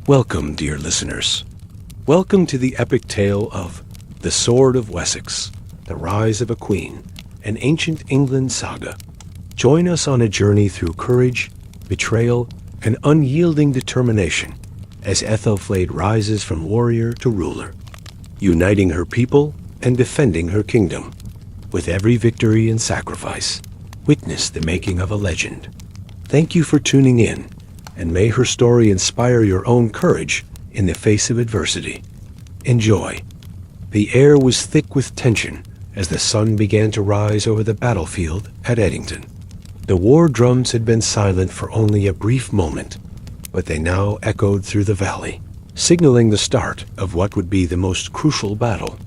Welcome, dear listeners. Welcome to the epic tale of The Sword of Wessex, The Rise of a Queen, an Ancient England Saga. Join us on a journey through courage, betrayal, and unyielding determination as Aethelflaed rises from warrior to ruler, uniting her people and defending her kingdom. With every victory and sacrifice, witness the making of a legend. Thank you for tuning in, and may her story inspire your own courage in the face of adversity. Enjoy. The air was thick with tension as the sun began to rise over the battlefield at Edington. The war drums had been silent for only a brief moment, but they now echoed through the valley, signaling the start of what would be the most crucial battle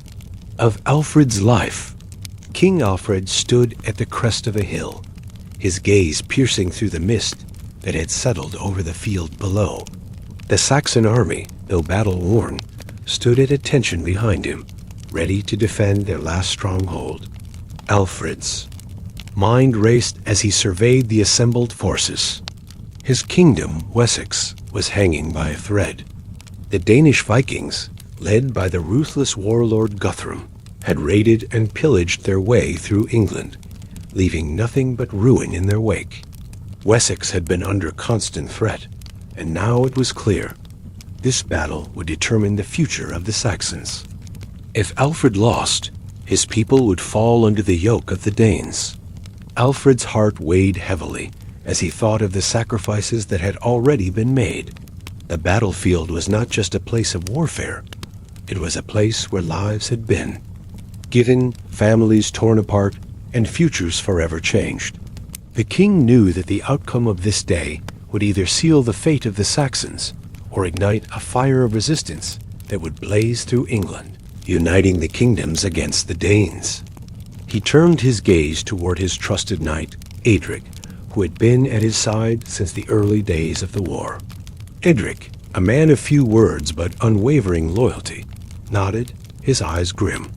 of Alfred's life. King Alfred stood at the crest of a hill, his gaze piercing through the mist that had settled over the field below. The Saxon army, though battle-worn, stood at attention behind him, ready to defend their last stronghold. Alfred's mind raced as he surveyed the assembled forces. His kingdom, Wessex, was hanging by a thread. The Danish Vikings, led by the ruthless warlord Guthrum, had raided and pillaged their way through England, leaving nothing but ruin in their wake. Wessex had been under constant threat, and now it was clear this battle would determine the future of the Saxons. If Alfred lost, his people would fall under the yoke of the Danes. Alfred's heart weighed heavily as he thought of the sacrifices that had already been made. The battlefield was not just a place of warfare, it was a place where lives had been given, families torn apart, and futures forever changed. The king knew that the outcome of this day would either seal the fate of the Saxons or ignite a fire of resistance that would blaze through England, uniting the kingdoms against the Danes. He turned his gaze toward his trusted knight, Edric, who had been at his side since the early days of the war. Edric, a man of few words but unwavering loyalty, nodded, his eyes grim.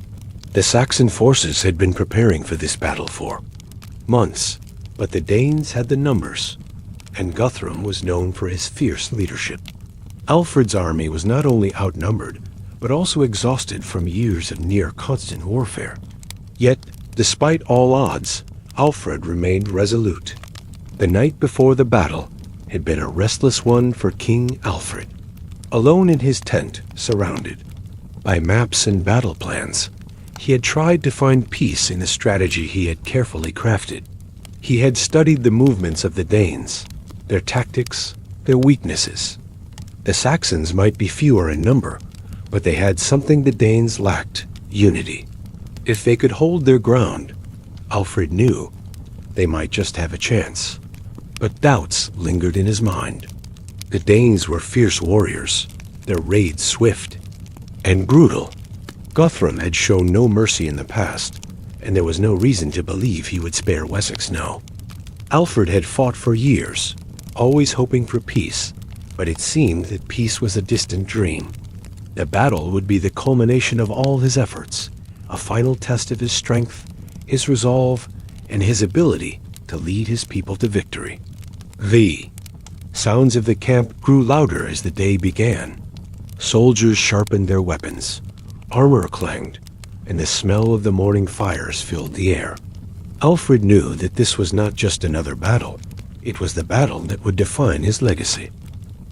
The Saxon forces had been preparing for this battle for months, but the Danes had the numbers, and Guthrum was known for his fierce leadership. Alfred's army was not only outnumbered, but also exhausted from years of near-constant warfare. Yet, despite all odds, Alfred remained resolute. The night before the battle had been a restless one for King Alfred. Alone in his tent, surrounded by maps and battle plans, he had tried to find peace in a strategy he had carefully crafted. He had studied the movements of the Danes, their tactics, their weaknesses. The Saxons might be fewer in number, but they had something the Danes lacked: unity. If they could hold their ground, Alfred knew they might just have a chance. But doubts lingered in his mind. The Danes were fierce warriors, their raids swift and brutal. Guthrum had shown no mercy in the past, and there was no reason to believe he would spare Wessex now. Alfred had fought for years, always hoping for peace, but it seemed that peace was a distant dream. The battle would be the culmination of all his efforts, a final test of his strength, his resolve, and his ability to lead his people to victory. The sounds of the camp grew louder as the day began. Soldiers sharpened their weapons. Armor clanged, and the smell of the morning fires filled the air. Alfred knew that this was not just another battle. It was the battle that would define his legacy.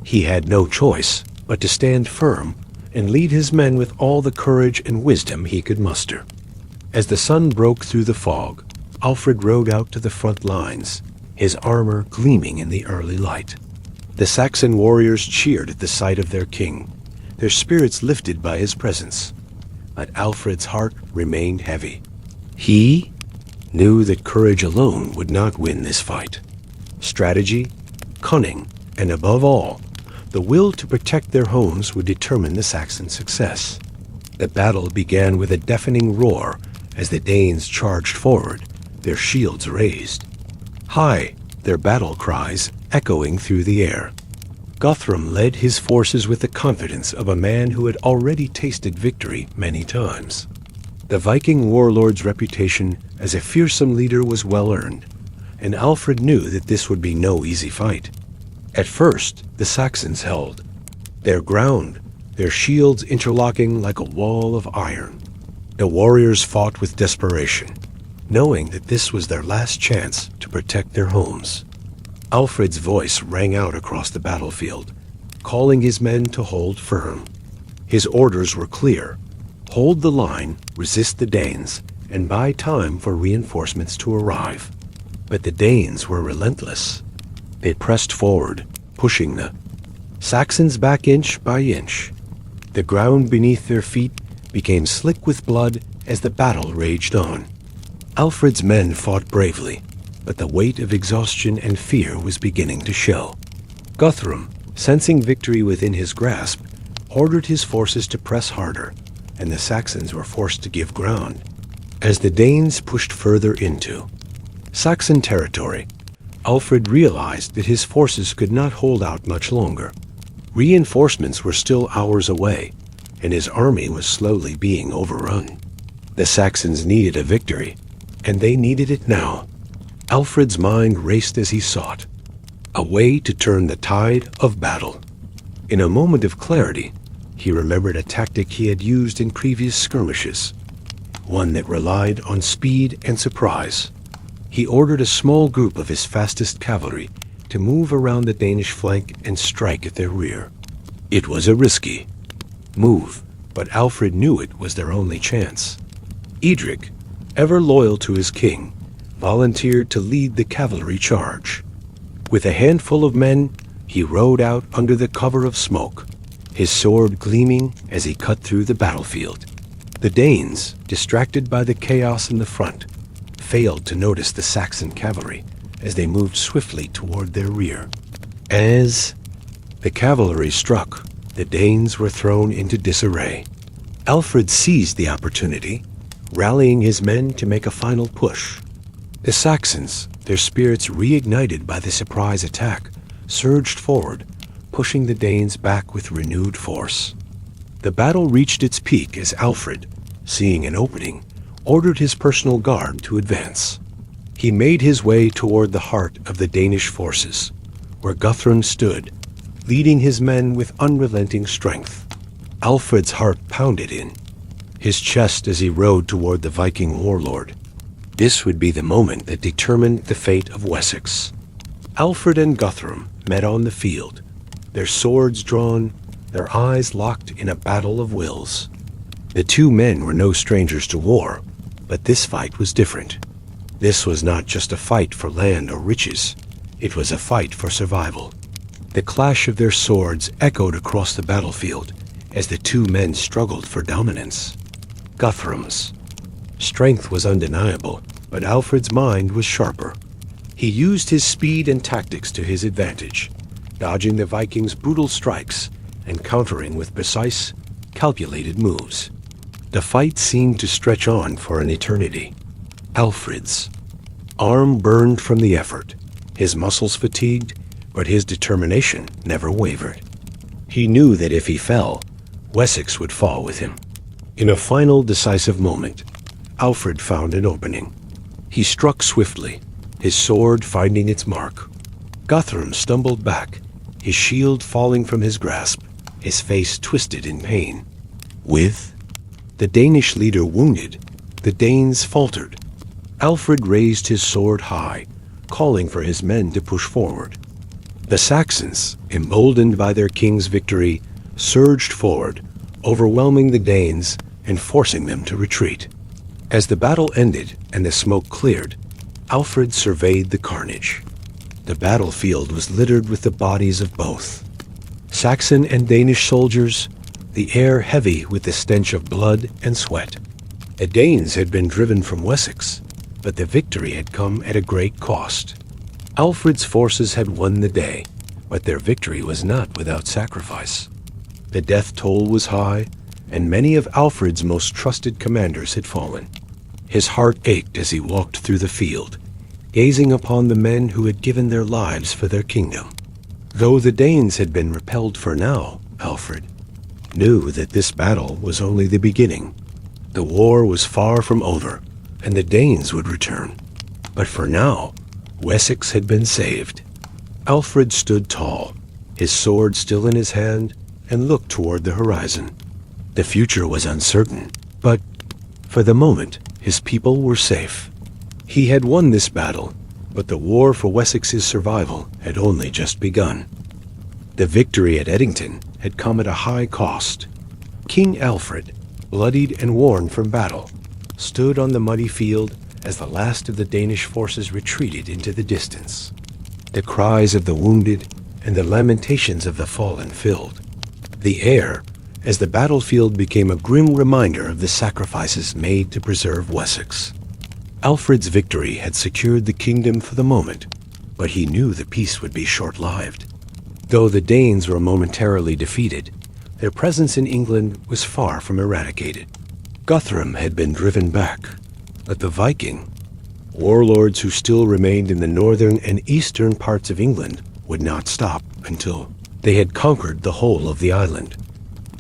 He had no choice but to stand firm and lead his men with all the courage and wisdom he could muster. As the sun broke through the fog, Alfred rode out to the front lines, his armor gleaming in the early light. The Saxon warriors cheered at the sight of their king, their spirits lifted by his presence. But Alfred's heart remained heavy. He knew that courage alone would not win this fight. Strategy, cunning, and above all, the will to protect their homes would determine the Saxon success. The battle began with a deafening roar as the Danes charged forward, their shields raised. High, their battle cries echoing through the air. Guthrum led his forces with the confidence of a man who had already tasted victory many times. The Viking warlord's reputation as a fearsome leader was well earned, and Alfred knew that this would be no easy fight. At first, the Saxons held, Their ground, their shields interlocking like a wall of iron. The warriors fought with desperation, knowing that this was their last chance to protect their homes. Alfred's voice rang out across the battlefield, calling his men to hold firm. His orders were clear: hold the line, resist the Danes, and buy time for reinforcements to arrive. But the Danes were relentless. They pressed forward, pushing the Saxons back inch by inch. The ground beneath their feet became slick with blood as the battle raged on. Alfred's men fought bravely, but the weight of exhaustion and fear was beginning to show. Guthrum, sensing victory within his grasp, ordered his forces to press harder, and the Saxons were forced to give ground. As the Danes pushed further into Saxon territory, Alfred realized that his forces could not hold out much longer. Reinforcements were still hours away, and his army was slowly being overrun. The Saxons needed a victory, and they needed it now. Alfred's mind raced as he sought a way to turn the tide of battle. In a moment of clarity, he remembered a tactic he had used in previous skirmishes, one that relied on speed and surprise. He ordered a small group of his fastest cavalry to move around the Danish flank and strike at their rear. It was a risky move, but Alfred knew it was their only chance. Edric, ever loyal to his king, volunteered to lead the cavalry charge. With a handful of men, he rode out under the cover of smoke, his sword gleaming as he cut through the battlefield. The Danes, distracted by the chaos in the front, failed to notice the Saxon cavalry as they moved swiftly toward their rear. As the cavalry struck, the Danes were thrown into disarray. Alfred seized the opportunity, rallying his men to make a final push. The Saxons, their spirits reignited by the surprise attack, surged forward, pushing the Danes back with renewed force. The battle reached its peak as Alfred, seeing an opening, ordered his personal guard to advance. He made his way toward the heart of the Danish forces, where Guthrum stood, leading his men with unrelenting strength. Alfred's heart pounded in his chest as he rode toward the Viking warlord. This would be the moment that determined the fate of Wessex. Alfred and Guthrum met on the field, their swords drawn, their eyes locked in a battle of wills. The two men were no strangers to war, but this fight was different. This was not just a fight for land or riches. It was a fight for survival. The clash of their swords echoed across the battlefield as the two men struggled for dominance. Guthrum's strength was undeniable, but Alfred's mind was sharper. He used his speed and tactics to his advantage, dodging the Vikings' brutal strikes and countering with precise, calculated moves. The fight seemed to stretch on for an eternity. Alfred's arm burned from the effort, his muscles fatigued, but his determination never wavered. He knew that if he fell, Wessex would fall with him. In a final decisive moment, Alfred found an opening. He struck swiftly, his sword finding its mark. Guthrum stumbled back, his shield falling from his grasp, his face twisted in pain. With the Danish leader wounded, the Danes faltered. Alfred raised his sword high, calling for his men to push forward. The Saxons, emboldened by their king's victory, surged forward, overwhelming the Danes and forcing them to retreat. As the battle ended and the smoke cleared, Alfred surveyed the carnage. The battlefield was littered with the bodies of both Saxon and Danish soldiers, the air heavy with the stench of blood and sweat. The Danes had been driven from Wessex, but the victory had come at a great cost. Alfred's forces had won the day, but their victory was not without sacrifice. The death toll was high, and many of Alfred's most trusted commanders had fallen. His heart ached as he walked through the field, gazing upon the men who had given their lives for their kingdom. Though the Danes had been repelled for now, Alfred knew that this battle was only the beginning. The war was far from over, and the Danes would return. But for now, Wessex had been saved. Alfred stood tall, his sword still in his hand, and looked toward the horizon. The future was uncertain, but for the moment, his people were safe. He had won this battle, but the war for Wessex's survival had only just begun. The victory at Edington had come at a high cost. King Alfred, bloodied and worn from battle, stood on the muddy field as the last of the Danish forces retreated into the distance. The cries of the wounded and the lamentations of the fallen filled the air as the battlefield became a grim reminder of the sacrifices made to preserve Wessex. Alfred's victory had secured the kingdom for the moment, but he knew the peace would be short-lived. Though the Danes were momentarily defeated, their presence in England was far from eradicated. Guthrum had been driven back, but the Viking, warlords who still remained in the northern and eastern parts of England, would not stop until they had conquered the whole of the island.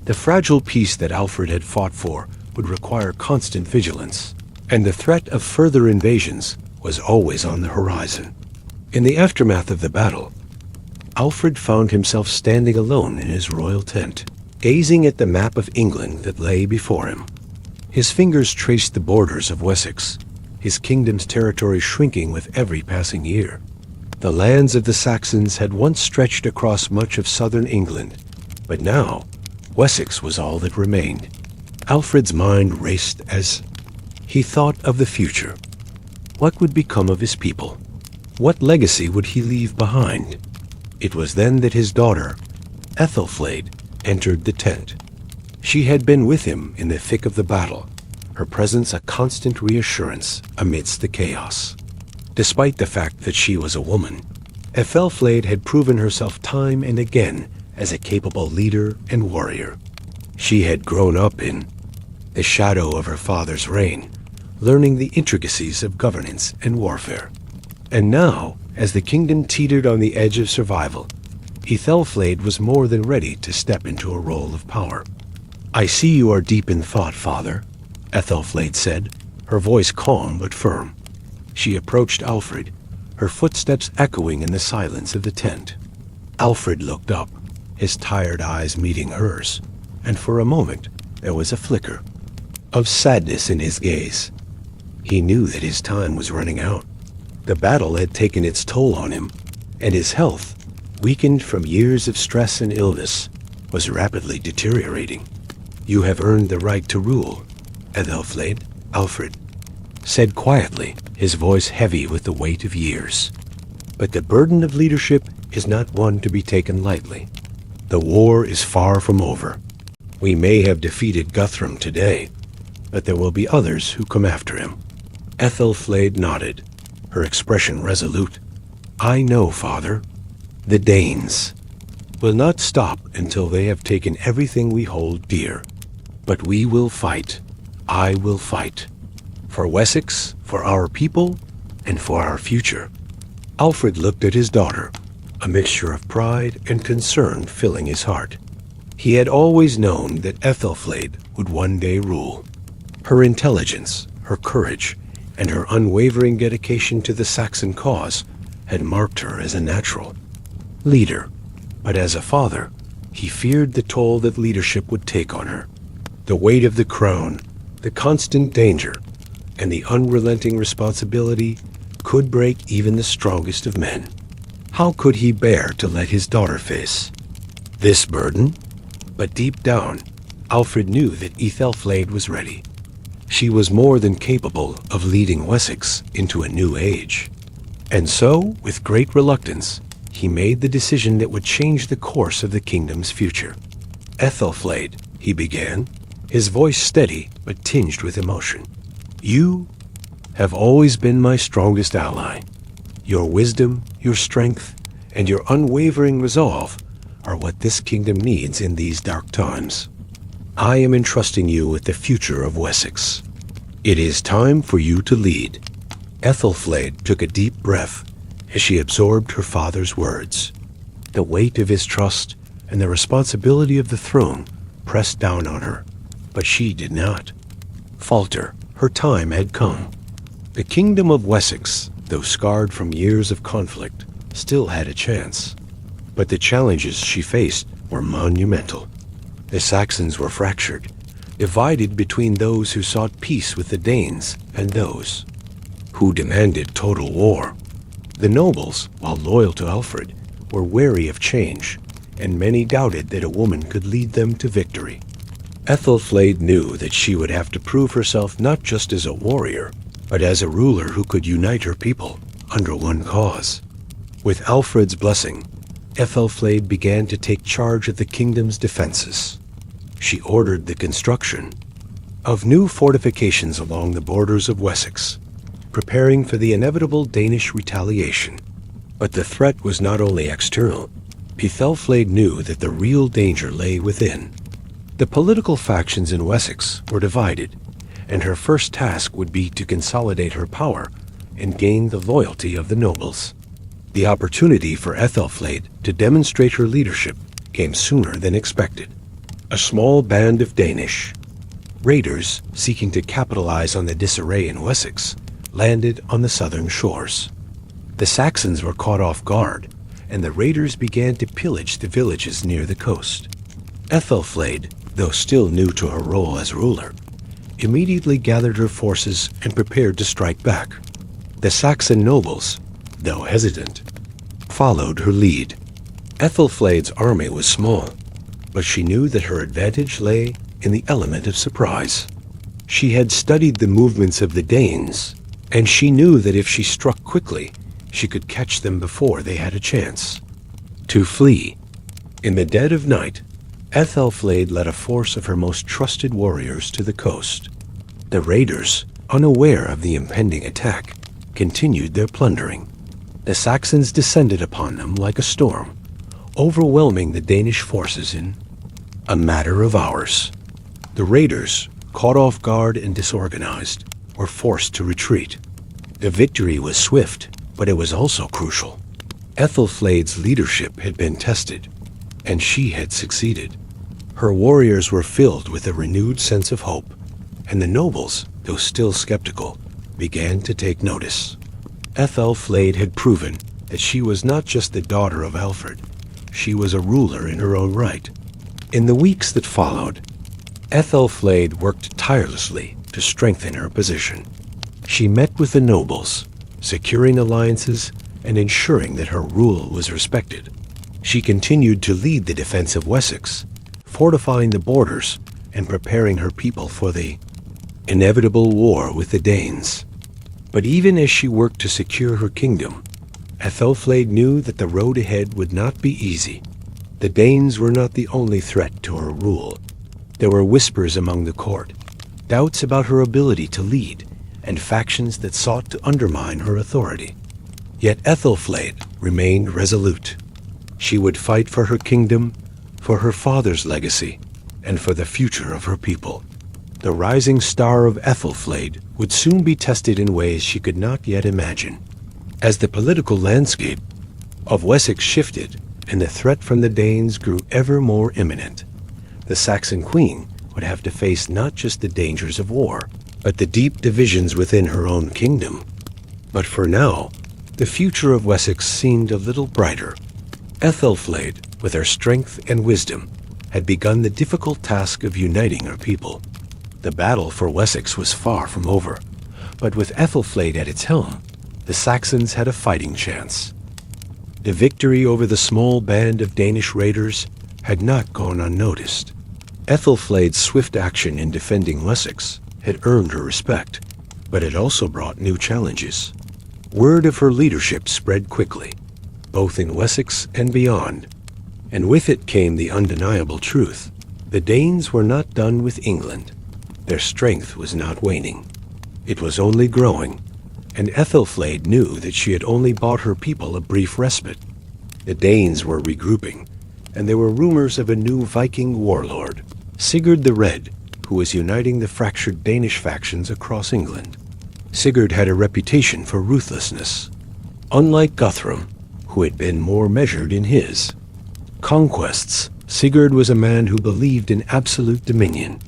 The fragile peace that Alfred had fought for would require constant vigilance, and the threat of further invasions was always on the horizon. In the aftermath of the battle, Alfred found himself standing alone in his royal tent, gazing at the map of England that lay before him. His fingers traced the borders of Wessex, his kingdom's territory shrinking with every passing year. The lands of the Saxons had once stretched across much of southern England, but now Wessex was all that remained. Alfred's mind raced as he thought of the future. What would become of his people? What legacy would he leave behind? It was then that his daughter, Aethelflaed, entered the tent. She had been with him in the thick of the battle, her presence a constant reassurance amidst the chaos. Despite the fact that she was a woman, Aethelflaed had proven herself time and again as a capable leader and warrior. She had grown up in the shadow of her father's reign, learning the intricacies of governance and warfare. And now, as the kingdom teetered on the edge of survival, Aethelflaed was more than ready to step into a role of power. "I see you are deep in thought, father," Aethelflaed said, her voice calm but firm. She approached Alfred, her footsteps echoing in the silence of the tent. Alfred looked up, his tired eyes meeting hers, and for a moment there was a flicker of sadness in his gaze. He knew that his time was running out. The battle had taken its toll on him, and his health, weakened from years of stress and illness, was rapidly deteriorating. "You have earned the right to rule, Aethelflaed," Alfred said quietly, his voice heavy with the weight of years. "But the burden of leadership is not one to be taken lightly. The war is far from over. We may have defeated Guthrum today, but there will be others who come after him." Aethelflaed nodded, her expression resolute. "I know, father. The Danes will not stop until they have taken everything we hold dear. But we will fight. I will fight. For Wessex, for our people, and for our future." Alfred looked at his daughter, a mixture of pride and concern filling his heart. He had always known that Aethelflaed would one day rule. Her intelligence, her courage, and her unwavering dedication to the Saxon cause had marked her as a natural leader. But as a father, he feared the toll that leadership would take on her. The weight of the crown, the constant danger, and the unrelenting responsibility could break even the strongest of men. How could he bear to let his daughter face this burden? But deep down, Alfred knew that Aethelflaed was ready. She was more than capable of leading Wessex into a new age. And so, with great reluctance, he made the decision that would change the course of the kingdom's future. "Aethelflaed," he began, his voice steady but tinged with emotion, "you have always been my strongest ally. Your wisdom, your strength, and your unwavering resolve are what this kingdom needs in these dark times. I am entrusting you with the future of Wessex. It is time for you to lead." Aethelflaed took a deep breath as she absorbed her father's words. The weight of his trust and the responsibility of the throne pressed down on her, but she did not falter. Her time had come. The kingdom of Wessex, though scarred from years of conflict, still had a chance. But the challenges she faced were monumental. The Saxons were fractured, divided between those who sought peace with the Danes and those who demanded total war. The nobles, while loyal to Alfred, were wary of change, and many doubted that a woman could lead them to victory. Aethelflaed knew that she would have to prove herself not just as a warrior, but as a ruler who could unite her people under one cause. With Alfred's blessing, Aethelflaed began to take charge of the kingdom's defenses. She ordered the construction of new fortifications along the borders of Wessex, preparing for the inevitable Danish retaliation. But the threat was not only external. Aethelflaed knew that the real danger lay within. The political factions in Wessex were divided, and her first task would be to consolidate her power and gain the loyalty of the nobles. The opportunity for Aethelflaed to demonstrate her leadership came sooner than expected. A small band of Danish raiders seeking to capitalize on the disarray in Wessex landed on the southern shores. The Saxons were caught off guard, and the raiders began to pillage the villages near the coast. Aethelflaed, though still new to her role as ruler, immediately gathered her forces and prepared to strike back. The Saxon nobles, though hesitant, followed her lead. Aethelflaed's army was small, but she knew that her advantage lay in the element of surprise. She had studied the movements of the Danes, and she knew that if she struck quickly, she could catch them before they had a chance to flee. In the dead of night, Aethelflaed led a force of her most trusted warriors to the coast. The raiders, unaware of the impending attack, continued their plundering. The Saxons descended upon them like a storm, overwhelming the Danish forces in a matter of hours. The raiders, caught off guard and disorganized, were forced to retreat. The victory was swift, but it was also crucial. Aethelflaed's leadership had been tested, and she had succeeded. Her warriors were filled with a renewed sense of hope, and the nobles, though still skeptical, began to take notice. Aethelflaed had proven that she was not just the daughter of Alfred, she was a ruler in her own right. In the weeks that followed, Aethelflaed worked tirelessly to strengthen her position. She met with the nobles, securing alliances and ensuring that her rule was respected. She continued to lead the defense of Wessex, fortifying the borders and preparing her people for the inevitable war with the Danes. But even as she worked to secure her kingdom, Aethelflaed knew that the road ahead would not be easy. The Danes were not the only threat to her rule. There were whispers among the court, doubts about her ability to lead, and factions that sought to undermine her authority. Yet Aethelflaed remained resolute. She would fight for her kingdom, for her father's legacy, and for the future of her people. The rising star of Aethelflaed would soon be tested in ways she could not yet imagine. As the political landscape of Wessex shifted and the threat from the Danes grew ever more imminent, the Saxon queen would have to face not just the dangers of war, but the deep divisions within her own kingdom. But for now, the future of Wessex seemed a little brighter. Aethelflaed, with her strength and wisdom, had begun the difficult task of uniting her people. The battle for Wessex was far from over, but with Aethelflaed at its helm, the Saxons had a fighting chance. The victory over the small band of Danish raiders had not gone unnoticed. Aethelflaed's swift action in defending Wessex had earned her respect, but it also brought new challenges. Word of her leadership spread quickly, both in Wessex and beyond, and with it came the undeniable truth. The Danes were not done with England. Their strength was not waning. It was only growing, and Aethelflaed knew that she had only bought her people a brief respite. The Danes were regrouping, and there were rumors of a new Viking warlord, Sigurd the Red, who was uniting the fractured Danish factions across England. Sigurd had a reputation for ruthlessness, unlike Guthrum, who had been more measured in his conquests. Sigurd was a man who believed in absolute dominion.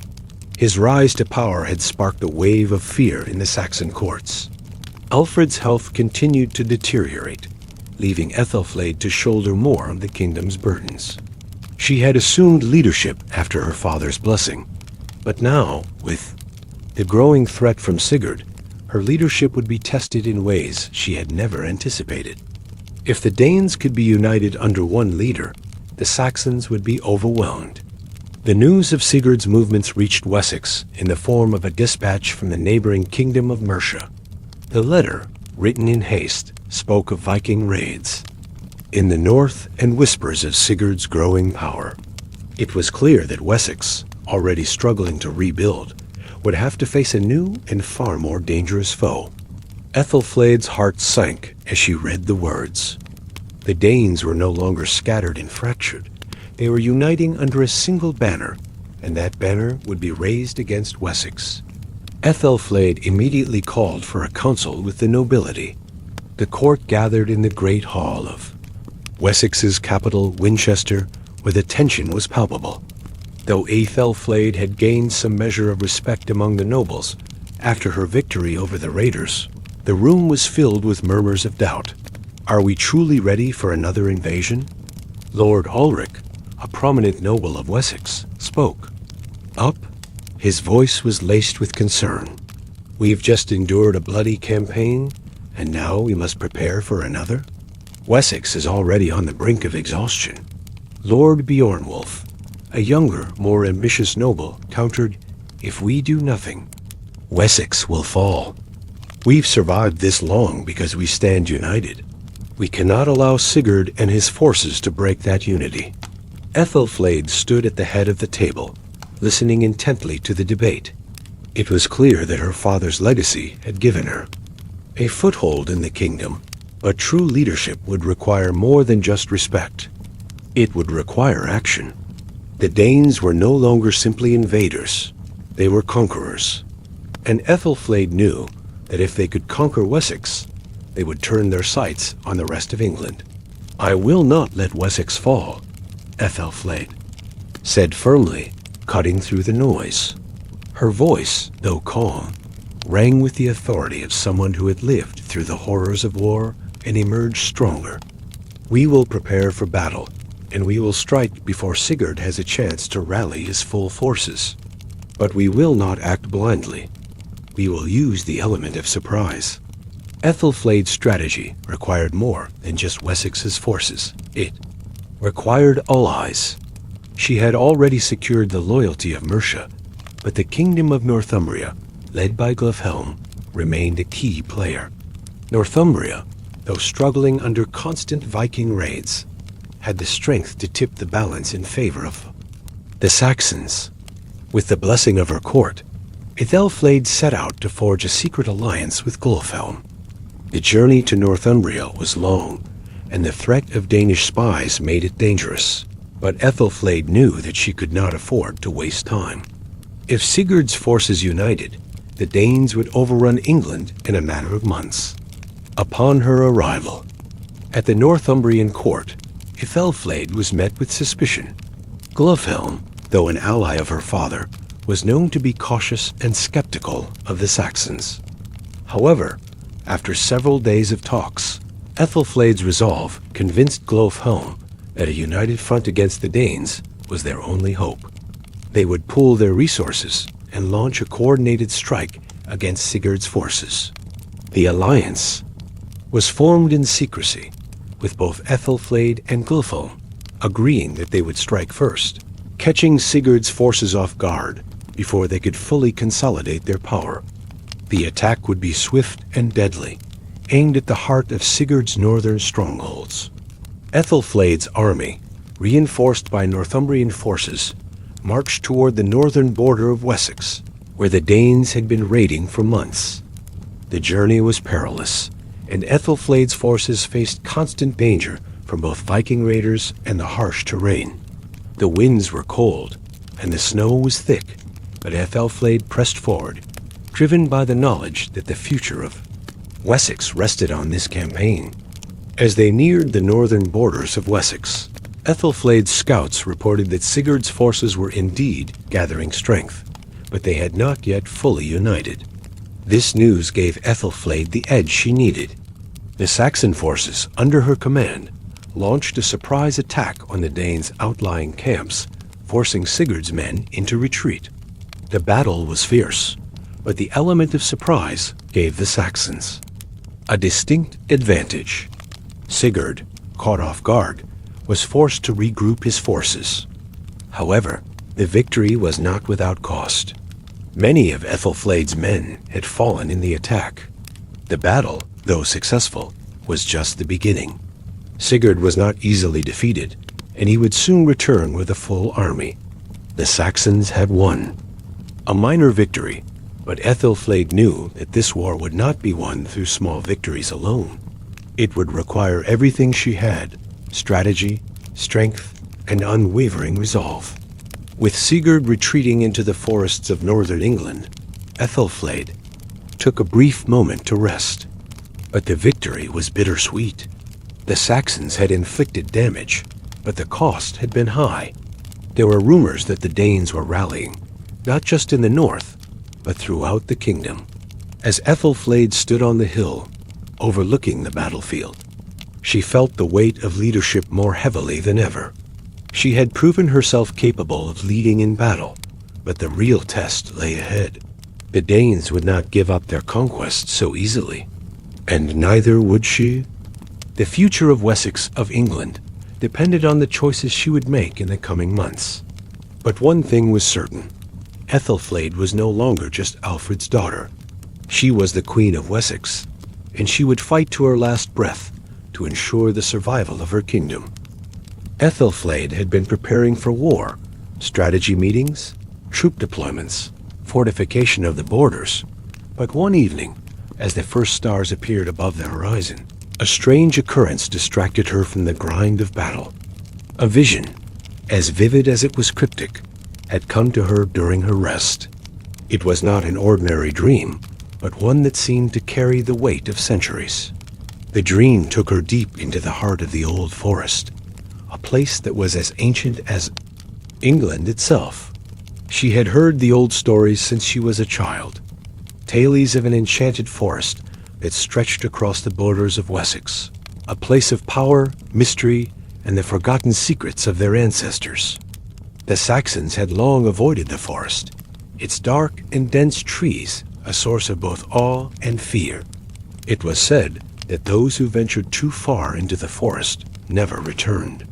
His rise to power had sparked a wave of fear in the Saxon courts. Alfred's health continued to deteriorate, leaving Aethelflaed to shoulder more of the kingdom's burdens. She had assumed leadership after her father's blessing, but now, with the growing threat from Sigurd, her leadership would be tested in ways she had never anticipated. If the Danes could be united under one leader, the Saxons would be overwhelmed. The news of Sigurd's movements reached Wessex in the form of a dispatch from the neighboring kingdom of Mercia. The letter, written in haste, spoke of Viking raids in the north and whispers of Sigurd's growing power. It was clear that Wessex, already struggling to rebuild, would have to face a new and far more dangerous foe. Aethelflaed's heart sank as she read the words. The Danes were no longer scattered and fractured. They were uniting under a single banner, and that banner would be raised against Wessex. Aethelflaed immediately called for a council with the nobility. The court gathered in the great hall of Wessex's capital, Winchester, where the tension was palpable. Though Aethelflaed had gained some measure of respect among the nobles after her victory over the raiders, the room was filled with murmurs of doubt. Are we truly ready for another invasion? Lord Ulrich, a prominent noble of Wessex, spoke up. His voice was laced with concern. We've just endured a bloody campaign, and now we must prepare for another? Wessex is already on the brink of exhaustion. Lord Beornwulf, a younger, more ambitious noble, countered, if we do nothing, Wessex will fall. We've survived this long because we stand united. We cannot allow Sigurd and his forces to break that unity. Aethelflaed stood at the head of the table, listening intently to the debate. It was clear that her father's legacy had given her a foothold in the kingdom, but true leadership would require more than just respect. It would require action. The Danes were no longer simply invaders. They were conquerors. And Aethelflaed knew that if they could conquer Wessex, they would turn their sights on the rest of England. I will not let Wessex fall, Aethelflaed said firmly, cutting through the noise. Her voice, though calm, rang with the authority of someone who had lived through the horrors of war and emerged stronger. We will prepare for battle, and we will strike before Sigurd has a chance to rally his full forces. But we will not act blindly. We will use the element of surprise. Aethelflaed's strategy required more than just Wessex's forces. It required allies. She had already secured the loyalty of Mercia, but the kingdom of Northumbria, led by Glofhelm, remained a key player. Northumbria, though struggling under constant Viking raids, had the strength to tip the balance in favor of the Saxons. With the blessing of her court, Aethelflaed set out to forge a secret alliance with Glofhelm. The journey to Northumbria was long, and the threat of Danish spies made it dangerous. But Aethelflaed knew that she could not afford to waste time. If Sigurd's forces united, the Danes would overrun England in a matter of months. Upon her arrival at the Northumbrian court, Aethelflaed was met with suspicion. Glofhelm, though an ally of her father, was known to be cautious and skeptical of the Saxons. However, after several days of talks, Aethelflaed's resolve convinced Glofhelm that a united front against the Danes was their only hope. They would pool their resources and launch a coordinated strike against Sigurd's forces. The alliance was formed in secrecy, with both Aethelflaed and Glofhelm agreeing that they would strike first, catching Sigurd's forces off guard before they could fully consolidate their power. The attack would be swift and deadly, aimed at the heart of Sigurd's northern strongholds. Aethelflaed's army, reinforced by Northumbrian forces, marched toward the northern border of Wessex, where the Danes had been raiding for months. The journey was perilous, and Aethelflaed's forces faced constant danger from both Viking raiders and the harsh terrain. The winds were cold, and the snow was thick, but Aethelflaed pressed forward, driven by the knowledge that the future of Wessex rested on this campaign. As they neared the northern borders of Wessex, Aethelflaed's scouts reported that Sigurd's forces were indeed gathering strength, but they had not yet fully united. This news gave Aethelflaed the edge she needed. The Saxon forces, under her command, launched a surprise attack on the Danes' outlying camps, forcing Sigurd's men into retreat. The battle was fierce, but the element of surprise gave the Saxons a distinct advantage. Sigurd, caught off guard, was forced to regroup his forces. However, the victory was not without cost. Many of Aethelflaed's men had fallen in the attack. The battle, though successful, was just the beginning. Sigurd was not easily defeated, and he would soon return with a full army. The Saxons had won. A minor victory, but Aethelflaed knew that this war would not be won through small victories alone. It would require everything she had: strategy, strength, and unwavering resolve. With Sigurd retreating into the forests of northern England, Aethelflaed took a brief moment to rest. But the victory was bittersweet. The Saxons had inflicted damage, but the cost had been high. There were rumors that the Danes were rallying, not just in the north, but throughout the kingdom. As Aethelflaed stood on the hill, overlooking the battlefield, she felt the weight of leadership more heavily than ever. She had proven herself capable of leading in battle, but the real test lay ahead. The Danes would not give up their conquest so easily, and neither would she. The future of Wessex, of England, depended on the choices she would make in the coming months. But one thing was certain: Aethelflaed was no longer just Alfred's daughter. She was the Queen of Wessex, and she would fight to her last breath to ensure the survival of her kingdom. Aethelflaed had been preparing for war: strategy meetings, troop deployments, fortification of the borders. But one evening, as the first stars appeared above the horizon, a strange occurrence distracted her from the grind of battle. A vision, as vivid as it was cryptic, had come to her during her rest. It was not an ordinary dream, but one that seemed to carry the weight of centuries. The dream took her deep into the heart of the old forest, a place that was as ancient as England itself. She had heard the old stories since she was a child, tales of an enchanted forest that stretched across the borders of Wessex, a place of power, mystery, and the forgotten secrets of their ancestors. The Saxons had long avoided the forest, its dark and dense trees a source of both awe and fear. It was said that those who ventured too far into the forest never returned.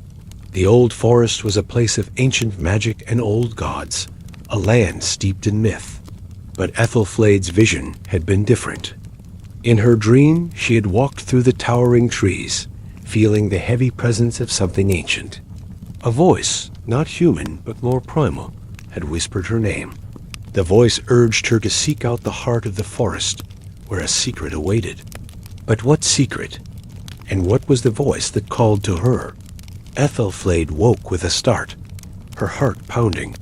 The old forest was a place of ancient magic and old gods, a land steeped in myth. But Aethelflaed's vision had been different. In her dream, she had walked through the towering trees, feeling the heavy presence of something ancient. A voice, not human but more primal, had whispered her name. The voice urged her to seek out the heart of the forest, where a secret awaited. But what secret? And what was the voice that called to her? Aethelflaed woke with a start, her heart pounding,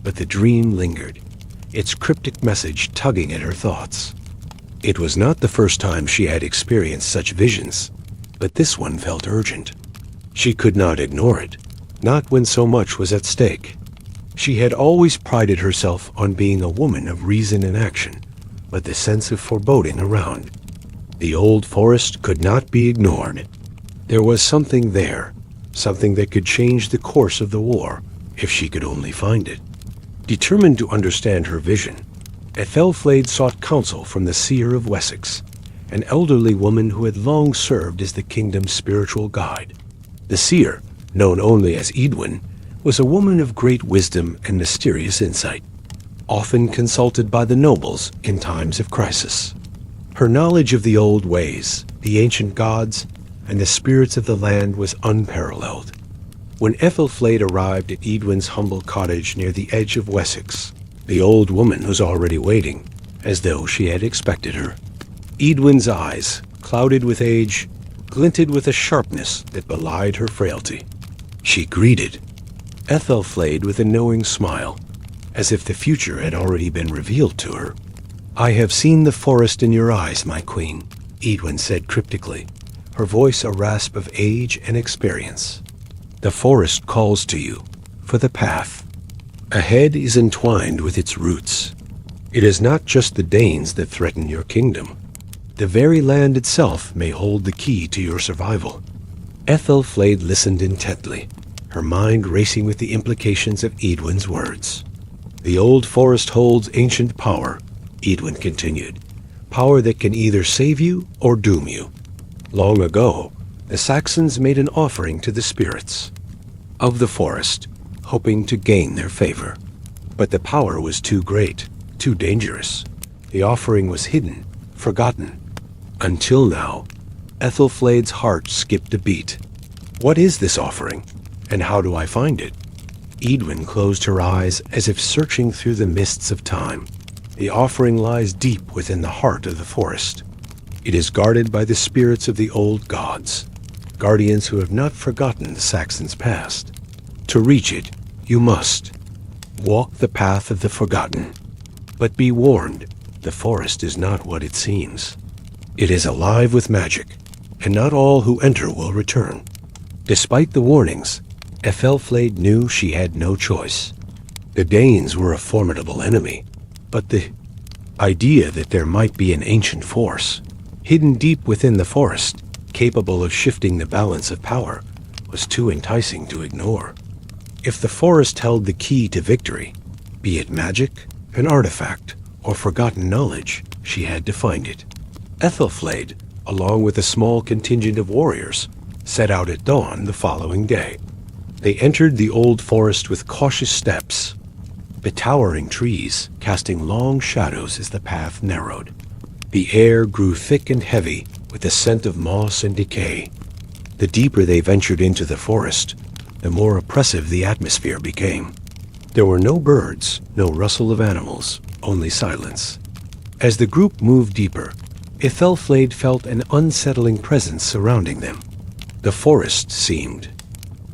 but the dream lingered, its cryptic message tugging at her thoughts. It was not the first time she had experienced such visions, but this one felt urgent. She could not ignore it, not when so much was at stake. She had always prided herself on being a woman of reason and action, but the sense of foreboding around the old forest could not be ignored. There was something there, something that could change the course of the war, if she could only find it. Determined to understand her vision, Aethelflaed sought counsel from the Seer of Wessex, an elderly woman who had long served as the kingdom's spiritual guide. The Seer, known only as Edwin, was a woman of great wisdom and mysterious insight, often consulted by the nobles in times of crisis. Her knowledge of the old ways, the ancient gods, and the spirits of the land was unparalleled. When Aethelflaed arrived at Edwin's humble cottage near the edge of Wessex, the old woman was already waiting, as though she had expected her. Edwin's eyes, clouded with age, glinted with a sharpness that belied her frailty. She greeted Aethelflaed with a knowing smile, as if the future had already been revealed to her. "I have seen the forest in your eyes, my queen," Edwin said cryptically, her voice a rasp of age and experience. "The forest calls to you, for the path ahead is entwined with its roots. It is not just the Danes that threaten your kingdom. The very land itself may hold the key to your survival." Aethelflaed listened intently, her mind racing with the implications of Edwin's words. "The old forest holds ancient power," Edwin continued. "Power that can either save you or doom you. Long ago, the Saxons made an offering to the spirits of the forest, hoping to gain their favor. But the power was too great, too dangerous. The offering was hidden, forgotten. Until now, Aethelflaed's heart skipped a beat. What is this offering, and how do I find it?" Edwin closed her eyes as if searching through the mists of time. "The offering lies deep within the heart of the forest. It is guarded by the spirits of the old gods, guardians who have not forgotten the Saxons' past. To reach it, you must walk the path of the forgotten. But be warned, the forest is not what it seems. It is alive with magic, and not all who enter will return." Despite the warnings, Aethelflaed knew she had no choice. The Danes were a formidable enemy, but the idea that there might be an ancient force, hidden deep within the forest, capable of shifting the balance of power, was too enticing to ignore. If the forest held the key to victory, be it magic, an artifact, or forgotten knowledge, she had to find it. Aethelflaed, along with a small contingent of warriors, set out at dawn the following day. They entered the old forest with cautious steps, the towering trees casting long shadows as the path narrowed. The air grew thick and heavy with the scent of moss and decay. The deeper they ventured into the forest, the more oppressive the atmosphere became. There were no birds, no rustle of animals, only silence. As the group moved deeper, Aethelflaed felt an unsettling presence surrounding them. The forest seemed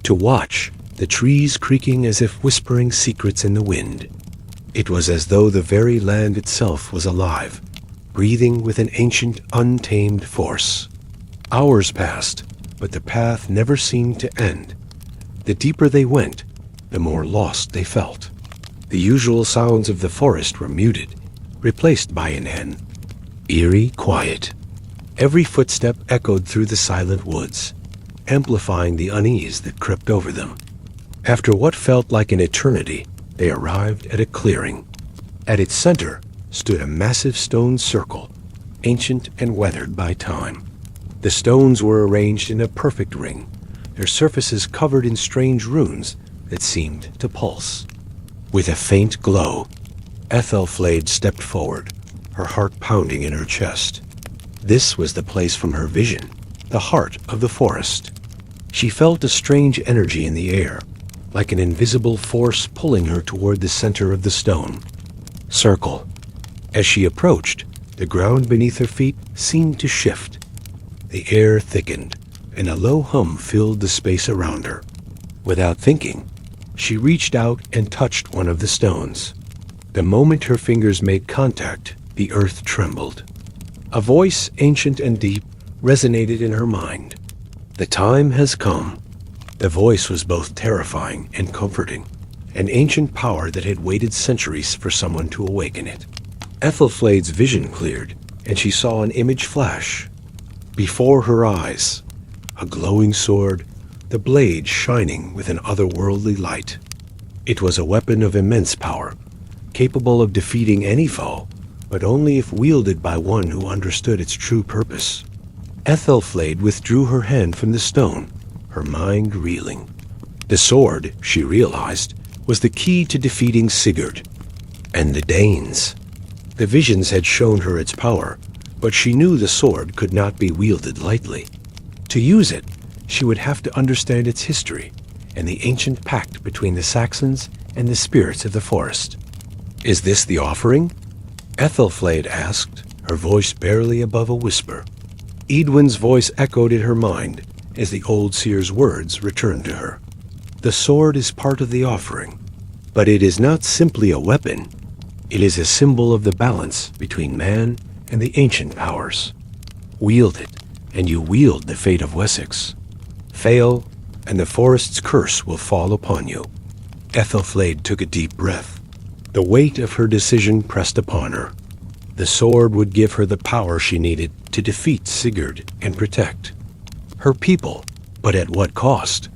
to watch, the trees creaking as if whispering secrets in the wind. It was as though the very land itself was alive, breathing with an ancient, untamed force. Hours passed, but the path never seemed to end. The deeper they went, the more lost they felt. The usual sounds of the forest were muted, replaced by an eerie quiet. Every footstep echoed through the silent woods, amplifying the unease that crept over them. After what felt like an eternity, they arrived at a clearing. At its center stood a massive stone circle, ancient and weathered by time. The stones were arranged in a perfect ring, their surfaces covered in strange runes that seemed to pulse. With a faint glow, Aethelflaed stepped forward, her heart pounding in her chest. This was the place from her vision, the heart of the forest. She felt a strange energy in the air, like an invisible force pulling her toward the center of the stone circle. As she approached, the ground beneath her feet seemed to shift. The air thickened, and a low hum filled the space around her. Without thinking, she reached out and touched one of the stones. The moment her fingers made contact, the earth trembled. A voice, ancient and deep, resonated in her mind. "The time has come." The voice was both terrifying and comforting, an ancient power that had waited centuries for someone to awaken it. Aethelflaed's vision cleared, and she saw an image flash. Before her eyes, a glowing sword, the blade shining with an otherworldly light. It was a weapon of immense power, capable of defeating any foe, but only if wielded by one who understood its true purpose. Aethelflaed withdrew her hand from the stone, her mind reeling. The sword, she realized, was the key to defeating Sigurd and the Danes. The visions had shown her its power, but she knew the sword could not be wielded lightly. To use it, she would have to understand its history and the ancient pact between the Saxons and the spirits of the forest. "Is this the offering?" Aethelflaed asked, her voice barely above a whisper. Edwin's voice echoed in her mind as the old seer's words returned to her. "The sword is part of the offering, but it is not simply a weapon. It is a symbol of the balance between man and the ancient powers. Wield it, and you wield the fate of Wessex. Fail, and the forest's curse will fall upon you." Aethelflaed took a deep breath. The weight of her decision pressed upon her. The sword would give her the power she needed to defeat Sigurd and protect her people, But at what cost?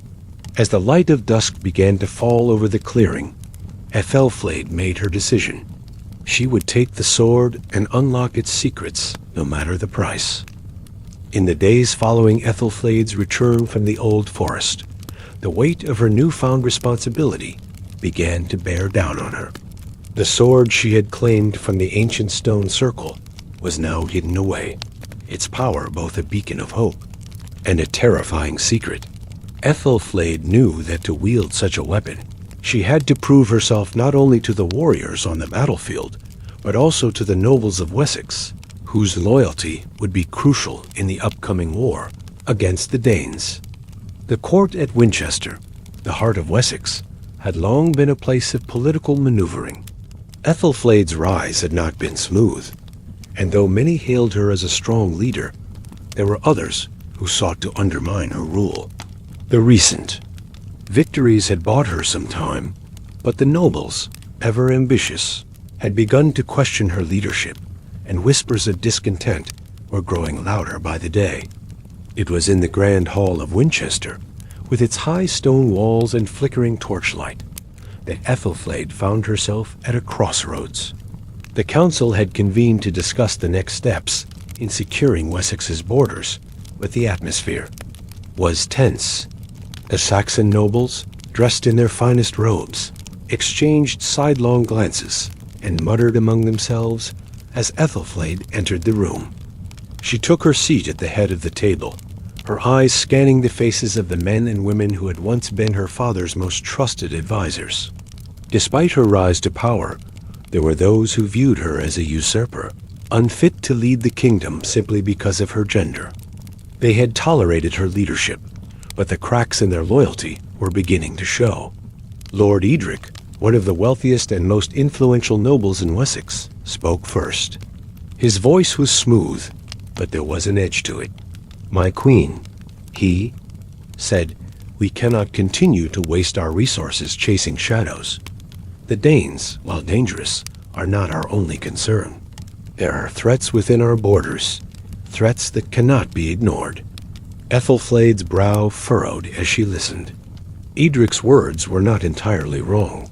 As the light of dusk began to fall over the clearing, Aethelflaed made her decision. She would take the sword and unlock its secrets, no matter the price. In the days following Aethelflaed's return from the Old Forest, the weight of her newfound responsibility began to bear down on her. The sword she had claimed from the ancient stone circle was now hidden away, its power both a beacon of hope and a terrifying secret. Aethelflaed knew that to wield such a weapon, she had to prove herself not only to the warriors on the battlefield, but also to the nobles of Wessex, whose loyalty would be crucial in the upcoming war against the Danes. The court at Winchester, the heart of Wessex, had long been a place of political maneuvering. Aethelflaed's rise had not been smooth, and though many hailed her as a strong leader, there were others who sought to undermine her rule. The recent victories had bought her some time, but the nobles, ever ambitious, had begun to question her leadership, and whispers of discontent were growing louder by the day. It was in the grand hall of Winchester, with its high stone walls and flickering torchlight, that Aethelflaed found herself at a crossroads. The council had convened to discuss the next steps in securing Wessex's borders, but the atmosphere was tense. The Saxon nobles, dressed in their finest robes, exchanged sidelong glances and muttered among themselves as Aethelflaed entered the room. She took her seat at the head of the table, her eyes scanning the faces of the men and women who had once been her father's most trusted advisors. Despite her rise to power, there were those who viewed her as a usurper, unfit to lead the kingdom simply because of her gender. They had tolerated her leadership, but the cracks in their loyalty were beginning to show. Lord Edric, one of the wealthiest and most influential nobles in Wessex, spoke first. His voice was smooth, but there was an edge to it. "My queen," he said, "we cannot continue to waste our resources chasing shadows. The Danes, while dangerous, are not our only concern. There are threats within our borders, threats that cannot be ignored." Aethelflaed's brow furrowed as she listened. Edric's words were not entirely wrong.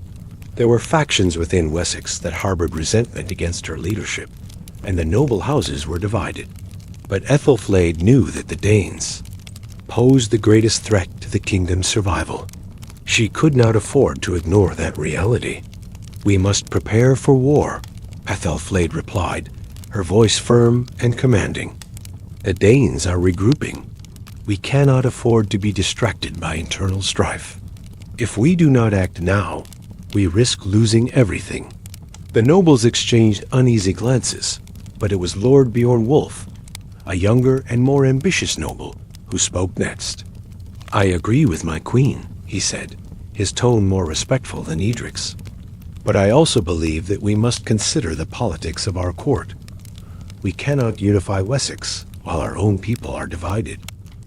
There were factions within Wessex that harbored resentment against her leadership, and the noble houses were divided. But Aethelflaed knew that the Danes posed the greatest threat to the kingdom's survival. She could not afford to ignore that reality. "We must prepare for war," Aethelflaed replied, her voice firm and commanding. "The Danes are regrouping. We cannot afford to be distracted by internal strife. If we do not act now, we risk losing everything." The nobles exchanged uneasy glances, but it was Lord Beornwulf, a younger and more ambitious noble, who spoke next. "I agree with my queen," he said, his tone more respectful than Edric's. "But I also believe that we must consider the politics of our court. We cannot unify Wessex while our own people are divided.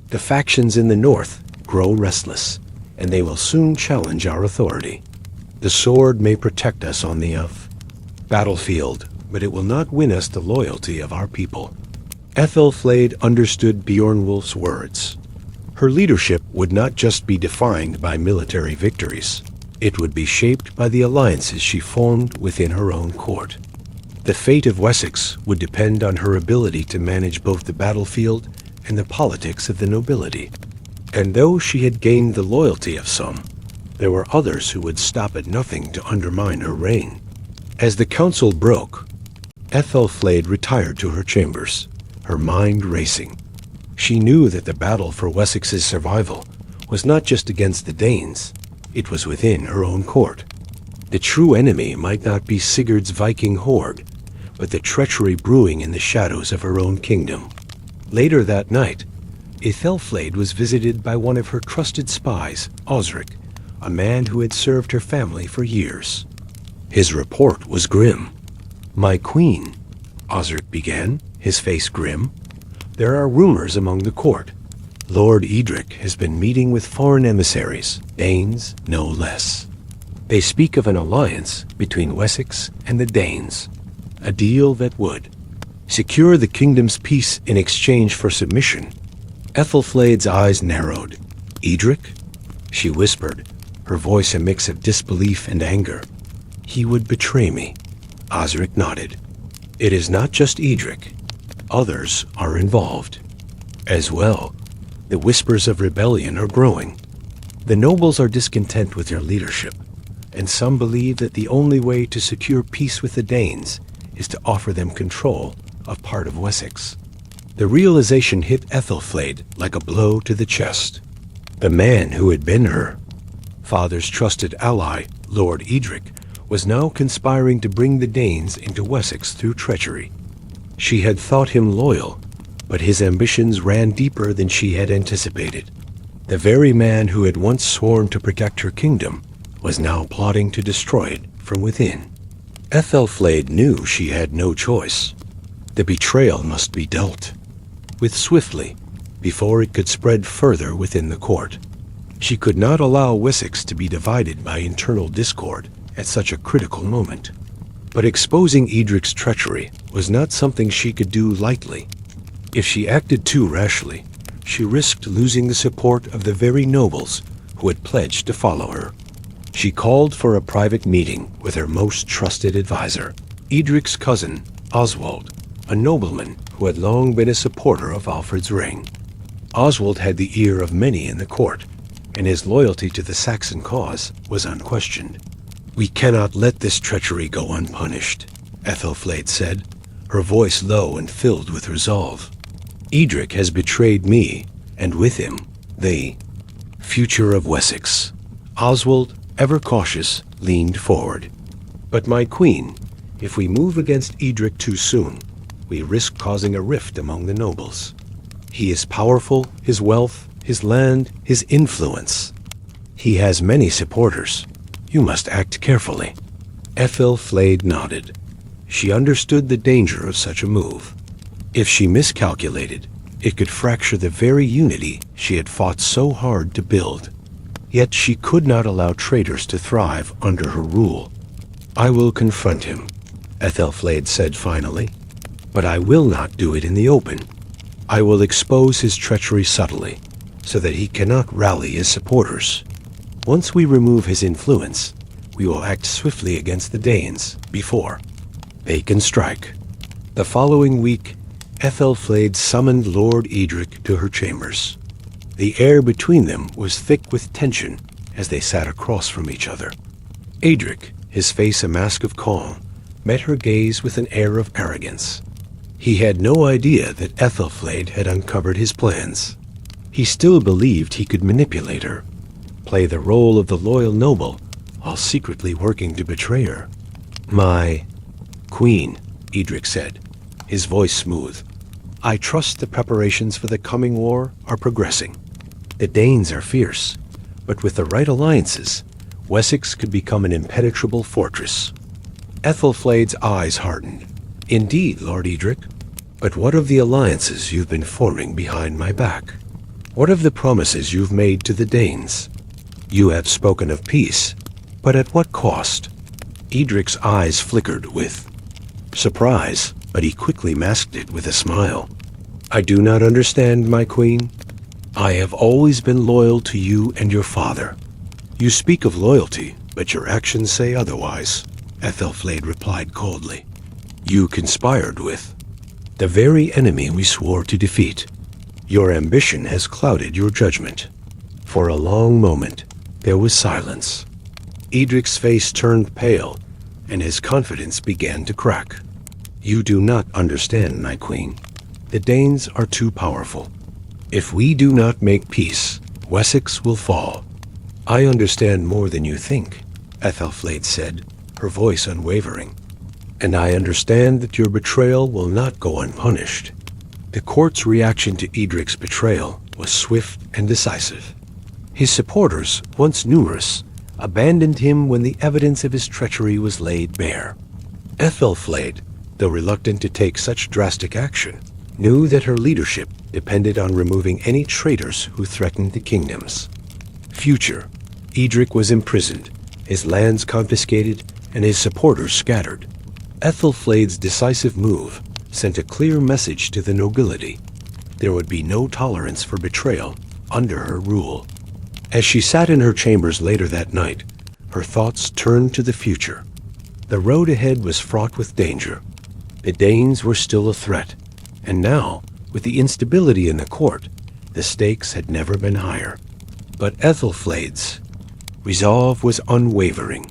The factions in the north grow restless, and they will soon challenge our authority. The sword may protect us on the battlefield, but it will not win us the loyalty of our people." Aethelflaed understood Beornwulf's words. Her leadership would not just be defined by military victories. It would be shaped by the alliances she formed within her own court. The fate of Wessex would depend on her ability to manage both the battlefield and the politics of the nobility. And though she had gained the loyalty of some, there were others who would stop at nothing to undermine her reign. As the council broke, Aethelflaed retired to her chambers, her mind racing. She knew that the battle for Wessex's survival was not just against the Danes, it was within her own court. The true enemy might not be Sigurd's Viking horde, but the treachery brewing in the shadows of her own kingdom. Later that night, Aethelflaed was visited by one of her trusted spies, Osric, a man who had served her family for years. His report was grim. "My queen," Osric began, his face grim, "there are rumors among the court. Lord Edric has been meeting with foreign emissaries, Danes no less. They speak of an alliance between Wessex and the Danes, a deal that would secure the kingdom's peace in exchange for submission." Aethelflaed's eyes narrowed. Edric? She whispered, her voice a mix of disbelief and anger. He would betray me. Osric nodded. It is not just Edric. Others are involved. As well, the whispers of rebellion are growing. The nobles are discontent with their leadership, and some believe that the only way to secure peace with the Danes is to offer them control of part of Wessex. The realization hit Aethelflaed like a blow to the chest. The man who had been her father's trusted ally, Lord Edric, was now conspiring to bring the Danes into Wessex through treachery. She had thought him loyal, but his ambitions ran deeper than she had anticipated. The very man who had once sworn to protect her kingdom was now plotting to destroy it from within. Aethelflaed knew she had no choice. The betrayal must be dealt with swiftly, before it could spread further within the court. She could not allow Wessex to be divided by internal discord at such a critical moment. But exposing Edric's treachery was not something she could do lightly. If she acted too rashly, she risked losing the support of the very nobles who had pledged to follow her. She called for a private meeting with her most trusted advisor, Edric's cousin, Oswald, a nobleman who had long been a supporter of Alfred's reign. Oswald had the ear of many in the court, and his loyalty to the Saxon cause was unquestioned. "We cannot let this treachery go unpunished," Aethelflaed said, her voice low and filled with resolve. "Edric has betrayed me, and with him, the future of Wessex." Oswald, ever cautious, leaned forward. "But my queen, if we move against Edric too soon, we risk causing a rift among the nobles. He is powerful, his wealth, his land, his influence. He has many supporters. You must act carefully." Aethelflaed nodded. She understood the danger of such a move. If she miscalculated, it could fracture the very unity she had fought so hard to build. Yet she could not allow traitors to thrive under her rule. "I will confront him," Aethelflaed said finally, "but I will not do it in the open. I will expose his treachery subtly, so that he cannot rally his supporters. Once we remove his influence, we will act swiftly against the Danes before they can strike." The following week, Aethelflaed summoned Lord Edric to her chambers. The air between them was thick with tension as they sat across from each other. Edric, his face a mask of calm, met her gaze with an air of arrogance. He had no idea that Aethelflaed had uncovered his plans. He still believed he could manipulate her, play the role of the loyal noble, while secretly working to betray her. "My queen," Edric said, his voice smooth, "I trust the preparations for the coming war are progressing. The Danes are fierce, but with the right alliances, Wessex could become an impenetrable fortress." Aethelflaed's eyes hardened. "Indeed, Lord Edric. But what of the alliances you've been forming behind my back? What of the promises you've made to the Danes? You have spoken of peace, but at what cost?" Edric's eyes flickered with surprise, but he quickly masked it with a smile. "I do not understand, my queen. I have always been loyal to you and your father." "You speak of loyalty, but your actions say otherwise," Aethelflaed replied coldly. "You conspired with the very enemy we swore to defeat. Your ambition has clouded your judgment." For a long moment, there was silence. Edric's face turned pale, and his confidence began to crack. "You do not understand, my queen. The Danes are too powerful. If we do not make peace, Wessex will fall." "I understand more than you think," Aethelflaed said, her voice unwavering. "And I understand that your betrayal will not go unpunished." The court's reaction to Edric's betrayal was swift and decisive. His supporters, once numerous, abandoned him when the evidence of his treachery was laid bare. Aethelflaed, though reluctant to take such drastic action, knew that her leadership depended on removing any traitors who threatened the kingdoms. Future, Edric was imprisoned, his lands confiscated, and his supporters scattered. Aethelflaed's decisive move sent a clear message to the nobility. There would be no tolerance for betrayal under her rule. As she sat in her chambers later that night, her thoughts turned to the future. The road ahead was fraught with danger. The Danes were still a threat, and now, with the instability in the court, the stakes had never been higher. But Aethelflaed's resolve was unwavering.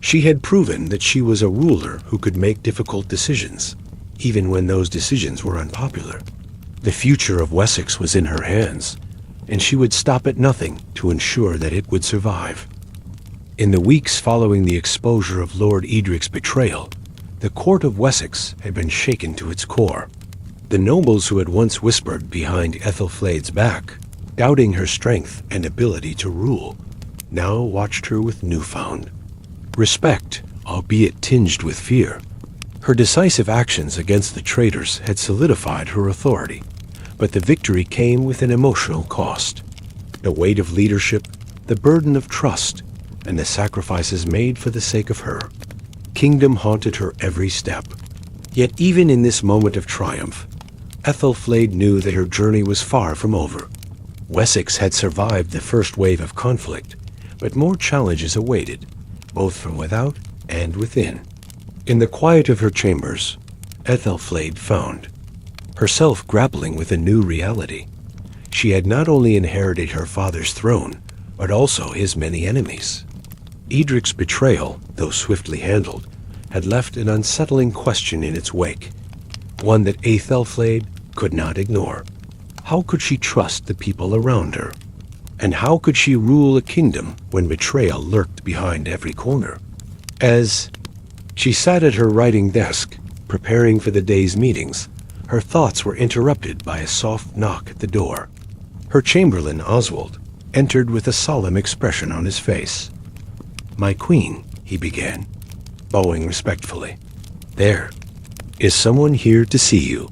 She had proven that she was a ruler who could make difficult decisions, even when those decisions were unpopular. The future of Wessex was in her hands, and she would stop at nothing to ensure that it would survive. In the weeks following the exposure of Lord Edric's betrayal, the court of Wessex had been shaken to its core. The nobles who had once whispered behind Aethelflaed's back, doubting her strength and ability to rule, now watched her with newfound respect, albeit tinged with fear. Her decisive actions against the traitors had solidified her authority, but the victory came with an emotional cost. The weight of leadership, the burden of trust, and the sacrifices made for the sake of her kingdom haunted her every step. Yet even in this moment of triumph, Aethelflaed knew that her journey was far from over. Wessex had survived the first wave of conflict, but more challenges awaited, both from without and within. In the quiet of her chambers, Aethelflaed found herself grappling with a new reality. She had not only inherited her father's throne, but also his many enemies. Edric's betrayal, though swiftly handled, had left an unsettling question in its wake, one that Aethelflaed could not ignore. How could she trust the people around her? And how could she rule a kingdom when betrayal lurked behind every corner? As she sat at her writing desk, preparing for the day's meetings, her thoughts were interrupted by a soft knock at the door. Her chamberlain, Oswald, entered with a solemn expression on his face. "My queen," he began, bowing respectfully. "There is someone here to see you.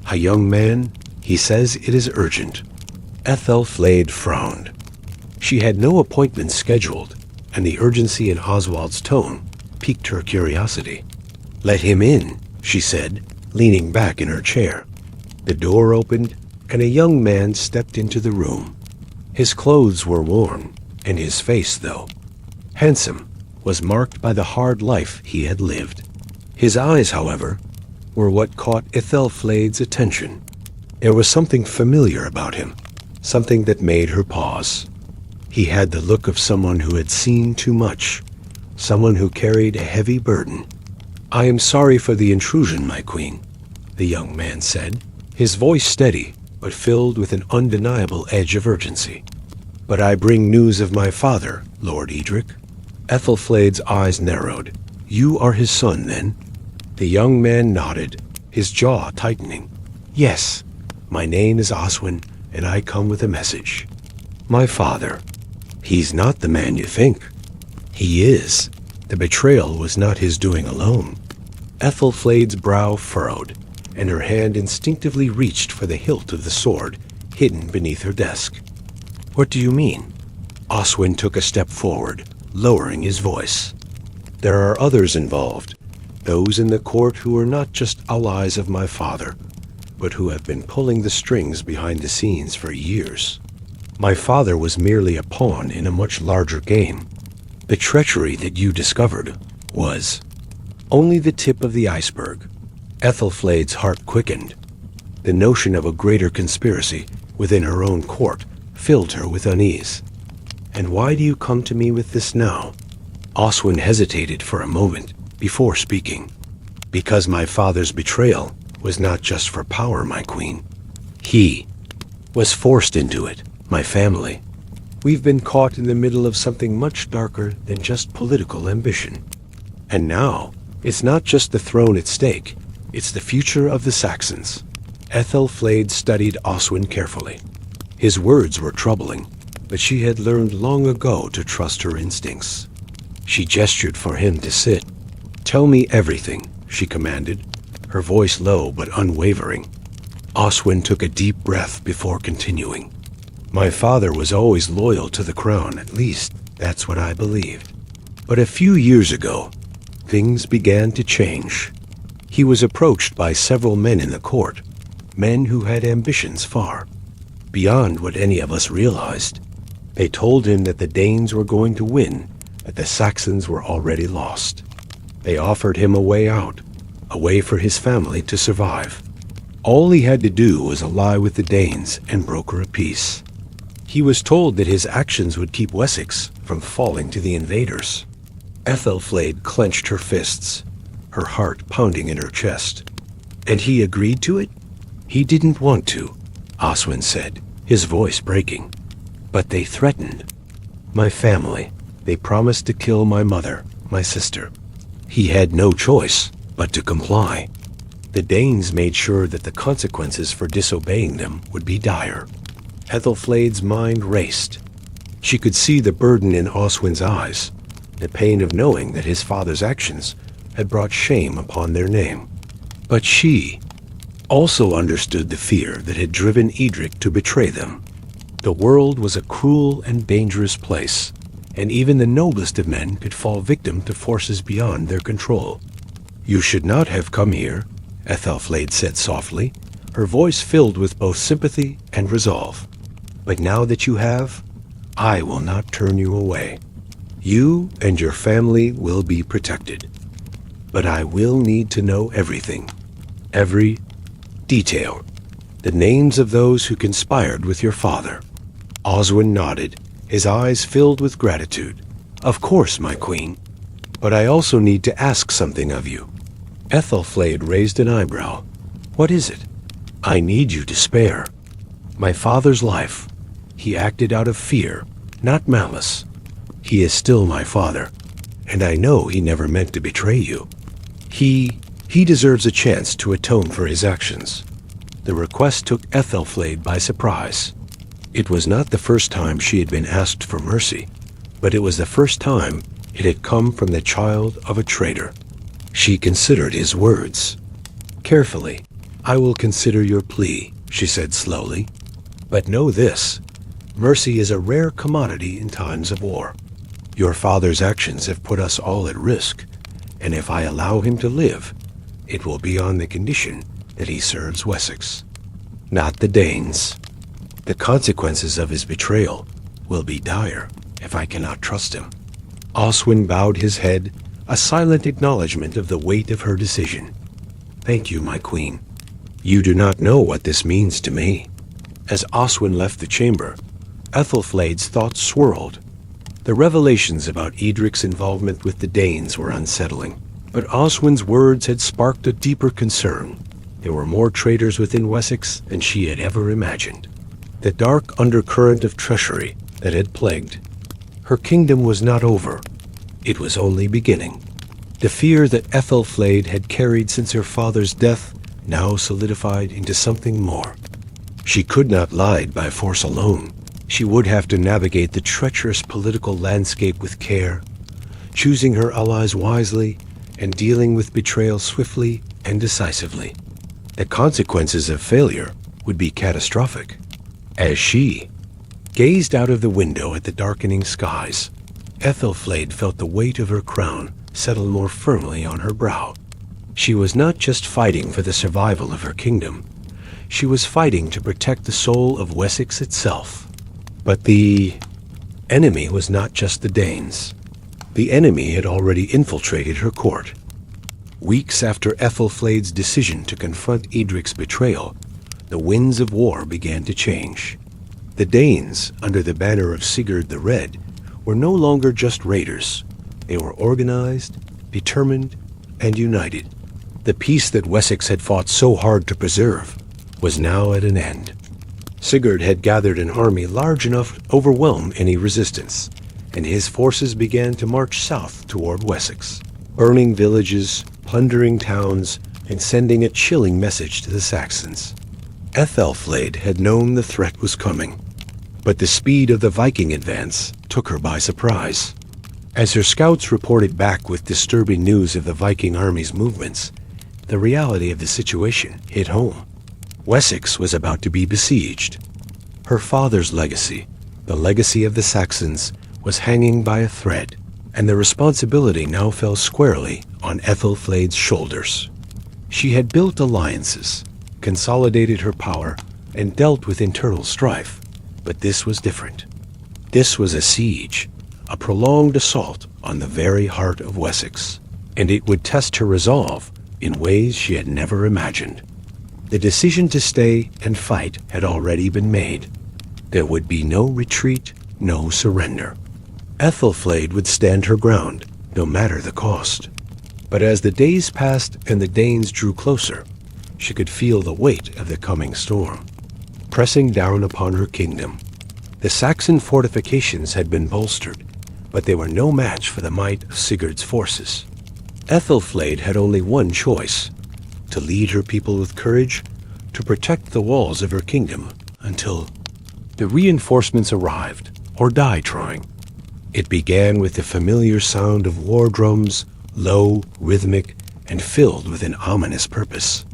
A young man, he says it is urgent." Aethelflaed frowned. She had no appointment scheduled, and the urgency in Oswald's tone piqued her curiosity. "Let him in," she said, leaning back in her chair. The door opened, and a young man stepped into the room. His clothes were worn, and his face, though handsome, was marked by the hard life he had lived. His eyes, however, were what caught Aethelflaed's attention. There was something familiar about him, something that made her pause. He had the look of someone who had seen too much, someone who carried a heavy burden. "I am sorry for the intrusion, my queen," the young man said, his voice steady but filled with an undeniable edge of urgency. "But I bring news of my father, Lord Edric." Aethelflaed's eyes narrowed. "You are his son, then?" The young man nodded, his jaw tightening. "Yes, my name is Oswin, and I come with a message." "My father. He's not the man you think." "He is. The betrayal was not his doing alone." Aethelflaed's brow furrowed, and her hand instinctively reached for the hilt of the sword hidden beneath her desk. "What do you mean?" Oswin took a step forward, lowering his voice. "There are others involved, those in the court who are not just allies of my father, but who have been pulling the strings behind the scenes for years. My father was merely a pawn in a much larger game. The treachery that you discovered was only the tip of the iceberg." Aethelflaed's heart quickened. The notion of a greater conspiracy within her own court filled her with unease. "And why do you come to me with this now?" Oswin hesitated for a moment before speaking. "Because my father's betrayal was not just for power, my queen. He was forced into it, my family. We've been caught in the middle of something much darker than just political ambition. And now, it's not just the throne at stake, it's the future of the Saxons." Aethelflaed studied Oswin carefully. His words were troubling, but she had learned long ago to trust her instincts. She gestured for him to sit. "Tell me everything," she commanded, her voice low but unwavering. Oswin took a deep breath before continuing. "My father was always loyal to the crown, at least that's what I believed. But a few years ago, things began to change. He was approached by several men in the court, men who had ambitions far beyond what any of us realized. They told him that the Danes were going to win, that the Saxons were already lost. They offered him a way out, a way for his family to survive. All he had to do was ally with the Danes and broker a peace. He was told that his actions would keep Wessex from falling to the invaders. Aethelflaed clenched her fists, her heart pounding in her chest. And he agreed to it? He didn't want to, Oswin said, his voice breaking. But they threatened. My family. They promised to kill my mother, my sister. He had no choice but to comply. The Danes made sure that the consequences for disobeying them would be dire. Aethelflaed's mind raced. She could see the burden in Oswin's eyes, the pain of knowing that his father's actions had brought shame upon their name. But she also understood the fear that had driven Edric to betray them. The world was a cruel and dangerous place, and even the noblest of men could fall victim to forces beyond their control. You should not have come here, Aethelflaed said softly, her voice filled with both sympathy and resolve. But now that you have, I will not turn you away. You and your family will be protected. But I will need to know everything, every detail, the names of those who conspired with your father. Oswin nodded, his eyes filled with gratitude. Of course, my queen. But I also need to ask something of you. Aethelflaed raised an eyebrow. What is it? I need you to spare. My father's life. He acted out of fear, not malice. He is still my father, and I know he never meant to betray you. He deserves a chance to atone for his actions. The request took Aethelflaed by surprise. It was not the first time she had been asked for mercy, but it was the first time it had come from the child of a traitor. She considered his words. Carefully, I will consider your plea, she said slowly. But know this, mercy is a rare commodity in times of war. Your father's actions have put us all at risk, and if I allow him to live, it will be on the condition that he serves Wessex, not the Danes. The consequences of his betrayal will be dire if I cannot trust him. Oswin bowed his head, a silent acknowledgement of the weight of her decision. Thank you, my queen. You do not know what this means to me. As Oswin left the chamber, Aethelflaed's thoughts swirled. The revelations about Edric's involvement with the Danes were unsettling, but Oswin's words had sparked a deeper concern. There were more traitors within Wessex than she had ever imagined. The dark undercurrent of treachery that had plagued her kingdom was not over. It was only beginning. The fear that Aethelflaed had carried since her father's death now solidified into something more. She could not lie by force alone. She would have to navigate the treacherous political landscape with care, choosing her allies wisely and dealing with betrayal swiftly and decisively. The consequences of failure would be catastrophic. As she gazed out of the window at the darkening skies, Aethelflaed felt the weight of her crown settle more firmly on her brow. She was not just fighting for the survival of her kingdom. She was fighting to protect the soul of Wessex itself. But the enemy was not just the Danes. The enemy had already infiltrated her court. Weeks after Aethelflaed's decision to confront Edric's betrayal, the winds of war began to change. The Danes, under the banner of Sigurd the Red, were no longer just raiders. They were organized, determined, and united. The peace that Wessex had fought so hard to preserve was now at an end. Sigurd had gathered an army large enough to overwhelm any resistance, and his forces began to march south toward Wessex, burning villages, plundering towns, and sending a chilling message to the Saxons. Aethelflaed had known the threat was coming, but the speed of the Viking advance took her by surprise. As her scouts reported back with disturbing news of the Viking army's movements, the reality of the situation hit home. Wessex was about to be besieged. Her father's legacy, the legacy of the Saxons, was hanging by a thread, and the responsibility now fell squarely on Aethelflaed's shoulders. She had built alliances, consolidated her power, and dealt with internal strife, but this was different. This was a siege, a prolonged assault on the very heart of Wessex, and it would test her resolve in ways she had never imagined. The decision to stay and fight had already been made. There would be no retreat, no surrender. Aethelflaed would stand her ground, no matter the cost. But as the days passed and the Danes drew closer, she could feel the weight of the coming storm, pressing down upon her kingdom. The Saxon fortifications had been bolstered, but they were no match for the might of Sigurd's forces. Aethelflaed had only one choice: to lead her people with courage, to protect the walls of her kingdom until the reinforcements arrived, or die trying. It began with the familiar sound of war drums, low, rhythmic, and filled with an ominous purpose.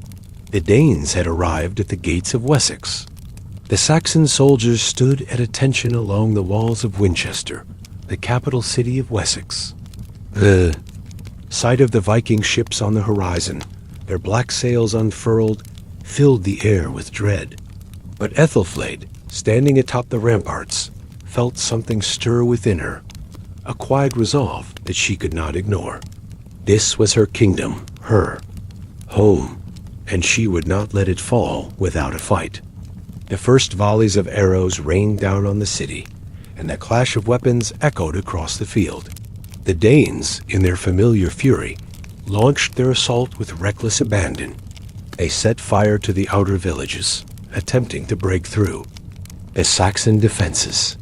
The Danes had arrived at the gates of Wessex. The Saxon soldiers stood at attention along the walls of Winchester, the capital city of Wessex. The sight of the Viking ships on the horizon, their black sails unfurled, filled the air with dread. But Aethelflaed, standing atop the ramparts, felt something stir within her, a quiet resolve that she could not ignore. This was her kingdom, her home, and she would not let it fall without a fight. The first volleys of arrows rained down on the city, and the clash of weapons echoed across the field. The Danes, in their familiar fury, launched their assault with reckless abandon. They set fire to the outer villages, attempting to break through the Saxon defenses.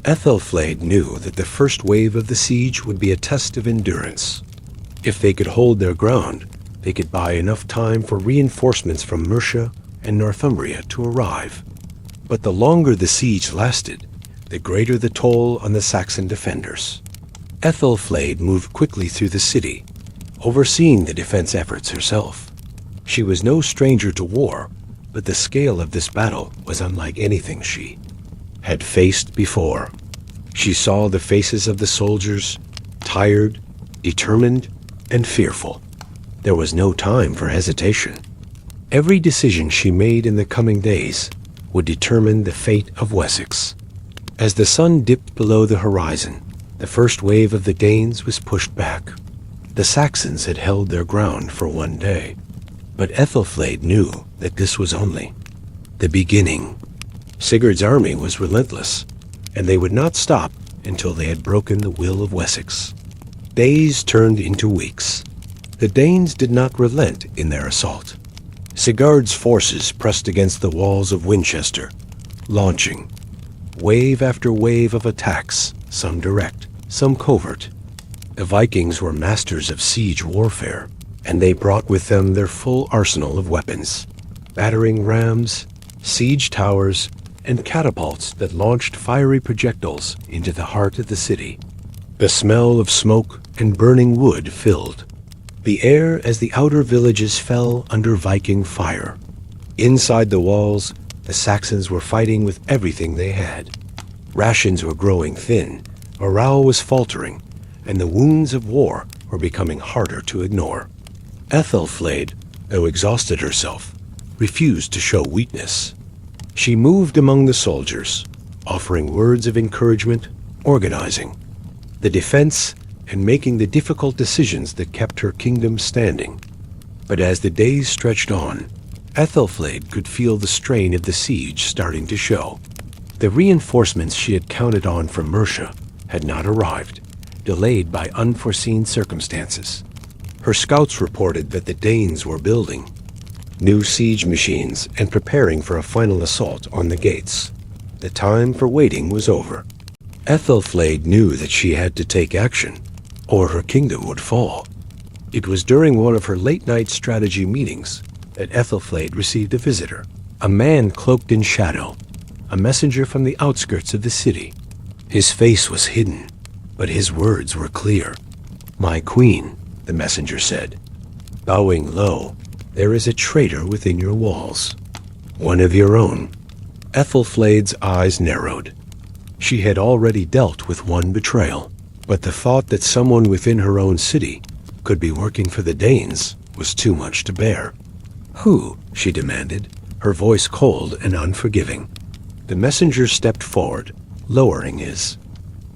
Aethelflaed knew that the first wave of the siege would be a test of endurance. If they could hold their ground, they could buy enough time for reinforcements from Mercia and Northumbria to arrive. But the longer the siege lasted, the greater the toll on the Saxon defenders. Aethelflaed moved quickly through the city, overseeing the defense efforts herself. She was no stranger to war, but the scale of this battle was unlike anything she had faced before. She saw the faces of the soldiers, tired, determined, and fearful. There was no time for hesitation. Every decision she made in the coming days would determine the fate of Wessex. As the sun dipped below the horizon, the first wave of the Danes was pushed back. The Saxons had held their ground for one day, but Aethelflaed knew that this was only the beginning. Sigurd's army was relentless, and they would not stop until they had broken the will of Wessex. Days turned into weeks. The Danes did not relent in their assault. Sigurd's forces pressed against the walls of Winchester, launching wave after wave of attacks, some direct, some covert. The Vikings were masters of siege warfare, and they brought with them their full arsenal of weapons: battering rams, siege towers, and catapults that launched fiery projectiles into the heart of the city. The smell of smoke and burning wood filled the air as the outer villages fell under Viking fire. Inside the walls, the Saxons were fighting with everything they had. Rations were growing thin, morale was faltering, and the wounds of war were becoming harder to ignore. Aethelflaed, though exhausted herself, refused to show weakness. She moved among the soldiers, offering words of encouragement, organizing the defense, and making the difficult decisions that kept her kingdom standing. But as the days stretched on, Aethelflaed could feel the strain of the siege starting to show. The reinforcements she had counted on from Mercia had not arrived, delayed by unforeseen circumstances. Her scouts reported that the Danes were building new siege machines and preparing for a final assault on the gates. The time for waiting was over. Aethelflaed knew that she had to take action, or her kingdom would fall. It was during one of her late-night strategy meetings that Aethelflaed received a visitor, a man cloaked in shadow, a messenger from the outskirts of the city. His face was hidden, but his words were clear. "My queen," the messenger said, bowing low, "there is a traitor within your walls. One of your own." Aethelflaed's eyes narrowed. She had already dealt with one betrayal, but the thought that someone within her own city could be working for the Danes was too much to bear. "Who?" she demanded, her voice cold and unforgiving. The messenger stepped forward, lowering his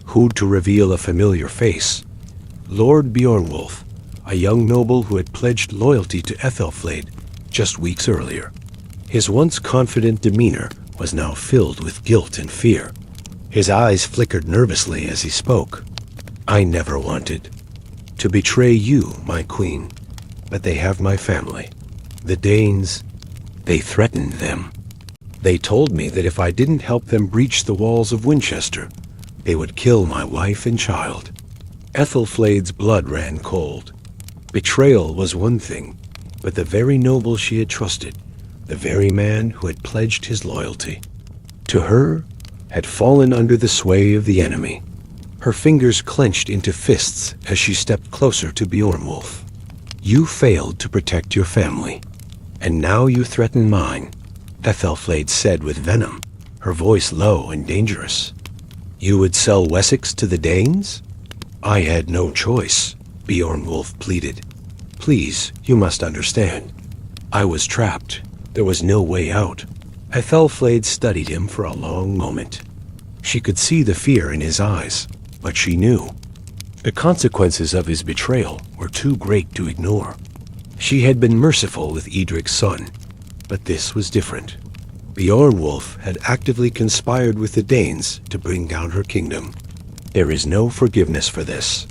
hood to reveal a familiar face. Lord Beornwulf, a young noble who had pledged loyalty to Aethelflaed just weeks earlier. His once confident demeanor was now filled with guilt and fear. His eyes flickered nervously as he spoke. "I never wanted to betray you, my queen, but they have my family. The Danes, they threatened them. They told me that if I didn't help them breach the walls of Winchester, they would kill my wife and child." Aethelflaed's blood ran cold. Betrayal was one thing, but the very noble she had trusted, the very man who had pledged his loyalty to her, had fallen under the sway of the enemy. Her fingers clenched into fists as she stepped closer to Beornwulf. "You failed to protect your family, and now you threaten mine," Aethelflaed said with venom, her voice low and dangerous. "You would sell Wessex to the Danes?" "I had no choice," Beornwulf pleaded. "Please, you must understand. I was trapped. There was no way out." Aethelflaed studied him for a long moment. She could see the fear in his eyes, but she knew the consequences of his betrayal were too great to ignore. She had been merciful with Edric's son, but this was different. Beornwulf had actively conspired with the Danes to bring down her kingdom. "There is no forgiveness for this,"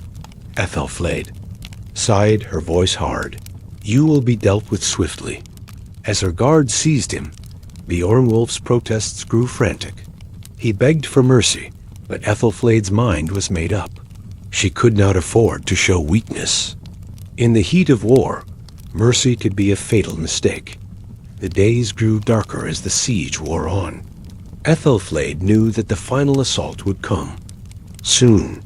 Aethelflaed sighed, her voice hard. "You will be dealt with swiftly." As her guards seized him, Beornwulf's protests grew frantic. He begged for mercy, but Aethelflaed's mind was made up. She could not afford to show weakness. In the heat of war, mercy could be a fatal mistake. The days grew darker as the siege wore on. Aethelflaed knew that the final assault would come. Soon,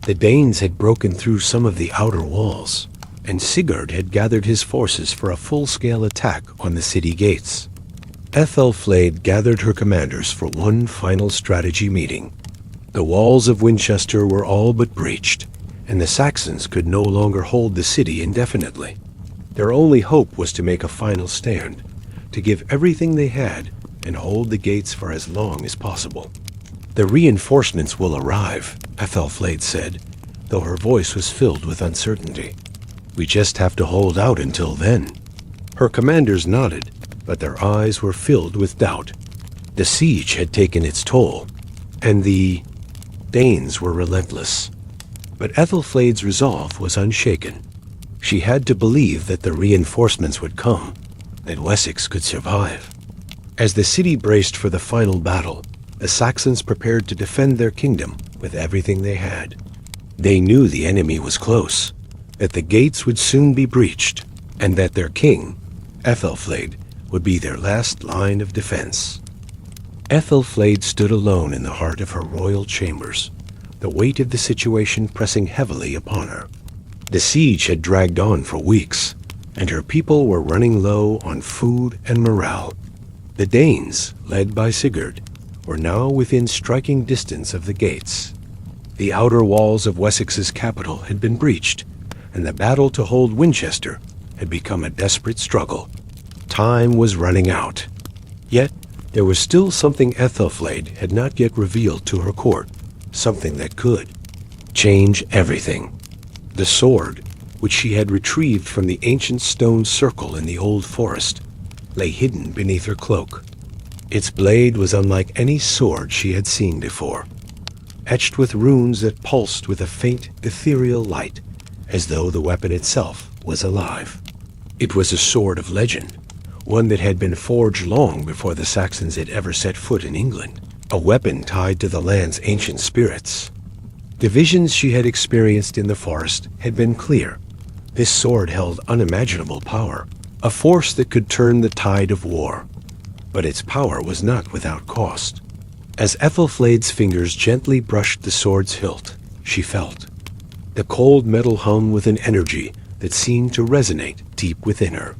the Danes had broken through some of the outer walls, and Sigurd had gathered his forces for a full-scale attack on the city gates. Aethelflaed gathered her commanders for one final strategy meeting. The walls of Winchester were all but breached, and the Saxons could no longer hold the city indefinitely. Their only hope was to make a final stand, to give everything they had and hold the gates for as long as possible. "The reinforcements will arrive," Aethelflaed said, though her voice was filled with uncertainty. "We just have to hold out until then." Her commanders nodded, but their eyes were filled with doubt. The siege had taken its toll, and the Danes were relentless. But Aethelflaed's resolve was unshaken. She had to believe that the reinforcements would come, that Wessex could survive. As the city braced for the final battle, the Saxons prepared to defend their kingdom with everything they had. They knew the enemy was close, that the gates would soon be breached, and that their king, Aethelflaed, would be their last line of defense. Aethelflaed stood alone in the heart of her royal chambers, the weight of the situation pressing heavily upon her. The siege had dragged on for weeks, and her people were running low on food and morale. The Danes, led by Sigurd, were now within striking distance of the gates. The outer walls of Wessex's capital had been breached, and the battle to hold Winchester had become a desperate struggle. Time was running out. Yet, there was still something Aethelflaed had not yet revealed to her court, something that could change everything. The sword, which she had retrieved from the ancient stone circle in the old forest, lay hidden beneath her cloak. Its blade was unlike any sword she had seen before, etched with runes that pulsed with a faint, ethereal light, as though the weapon itself was alive. It was a sword of legend, one that had been forged long before the Saxons had ever set foot in England, a weapon tied to the land's ancient spirits. The visions she had experienced in the forest had been clear. This sword held unimaginable power, a force that could turn the tide of war. But its power was not without cost. As Aethelflaed's fingers gently brushed the sword's hilt, she felt the cold metal hum with an energy that seemed to resonate deep within her.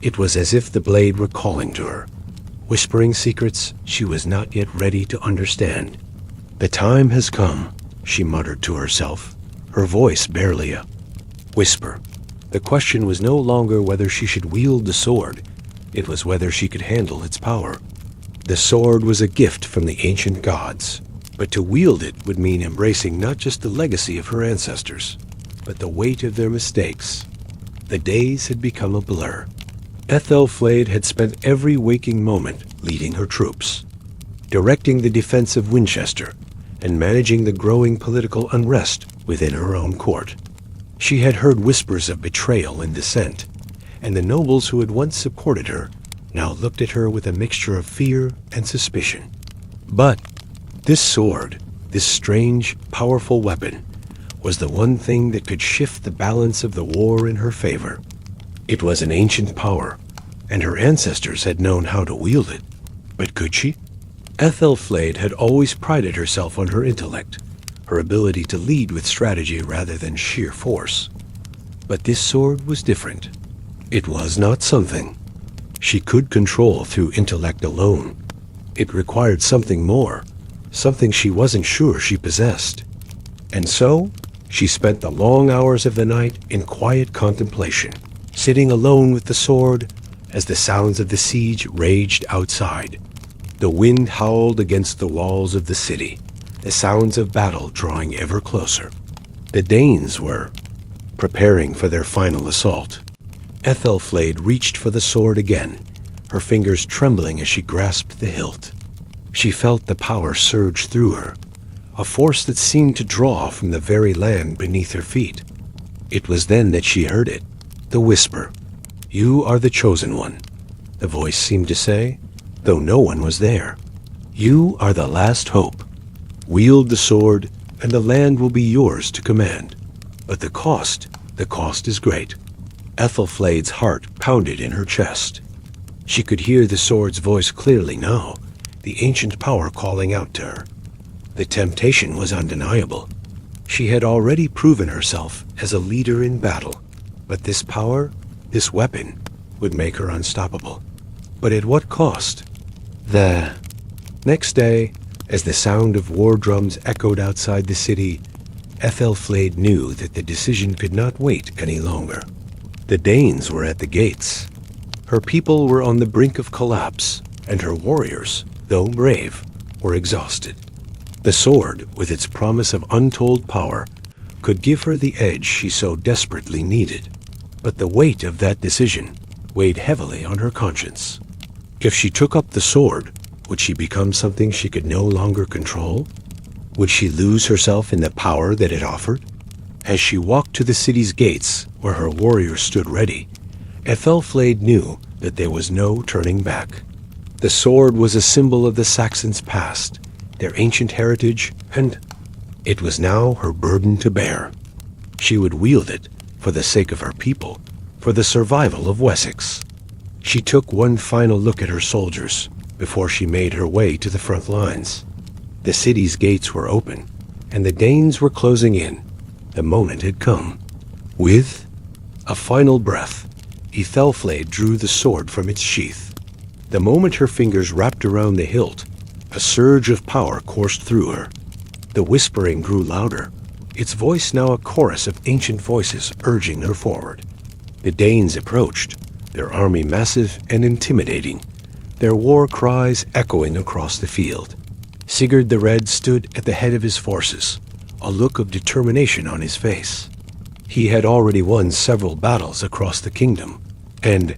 It was as if the blade were calling to her, whispering secrets she was not yet ready to understand. "The time has come," she muttered to herself, her voice barely a whisper. The question was no longer whether she should wield the sword, it was whether she could handle its power. The sword was a gift from the ancient gods, But to wield it would mean embracing not just the legacy of her ancestors, but the weight of their mistakes. The days had become a blur. Aethelflaed had spent every waking moment leading her troops, directing the defense of Winchester, and managing the growing political unrest within her own court. She had heard whispers of betrayal and dissent, and the nobles who had once supported her now looked at her with a mixture of fear and suspicion. But this sword, this strange, powerful weapon, was the one thing that could shift the balance of the war in her favor. It was an ancient power, and her ancestors had known how to wield it. But could she? Aethelflaed had always prided herself on her intellect, her ability to lead with strategy rather than sheer force. But this sword was different. It was not something she could control through intellect alone. It required something more, something she wasn't sure she possessed. And so, she spent the long hours of the night in quiet contemplation, sitting alone with the sword as the sounds of the siege raged outside. The wind howled against the walls of the city, the sounds of battle drawing ever closer. The Danes were preparing for their final assault. Aethelflaed reached for the sword again, her fingers trembling as she grasped the hilt. She felt the power surge through her, a force that seemed to draw from the very land beneath her feet. It was then that she heard it, the whisper. "You are the chosen one," the voice seemed to say, though no one was there. "You are the last hope. Wield the sword, and the land will be yours to command. But the cost is great." Aethelflaed's heart pounded in her chest. She could hear the sword's voice clearly now, the ancient power calling out to her. The temptation was undeniable. She had already proven herself as a leader in battle, but this power, this weapon, would make her unstoppable. But at what cost? The next day, as the sound of war drums echoed outside the city, Aethelflaed knew that the decision could not wait any longer. The Danes were at the gates. Her people were on the brink of collapse, and her warriors, though brave, were exhausted. The sword, with its promise of untold power, could give her the edge she so desperately needed. But the weight of that decision weighed heavily on her conscience. If she took up the sword, would she become something she could no longer control? Would she lose herself in the power that it offered? As she walked to the city's gates, where her warriors stood ready, Aethelflaed knew that there was no turning back. The sword was a symbol of the Saxons' past, their ancient heritage, and it was now her burden to bear. She would wield it for the sake of her people, for the survival of Wessex. She took one final look at her soldiers before she made her way to the front lines. The city's gates were open, and the Danes were closing in. The moment had come. With a final breath, Aethelflaed drew the sword from its sheath. The moment her fingers wrapped around the hilt, a surge of power coursed through her. The whispering grew louder, its voice now a chorus of ancient voices urging her forward. The Danes approached, their army massive and intimidating, their war cries echoing across the field. Sigurd the Red stood at the head of his forces, a look of determination on his face. He had already won several battles across the kingdom, and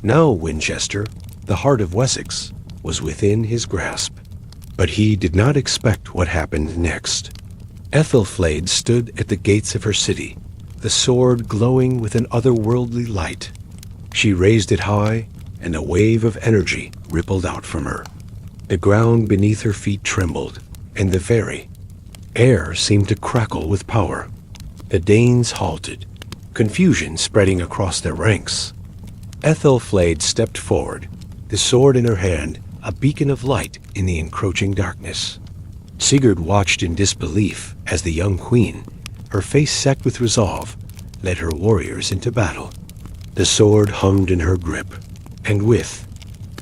now Winchester, the heart of Wessex, was within his grasp. But he did not expect what happened next. Aethelflaed stood at the gates of her city, the sword glowing with an otherworldly light. She raised it high, and a wave of energy rippled out from her. The ground beneath her feet trembled, and the very air seemed to crackle with power. The Danes halted, confusion spreading across their ranks. Aethelflaed stepped forward, the sword in her hand, a beacon of light in the encroaching darkness. Sigurd watched in disbelief as the young queen, her face set with resolve, led her warriors into battle. The sword hummed in her grip, and with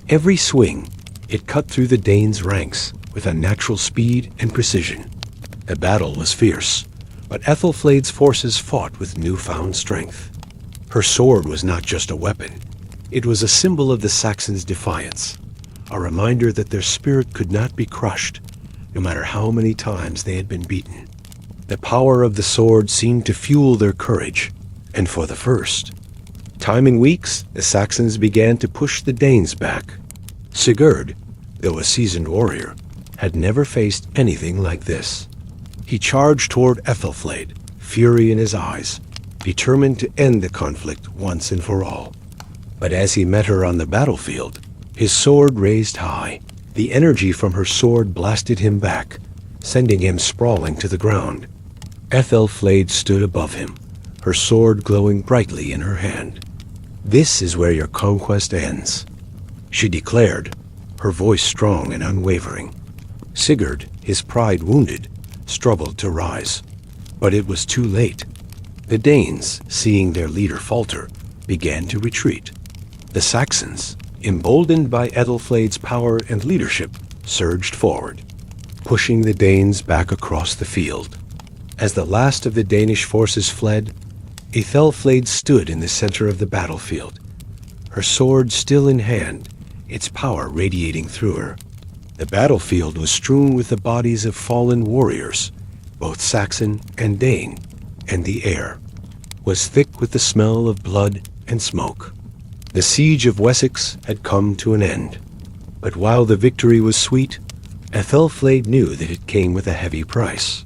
every swing, it cut through the Danes' ranks with unnatural speed and precision. The battle was fierce, but Aethelflaed's forces fought with newfound strength. Her sword was not just a weapon. It was a symbol of the Saxons' defiance, a reminder that their spirit could not be crushed, no matter how many times they had been beaten. The power of the sword seemed to fuel their courage, and for the first time in weeks, the Saxons began to push the Danes back. Sigurd, though a seasoned warrior, had never faced anything like this. He charged toward Aethelflaed, fury in his eyes, determined to end the conflict once and for all. But as he met her on the battlefield, his sword raised high. The energy from her sword blasted him back, sending him sprawling to the ground. Aethelflaed stood above him, her sword glowing brightly in her hand. "This is where your conquest ends," she declared, her voice strong and unwavering. Sigurd, his pride wounded, struggled to rise, but it was too late. The Danes, seeing their leader falter, began to retreat. The Saxons, emboldened by Aethelflaed's power and leadership, surged forward, pushing the Danes back across the field. As the last of the Danish forces fled, Aethelflaed stood in the center of the battlefield, her sword still in hand, its power radiating through her. The battlefield was strewn with the bodies of fallen warriors, both Saxon and Dane, and the air was thick with the smell of blood and smoke. The siege of Wessex had come to an end, but while the victory was sweet, Aethelflaed knew that it came with a heavy price.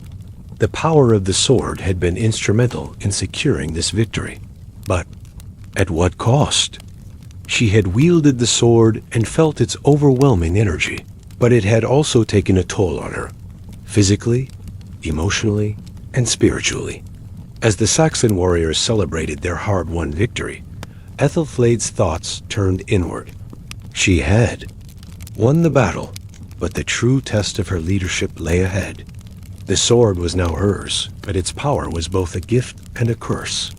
The power of the sword had been instrumental in securing this victory, but at what cost? She had wielded the sword and felt its overwhelming energy, but it had also taken a toll on her, physically, emotionally, and spiritually. As the Saxon warriors celebrated their hard-won victory, Aethelflaed's thoughts turned inward. She had won the battle, but the true test of her leadership lay ahead. The sword was now hers, but its power was both a gift and a curse.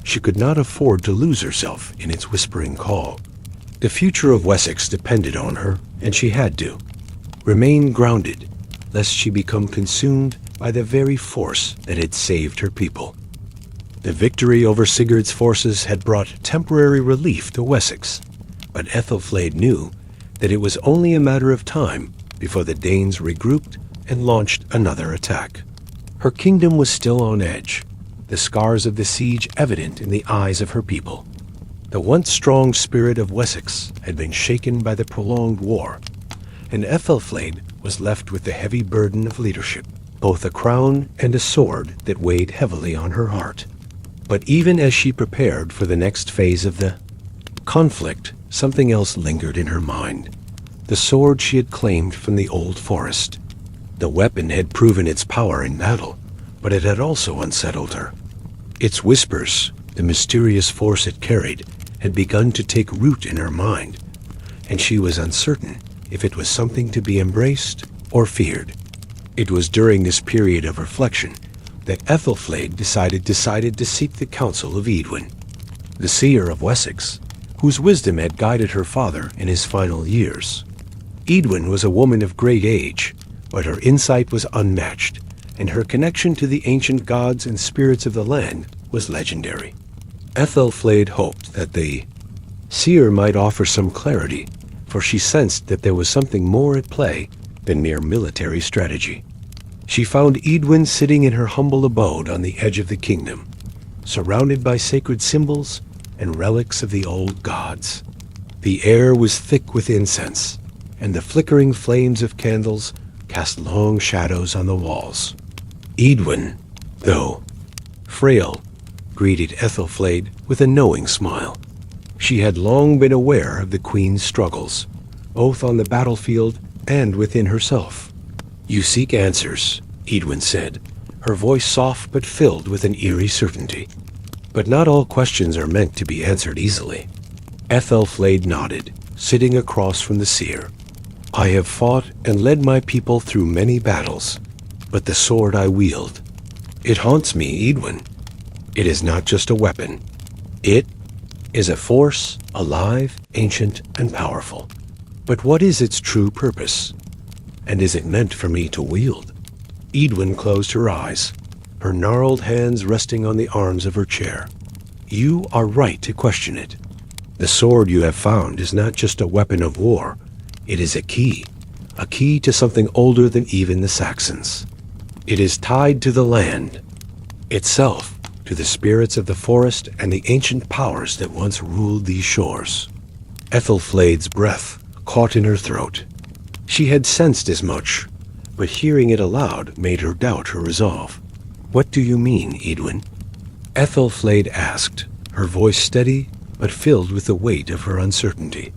She could not afford to lose herself in its whispering call. The future of Wessex depended on her, and she had to remain grounded, lest she become consumed by the very force that had saved her people. The victory over Sigurd's forces had brought temporary relief to Wessex, but Aethelflaed knew that it was only a matter of time before the Danes regrouped and launched another attack. Her kingdom was still on edge, the scars of the siege evident in the eyes of her people. The once strong spirit of Wessex had been shaken by the prolonged war, and Aethelflaed was left with the heavy burden of leadership, both a crown and a sword that weighed heavily on her heart. But even as she prepared for the next phase of the conflict, something else lingered in her mind. The sword she had claimed from the old forest. The weapon had proven its power in battle, but it had also unsettled her. Its whispers, the mysterious force it carried, had begun to take root in her mind, and she was uncertain if it was something to be embraced or feared. It was during this period of reflection that Aethelflaed decided to seek the counsel of Edwin, the seer of Wessex, whose wisdom had guided her father in his final years. Edwin was a woman of great age, but her insight was unmatched, and her connection to the ancient gods and spirits of the land was legendary. Aethelflaed hoped that the seer might offer some clarity, for she sensed that there was something more at play than mere military strategy. She found Edwin sitting in her humble abode on the edge of the kingdom, surrounded by sacred symbols and relics of the old gods. The air was thick with incense, and the flickering flames of candles cast long shadows on the walls. Edwin, though frail, greeted Aethelflaed with a knowing smile. She had long been aware of the queen's struggles, both on the battlefield and within herself. "You seek answers," Edwin said, her voice soft but filled with an eerie certainty. "But not all questions are meant to be answered easily." Aethelflaed nodded, sitting across from the seer. "I have fought and led my people through many battles, but the sword I wield, it haunts me, Edwin. It is not just a weapon. It is a force, alive, ancient, and powerful. But what is its true purpose? And is it meant for me to wield?" Edwin closed her eyes, her gnarled hands resting on the arms of her chair. "You are right to question it. The sword you have found is not just a weapon of war. It is a key, a key to something older than even the Saxons. It is tied to the land itself, to the spirits of the forest and the ancient powers that once ruled these shores. Aethelflaed's breath caught in her throat. She had sensed as much, but hearing it aloud made her doubt her resolve. "What do you mean, Edwin?" Aethelflaed asked, her voice steady but filled with the weight of her uncertainty.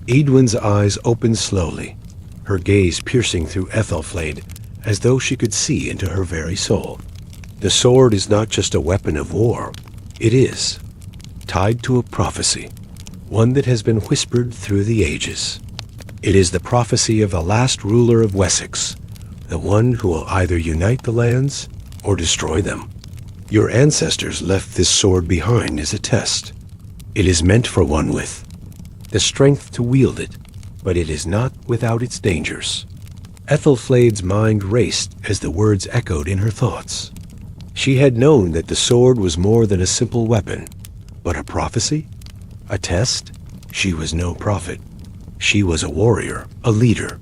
Edwin's eyes opened slowly, her gaze piercing through Aethelflaed as though she could see into her very soul. "The sword is not just a weapon of war. It is tied to a prophecy, one that has been whispered through the ages. It is the prophecy of the last ruler of Wessex, the one who will either unite the lands or destroy them. Your ancestors left this sword behind as a test. It is meant for one with the strength to wield it, but it is not without its dangers." Aethelflaed's mind raced as the words echoed in her thoughts. She had known that the sword was more than a simple weapon, but a prophecy? A test? She was no prophet. She was a warrior, a leader.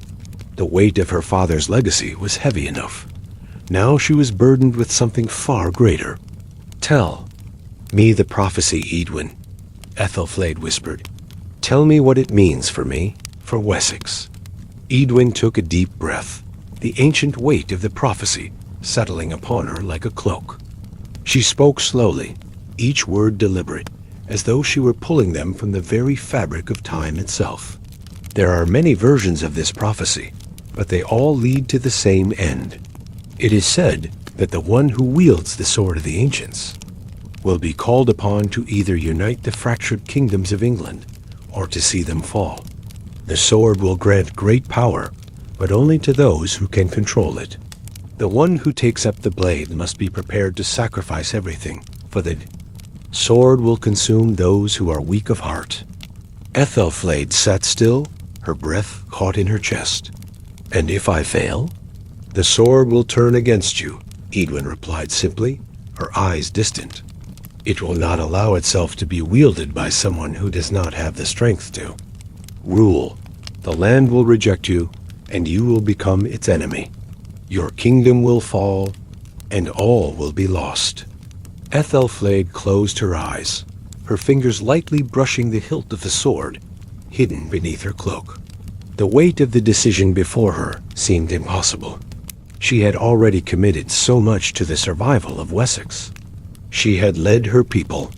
The weight of her father's legacy was heavy enough. Now she was burdened with something far greater. "Tell me the prophecy, Edwin," Aethelflaed whispered. "Tell me what it means for me, for Wessex." Edwin took a deep breath, the ancient weight of the prophecy settling upon her like a cloak. She spoke slowly, each word deliberate, as though she were pulling them from the very fabric of time itself. "There are many versions of this prophecy, but they all lead to the same end. It is said that the one who wields the sword of the ancients will be called upon to either unite the fractured kingdoms of England or to see them fall. The sword will grant great power, but only to those who can control it. The one who takes up the blade must be prepared to sacrifice everything, for the sword will consume those who are weak of heart." Aethelflaed sat still, her breath caught in her chest. "And if I fail?" "The sword will turn against you," Edwin replied simply, her eyes distant. "It will not allow itself to be wielded by someone who does not have the strength to rule. The land will reject you, and you will become its enemy. Your kingdom will fall, and all will be lost." Aethelflaed closed her eyes, her fingers lightly brushing the hilt of the sword, hidden beneath her cloak. The weight of the decision before her seemed impossible. She had already committed so much to the survival of Wessex. She had led her people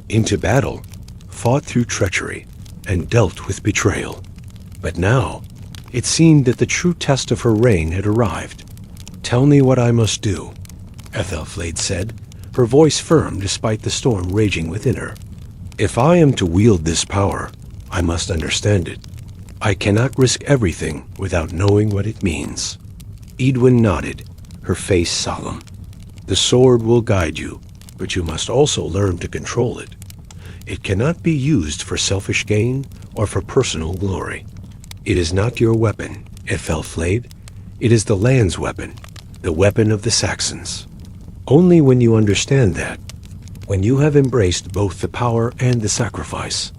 into battle, fought through treachery, and dealt with betrayal. But now, it seemed that the true test of her reign had arrived. "Tell me what I must do," Aethelflaed said, her voice firm despite the storm raging within her. "If I am to wield this power, I must understand it. I cannot risk everything without knowing what it means." Edwin nodded, her face solemn. "The sword will guide you, but you must also learn to control it. It cannot be used for selfish gain or for personal glory. It is not your weapon, Aethelflaed. It is the land's weapon, the weapon of the Saxons. Only when you understand that, when you have embraced both the power and the sacrifice,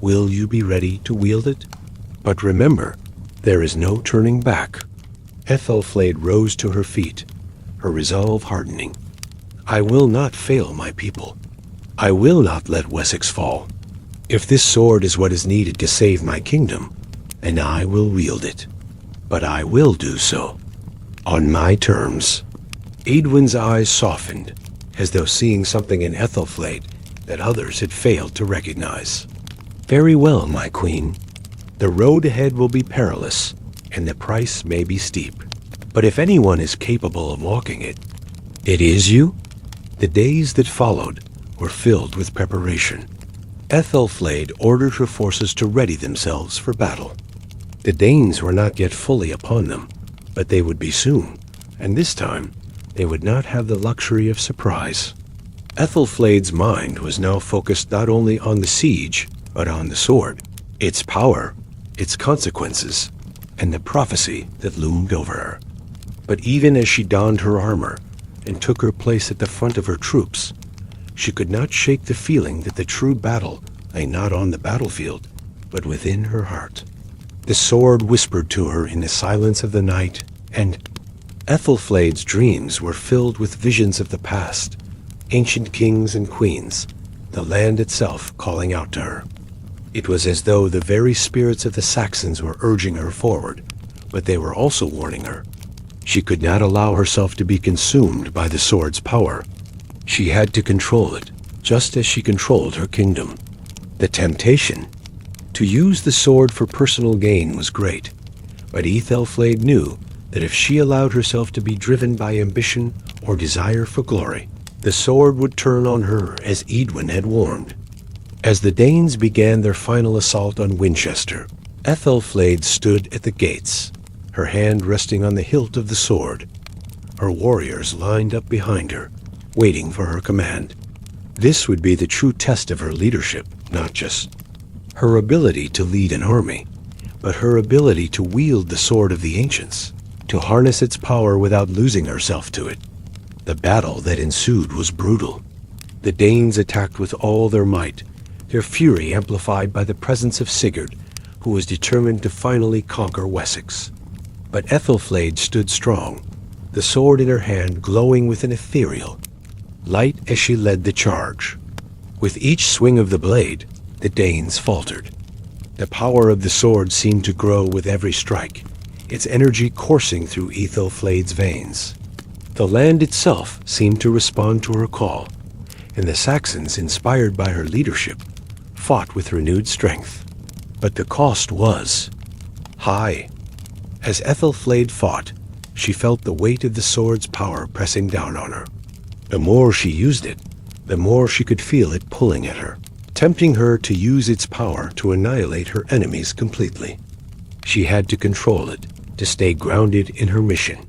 will you be ready to wield it. But remember, there is no turning back." Aethelflaed rose to her feet, her resolve hardening. "I will not fail my people. I will not let Wessex fall. If this sword is what is needed to save my kingdom, then I will wield it. But I will do so on my terms." Edwin's eyes softened, as though seeing something in Aethelflaed that others had failed to recognize. "Very well, my queen. The road ahead will be perilous, and the price may be steep. But if anyone is capable of walking it, it is you." The days that followed were filled with preparation. Aethelflaed ordered her forces to ready themselves for battle. The Danes were not yet fully upon them, but they would be soon, and this time they would not have the luxury of surprise. Aethelflaed's mind was now focused not only on the siege, but on the sword, its power, its consequences, and the prophecy that loomed over her. But even as she donned her armor and took her place at the front of her troops, she could not shake the feeling that the true battle lay not on the battlefield, but within her heart. The sword whispered to her in the silence of the night, and Aethelflaed's dreams were filled with visions of the past, ancient kings and queens, the land itself calling out to her. It was as though the very spirits of the Saxons were urging her forward, but they were also warning her. She could not allow herself to be consumed by the sword's power. She had to control it, just as she controlled her kingdom. The temptation to use the sword for personal gain was great, but Aethelflaed knew that if she allowed herself to be driven by ambition or desire for glory, the sword would turn on her as Edwin had warned. As the Danes began their final assault on Winchester, Aethelflaed stood at the gates, her hand resting on the hilt of the sword. Her warriors lined up behind her, waiting for her command. This would be the true test of her leadership, not just her ability to lead an army, but her ability to wield the sword of the ancients, to harness its power without losing herself to it. The battle that ensued was brutal. The Danes attacked with all their might, their fury amplified by the presence of Sigurd, who was determined to finally conquer Wessex. But Aethelflaed stood strong, the sword in her hand glowing with an ethereal light as she led the charge. With each swing of the blade, the Danes faltered. The power of the sword seemed to grow with every strike, its energy coursing through Aethelflaed's veins. The land itself seemed to respond to her call, and the Saxons, inspired by her leadership, fought with renewed strength. But the cost was high. As Aethelflaed fought, she felt the weight of the sword's power pressing down on her. The more she used it, the more she could feel it pulling at her, tempting her to use its power to annihilate her enemies completely. She had to control it, to stay grounded in her mission.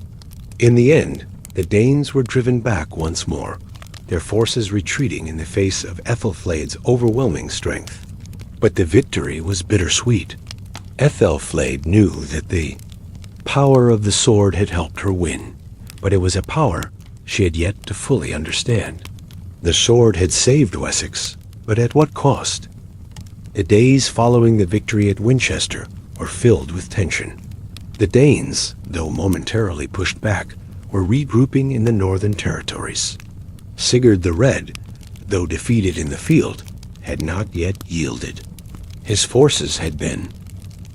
In the end, the Danes were driven back once more, their forces retreating in the face of Aethelflaed's overwhelming strength. But the victory was bittersweet. Aethelflaed knew that the power of the sword had helped her win, but it was a power she had yet to fully understand. The sword had saved Wessex, but at what cost? The days following the victory at Winchester were filled with tension. The Danes, though momentarily pushed back, were regrouping in the northern territories. Sigurd the Red, though defeated in the field, had not yet yielded. His forces had been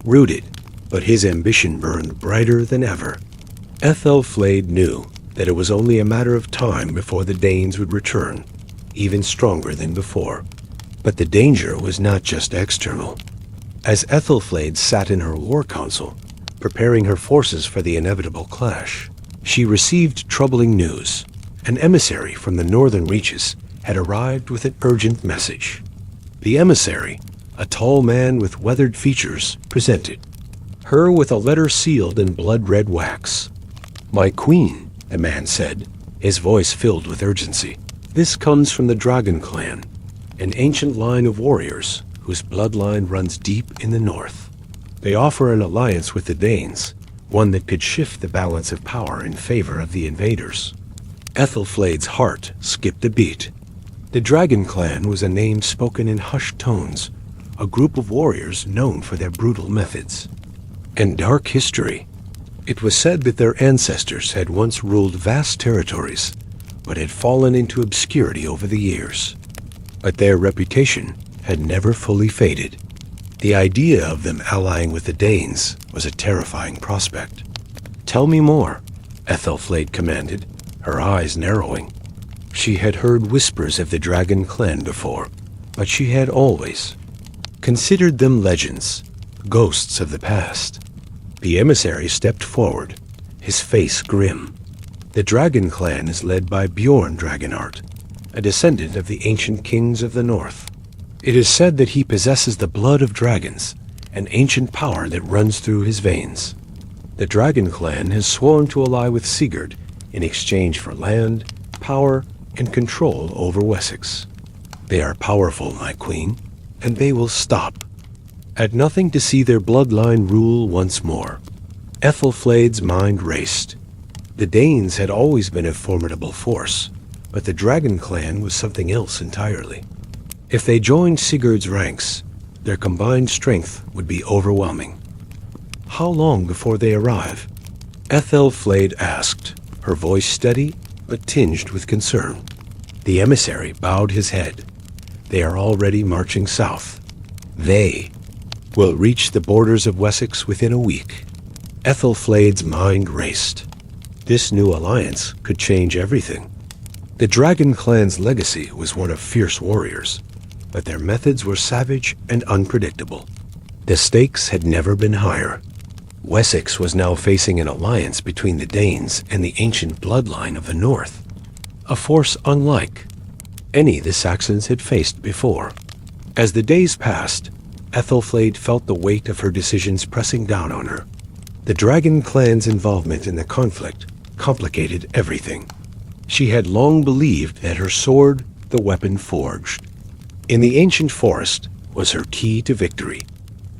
routed, but his ambition burned brighter than ever. Aethelflaed knew that it was only a matter of time before the Danes would return, even stronger than before. But the danger was not just external. As Aethelflaed sat in her war council, preparing her forces for the inevitable clash, she received troubling news. An emissary from the northern reaches had arrived with an urgent message. The emissary, a tall man with weathered features, presented her with a letter sealed in blood-red wax. "My queen," the man said, his voice filled with urgency. "This comes from the Dragon clan, an ancient line of warriors whose bloodline runs deep in the north. They offer an alliance with the Danes, one that could shift the balance of power in favor of the invaders." Aethelflaed's heart skipped a beat. The Dragon clan was a name spoken in hushed tones, a group of warriors known for their brutal methods and dark history. It was said that their ancestors had once ruled vast territories, but had fallen into obscurity over the years. But their reputation had never fully faded. The idea of them allying with the Danes was a terrifying prospect. "Tell me more," Aethelflaed commanded, her eyes narrowing. She had heard whispers of the Dragon clan before, but she had always considered them legends, ghosts of the past. The emissary stepped forward, his face grim. "The Dragon clan is led by Bjorn Dragonheart, a descendant of the ancient kings of the north. It is said that he possesses the blood of dragons, an ancient power that runs through his veins. The Dragon clan has sworn to ally with Sigurd in exchange for land, power, and control over Wessex. They are powerful, my queen, and they will stop at nothing to see their bloodline rule once more." Aethelflaed's mind raced. The Danes had always been a formidable force, but the Dragon clan was something else entirely. If they joined Sigurd's ranks, their combined strength would be overwhelming. How long before they arrive? Aethelflaed asked, her voice steady but tinged with concern. The emissary bowed his head. They are already marching south. They will reach the borders of Wessex within a week. Aethelflaed's mind raced. This new alliance could change everything. The Dragon Clan's legacy was one of fierce warriors, but their methods were savage and unpredictable. The stakes had never been higher. Wessex was now facing an alliance between the Danes and the ancient bloodline of the north, a force unlike any the Saxons had faced before. As the days passed, Aethelflaed felt the weight of her decisions pressing down on her. The Dragon Clan's involvement in the conflict complicated everything. She had long believed that her sword, the weapon forged in the ancient forest, was her key to victory.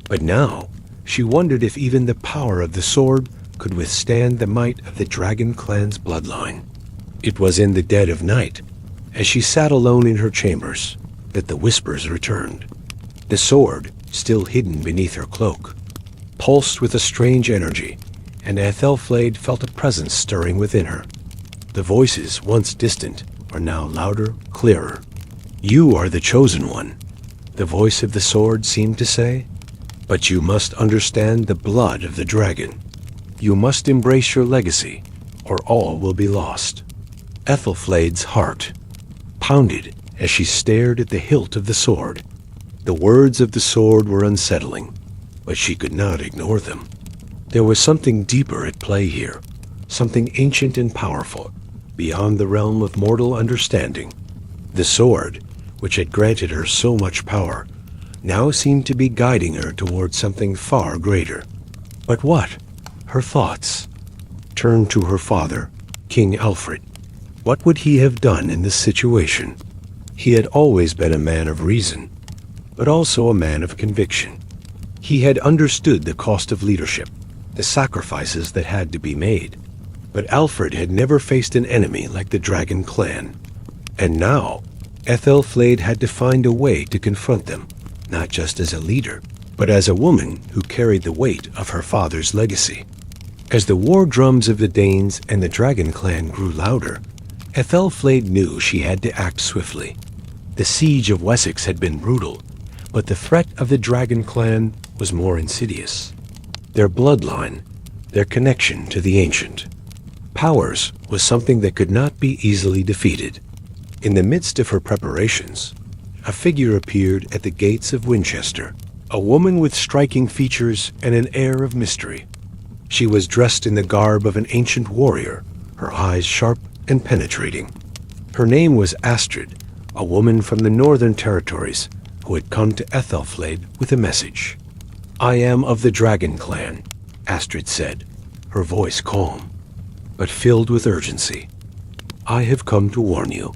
But now, she wondered if even the power of the sword could withstand the might of the Dragon Clan's bloodline. It was in the dead of night, as she sat alone in her chambers, that the whispers returned. The sword, still hidden beneath her cloak, pulsed with a strange energy, and Aethelflaed felt a presence stirring within her. The voices, once distant, were now louder, clearer. "You are the chosen one," the voice of the sword seemed to say. "But you must understand the blood of the dragon. You must embrace your legacy, or all will be lost." Aethelflaed's heart pounded as she stared at the hilt of the sword. The words of the sword were unsettling, but she could not ignore them. There was something deeper at play here, something ancient and powerful, beyond the realm of mortal understanding. The sword, which had granted her so much power, now seemed to be guiding her toward something far greater. But what? Her thoughts turned to her father, King Alfred. What would he have done in this situation? He had always been a man of reason, but also a man of conviction. He had understood the cost of leadership, the sacrifices that had to be made. But Alfred had never faced an enemy like the Dragon Clan. And now, Aethelflaed had to find a way to confront them, not just as a leader, but as a woman who carried the weight of her father's legacy. As the war drums of the Danes and the Dragon Clan grew louder, Aethelflaed knew she had to act swiftly. The siege of Wessex had been brutal, but the threat of the Dragon Clan was more insidious. Their bloodline, their connection to the ancient powers, was something that could not be easily defeated. In the midst of her preparations, a figure appeared at the gates of Winchester, a woman with striking features and an air of mystery. She was dressed in the garb of an ancient warrior, her eyes sharp and penetrating. Her name was Astrid, a woman from the northern territories who had come to Aethelflaed with a message. "I am of the Dragon Clan," Astrid said, her voice calm, but filled with urgency. "I have come to warn you.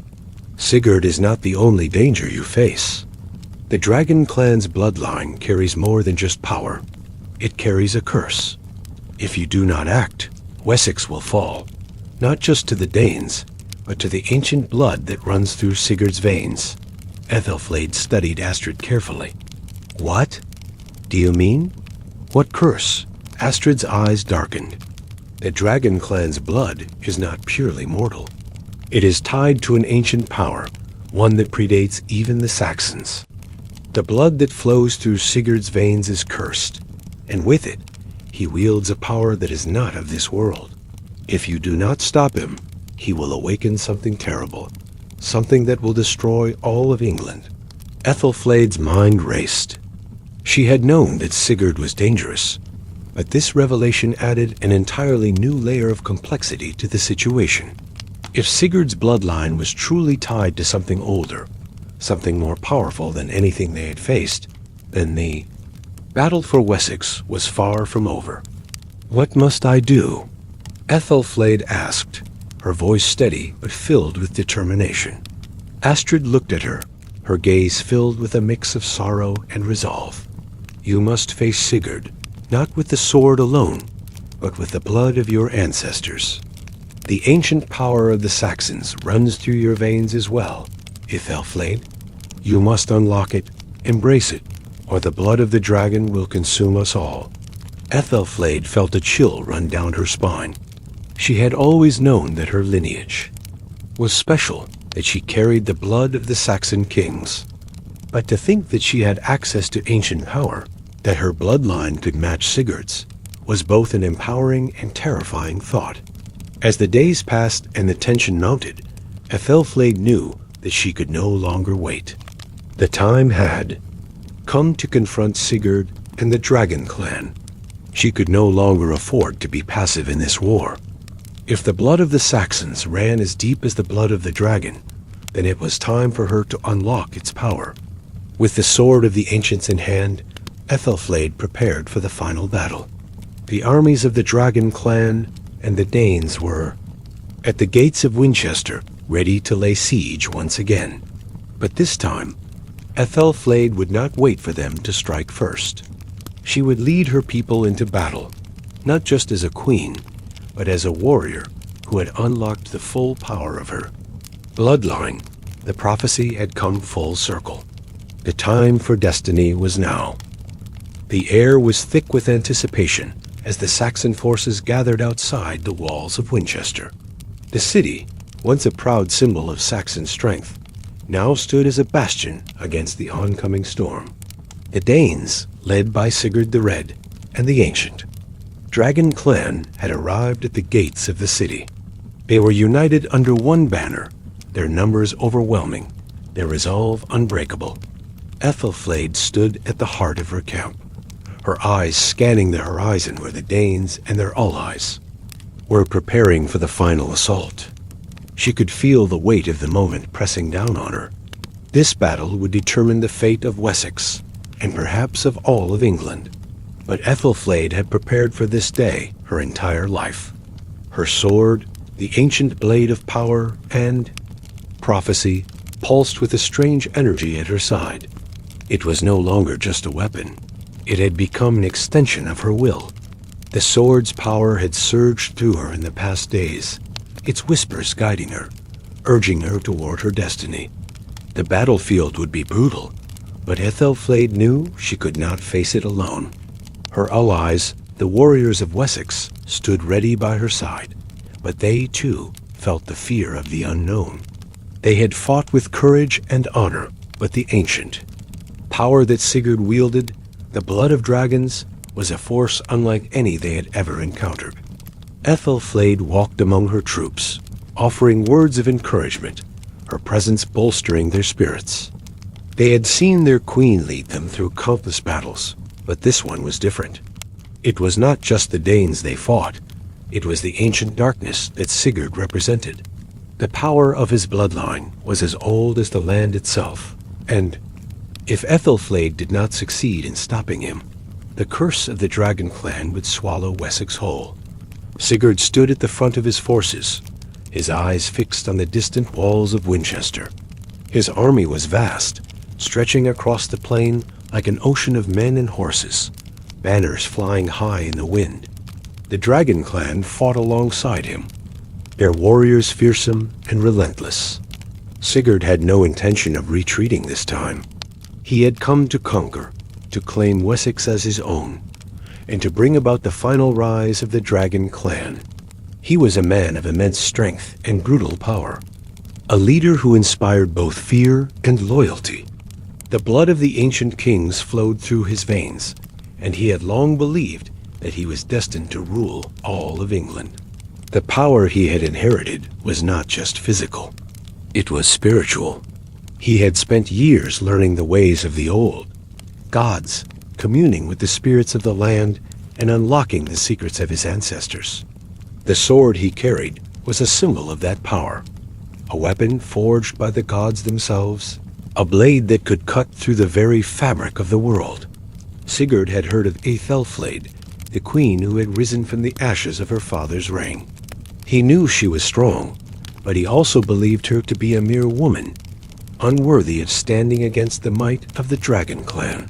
Sigurd is not the only danger you face. The Dragon Clan's bloodline carries more than just power. It carries a curse. If you do not act, Wessex will fall, not just to the Danes, but to the ancient blood that runs through Sigurd's veins." Aethelflaed studied Astrid carefully. "What do you mean? What curse?" Astrid's eyes darkened. "The Dragon Clan's blood is not purely mortal. It is tied to an ancient power, one that predates even the Saxons. The blood that flows through Sigurd's veins is cursed, and with it, he wields a power that is not of this world. If you do not stop him, he will awaken something terrible, something that will destroy all of England." Aethelflaed's mind raced. She had known that Sigurd was dangerous, but this revelation added an entirely new layer of complexity to the situation. If Sigurd's bloodline was truly tied to something older, something more powerful than anything they had faced, then the battle for Wessex was far from over. "What must I do?" Aethelflaed asked, her voice steady but filled with determination. Astrid looked at her, her gaze filled with a mix of sorrow and resolve. "You must face Sigurd, not with the sword alone, but with the blood of your ancestors. The ancient power of the Saxons runs through your veins as well, Aethelflaed. You must unlock it, embrace it, or the blood of the dragon will consume us all." Aethelflaed felt a chill run down her spine. She had always known that her lineage was special, that she carried the blood of the Saxon kings. But to think that she had access to ancient power, that her bloodline could match Sigurd's, was both an empowering and terrifying thought. As the days passed and the tension mounted, Aethelflaed knew that she could no longer wait. The time had come to confront Sigurd and the Dragon clan. She could no longer afford to be passive in this war. If the blood of the Saxons ran as deep as the blood of the dragon, then it was time for her to unlock its power. With the sword of the ancients in hand, Aethelflaed prepared for the final battle. The armies of the Dragon clan and the Danes were at the gates of Winchester, ready to lay siege once again. But this time, Aethelflaed would not wait for them to strike first. She would lead her people into battle, not just as a queen, but as a warrior who had unlocked the full power of her bloodline. The prophecy had come full circle. The time for destiny was now. The air was thick with anticipation as the Saxon forces gathered outside the walls of Winchester. The city, once a proud symbol of Saxon strength, now stood as a bastion against the oncoming storm. The Danes, led by Sigurd the Red and the Ancient Dragon clan, had arrived at the gates of the city. They were united under one banner, their numbers overwhelming, their resolve unbreakable. Aethelflaed stood at the heart of her camp, her eyes scanning the horizon where the Danes and their allies were preparing for the final assault. She could feel the weight of the moment pressing down on her. This battle would determine the fate of Wessex, and perhaps of all of England. But Aethelflaed had prepared for this day her entire life. Her sword, the ancient blade of power and prophecy, pulsed with a strange energy at her side. It was no longer just a weapon. It had become an extension of her will. The sword's power had surged through her in the past days, its whispers guiding her, urging her toward her destiny. The battlefield would be brutal, but Aethelflaed knew she could not face it alone. Her allies, the warriors of Wessex, stood ready by her side, but they, too, felt the fear of the unknown. They had fought with courage and honor, but the ancient power that Sigurd wielded, the blood of dragons, was a force unlike any they had ever encountered. Aethelflaed walked among her troops, offering words of encouragement, her presence bolstering their spirits. They had seen their queen lead them through countless battles, but this one was different. It was not just the Danes they fought, it was the ancient darkness that Sigurd represented. The power of his bloodline was as old as the land itself, and if Aethelflaed did not succeed in stopping him, the curse of the Dragon clan would swallow Wessex whole. Sigurd stood at the front of his forces, his eyes fixed on the distant walls of Winchester. His army was vast, stretching across the plain like an ocean of men and horses, banners flying high in the wind. The Dragon clan fought alongside him, their warriors fearsome and relentless. Sigurd had no intention of retreating this time. He had come to conquer, to claim Wessex as his own, and to bring about the final rise of the Dragon clan. He was a man of immense strength and brutal power, a leader who inspired both fear and loyalty. The blood of the ancient kings flowed through his veins, and he had long believed that he was destined to rule all of England. The power he had inherited was not just physical, it was spiritual. He had spent years learning the ways of the old gods, communing with the spirits of the land, and unlocking the secrets of his ancestors. The sword he carried was a symbol of that power, a weapon forged by the gods themselves, a blade that could cut through the very fabric of the world. Sigurd had heard of Aethelflaed, the queen who had risen from the ashes of her father's reign. He knew she was strong, but he also believed her to be a mere woman, unworthy of standing against the might of the Dragon clan.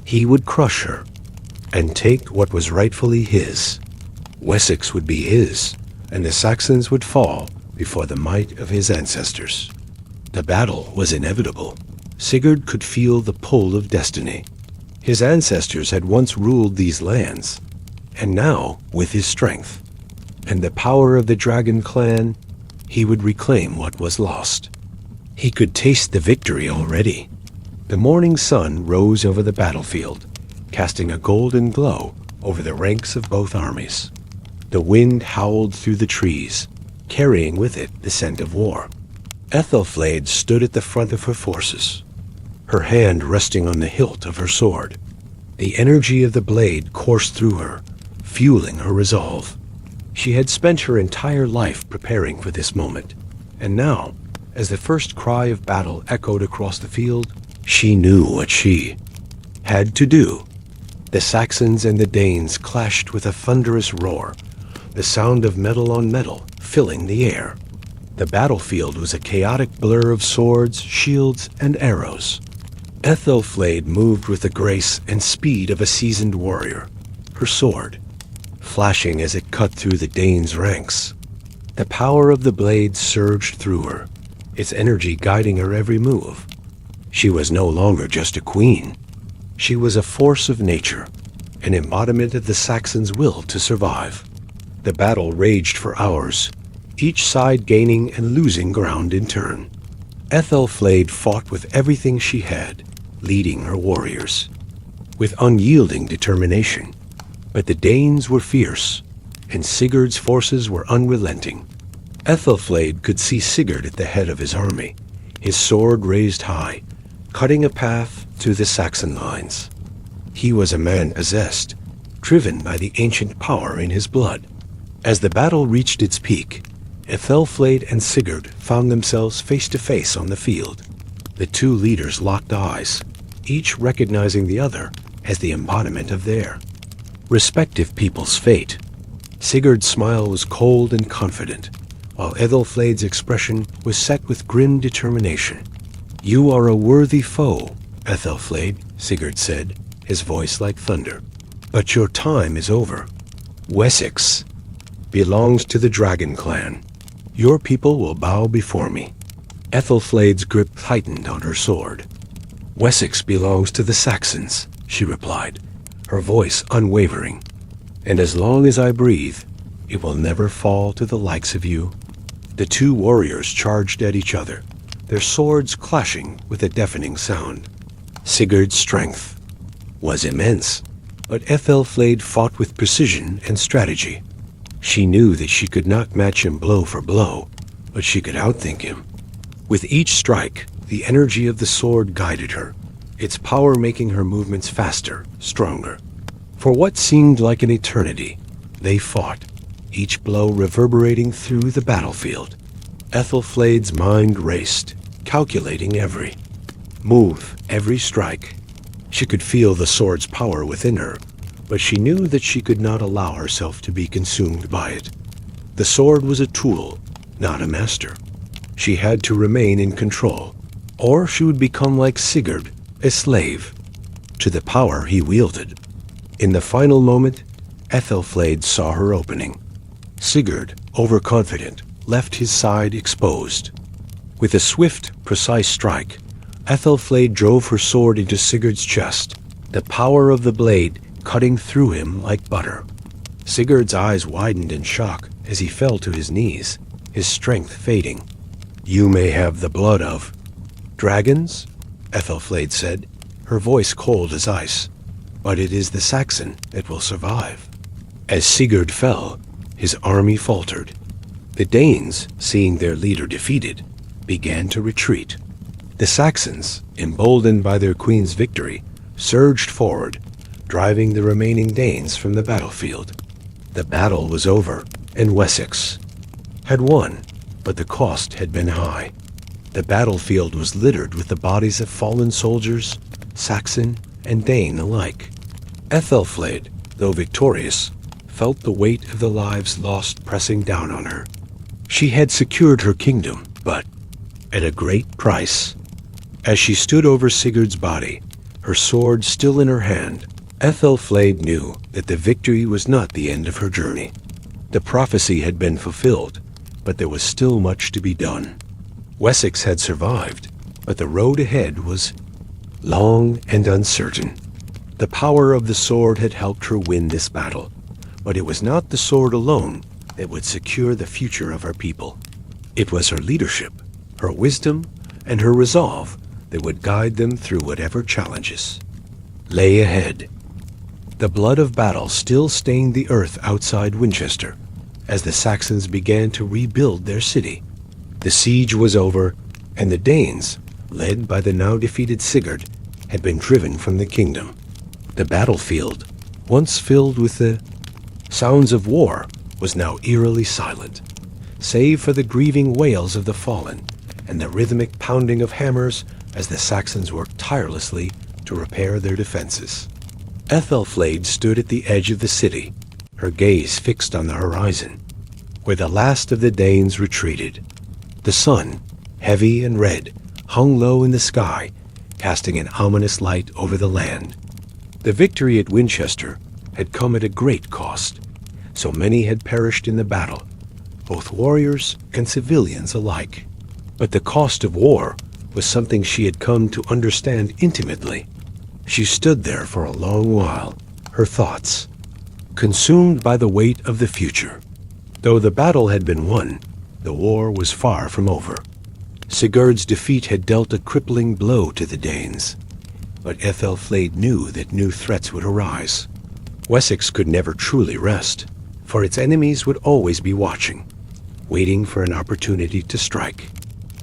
He would crush her and take what was rightfully his. Wessex would be his, and the Saxons would fall before the might of his ancestors. The battle was inevitable. Sigurd could feel the pull of destiny. His ancestors had once ruled these lands, And now, with his strength and the power of the dragon clan, he would reclaim what was lost. He could taste the victory already. The morning sun rose over the battlefield, casting a golden glow over the ranks of both armies. The wind howled through the trees, carrying with it the scent of war. Aethelflaed stood at the front of her forces, her hand resting on the hilt of her sword. The energy of the blade coursed through her, fueling her resolve. She had spent her entire life preparing for this moment, and now, as the first cry of battle echoed across the field, she knew what she had to do. The Saxons and the Danes clashed with a thunderous roar, the sound of metal on metal filling the air. The battlefield was a chaotic blur of swords, shields, and arrows. Aethelflaed moved with the grace and speed of a seasoned warrior, her sword flashing as it cut through the Danes' ranks. The power of the blade surged through her, its energy guiding her every move. She was no longer just a queen. She was a force of nature, an embodiment of the Saxons' will to survive. The battle raged for hours, each side gaining and losing ground in turn. Aethelflaed fought with everything she had, leading her warriors with unyielding determination. But the Danes were fierce, and Sigurd's forces were unrelenting. Aethelflaed could see Sigurd at the head of his army, his sword raised high, cutting a path through the Saxon lines. He was a man possessed, driven by the ancient power in his blood. As the battle reached its peak, Aethelflaed and Sigurd found themselves face to face on the field. The two leaders locked eyes, each recognizing the other as the embodiment of their respective people's fate. Sigurd's smile was cold and confident, while Aethelflaed's expression was set with grim determination. "You are a worthy foe, Aethelflaed," Sigurd said, his voice like thunder. "But your time is over. Wessex belongs to the Dragon Clan. Your people will bow before me." Aethelflaed's grip tightened on her sword. "Wessex belongs to the Saxons," she replied, her voice unwavering. "And as long as I breathe, it will never fall to the likes of you." The two warriors charged at each other, their swords clashing with a deafening sound. Sigurd's strength was immense, but Aethelflaed fought with precision and strategy. She knew that she could not match him blow for blow, but she could outthink him. With each strike, the energy of the sword guided her, its power making her movements faster, stronger. For what seemed like an eternity, they fought, each blow reverberating through the battlefield. Aethelflaed's mind raced, calculating every move, every strike. She could feel the sword's power within her, but she knew that she could not allow herself to be consumed by it. The sword was a tool, not a master. She had to remain in control, or she would become like Sigurd, a slave to the power he wielded. In the final moment, Aethelflaed saw her opening. Sigurd, overconfident, left his side exposed. With a swift, precise strike, Aethelflaed drove her sword into Sigurd's chest, the power of the blade cutting through him like butter. Sigurd's eyes widened in shock as he fell to his knees, his strength fading. "You may have the blood of dragons," Aethelflaed said, her voice cold as ice, "but it is the Saxon that will survive." As Sigurd fell, his army faltered. The Danes, seeing their leader defeated, began to retreat. The Saxons, emboldened by their queen's victory, surged forward, driving the remaining Danes from the battlefield. The battle was over, and Wessex had won, but the cost had been high. The battlefield was littered with the bodies of fallen soldiers, Saxon and Dane alike. Aethelflaed, though victorious, felt the weight of the lives lost pressing down on her. She had secured her kingdom, but at a great price. As she stood over Sigurd's body, her sword still in her hand, Aethelflaed knew that the victory was not the end of her journey. The prophecy had been fulfilled, but there was still much to be done. Wessex had survived, but the road ahead was long and uncertain. The power of the sword had helped her win this battle, But it was not the sword alone that would secure the future of her people. It was her leadership, her wisdom, and her resolve that would guide them through whatever challenges lay ahead. The blood of battle still stained the earth outside Winchester as the Saxons began to rebuild their city. The siege was over, and the Danes, led by the now defeated Sigurd, had been driven from the kingdom. The battlefield, once filled with the sounds of war, was now eerily silent, save for the grieving wails of the fallen and the rhythmic pounding of hammers as the Saxons worked tirelessly to repair their defenses. Aethelflaed stood at the edge of the city, her gaze fixed on the horizon, where the last of the Danes retreated. The sun, heavy and red, hung low in the sky, casting an ominous light over the land. The victory at Winchester had come at a great cost. So many had perished in the battle, both warriors and civilians alike. But the cost of war was something she had come to understand intimately. She stood there for a long while, her thoughts consumed by the weight of the future. Though the battle had been won, the war was far from over. Sigurd's defeat had dealt a crippling blow to the Danes, but Aethelflaed knew that new threats would arise. Wessex could never truly rest, for its enemies would always be watching, waiting for an opportunity to strike.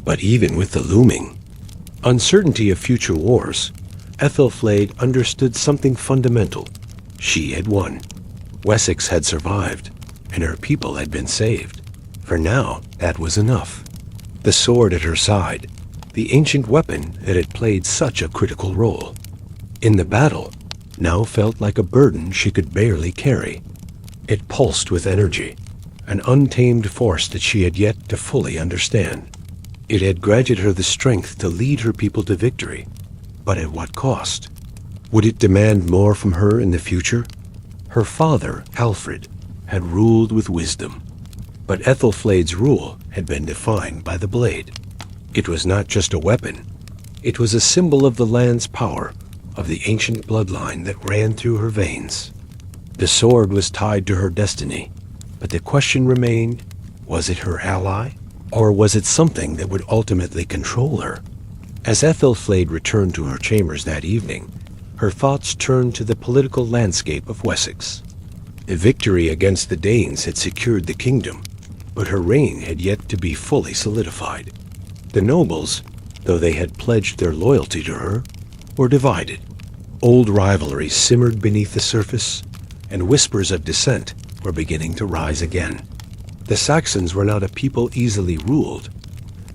But even with the looming uncertainty of future wars, Aethelflaed understood something fundamental. She had won. Wessex had survived, and her people had been saved. For now, that was enough. The sword at her side, the ancient weapon that had played such a critical role in the battle, now felt like a burden she could barely carry. It pulsed with energy, an untamed force that she had yet to fully understand. It had granted her the strength to lead her people to victory, but at what cost? Would it demand more from her in the future? Her father, Alfred, had ruled with wisdom, but Aethelflaed's rule had been defined by the blade. It was not just a weapon. It was a symbol of the land's power, of the ancient bloodline that ran through her veins. The sword was tied to her destiny, but the question remained, was it her ally, or was it something that would ultimately control her? As Aethelflaed returned to her chambers that evening, her thoughts turned to the political landscape of Wessex. The victory against the Danes had secured the kingdom, but her reign had yet to be fully solidified. The nobles, though they had pledged their loyalty to her, were divided. Old rivalries simmered beneath the surface, and whispers of dissent were beginning to rise again. The Saxons were not a people easily ruled,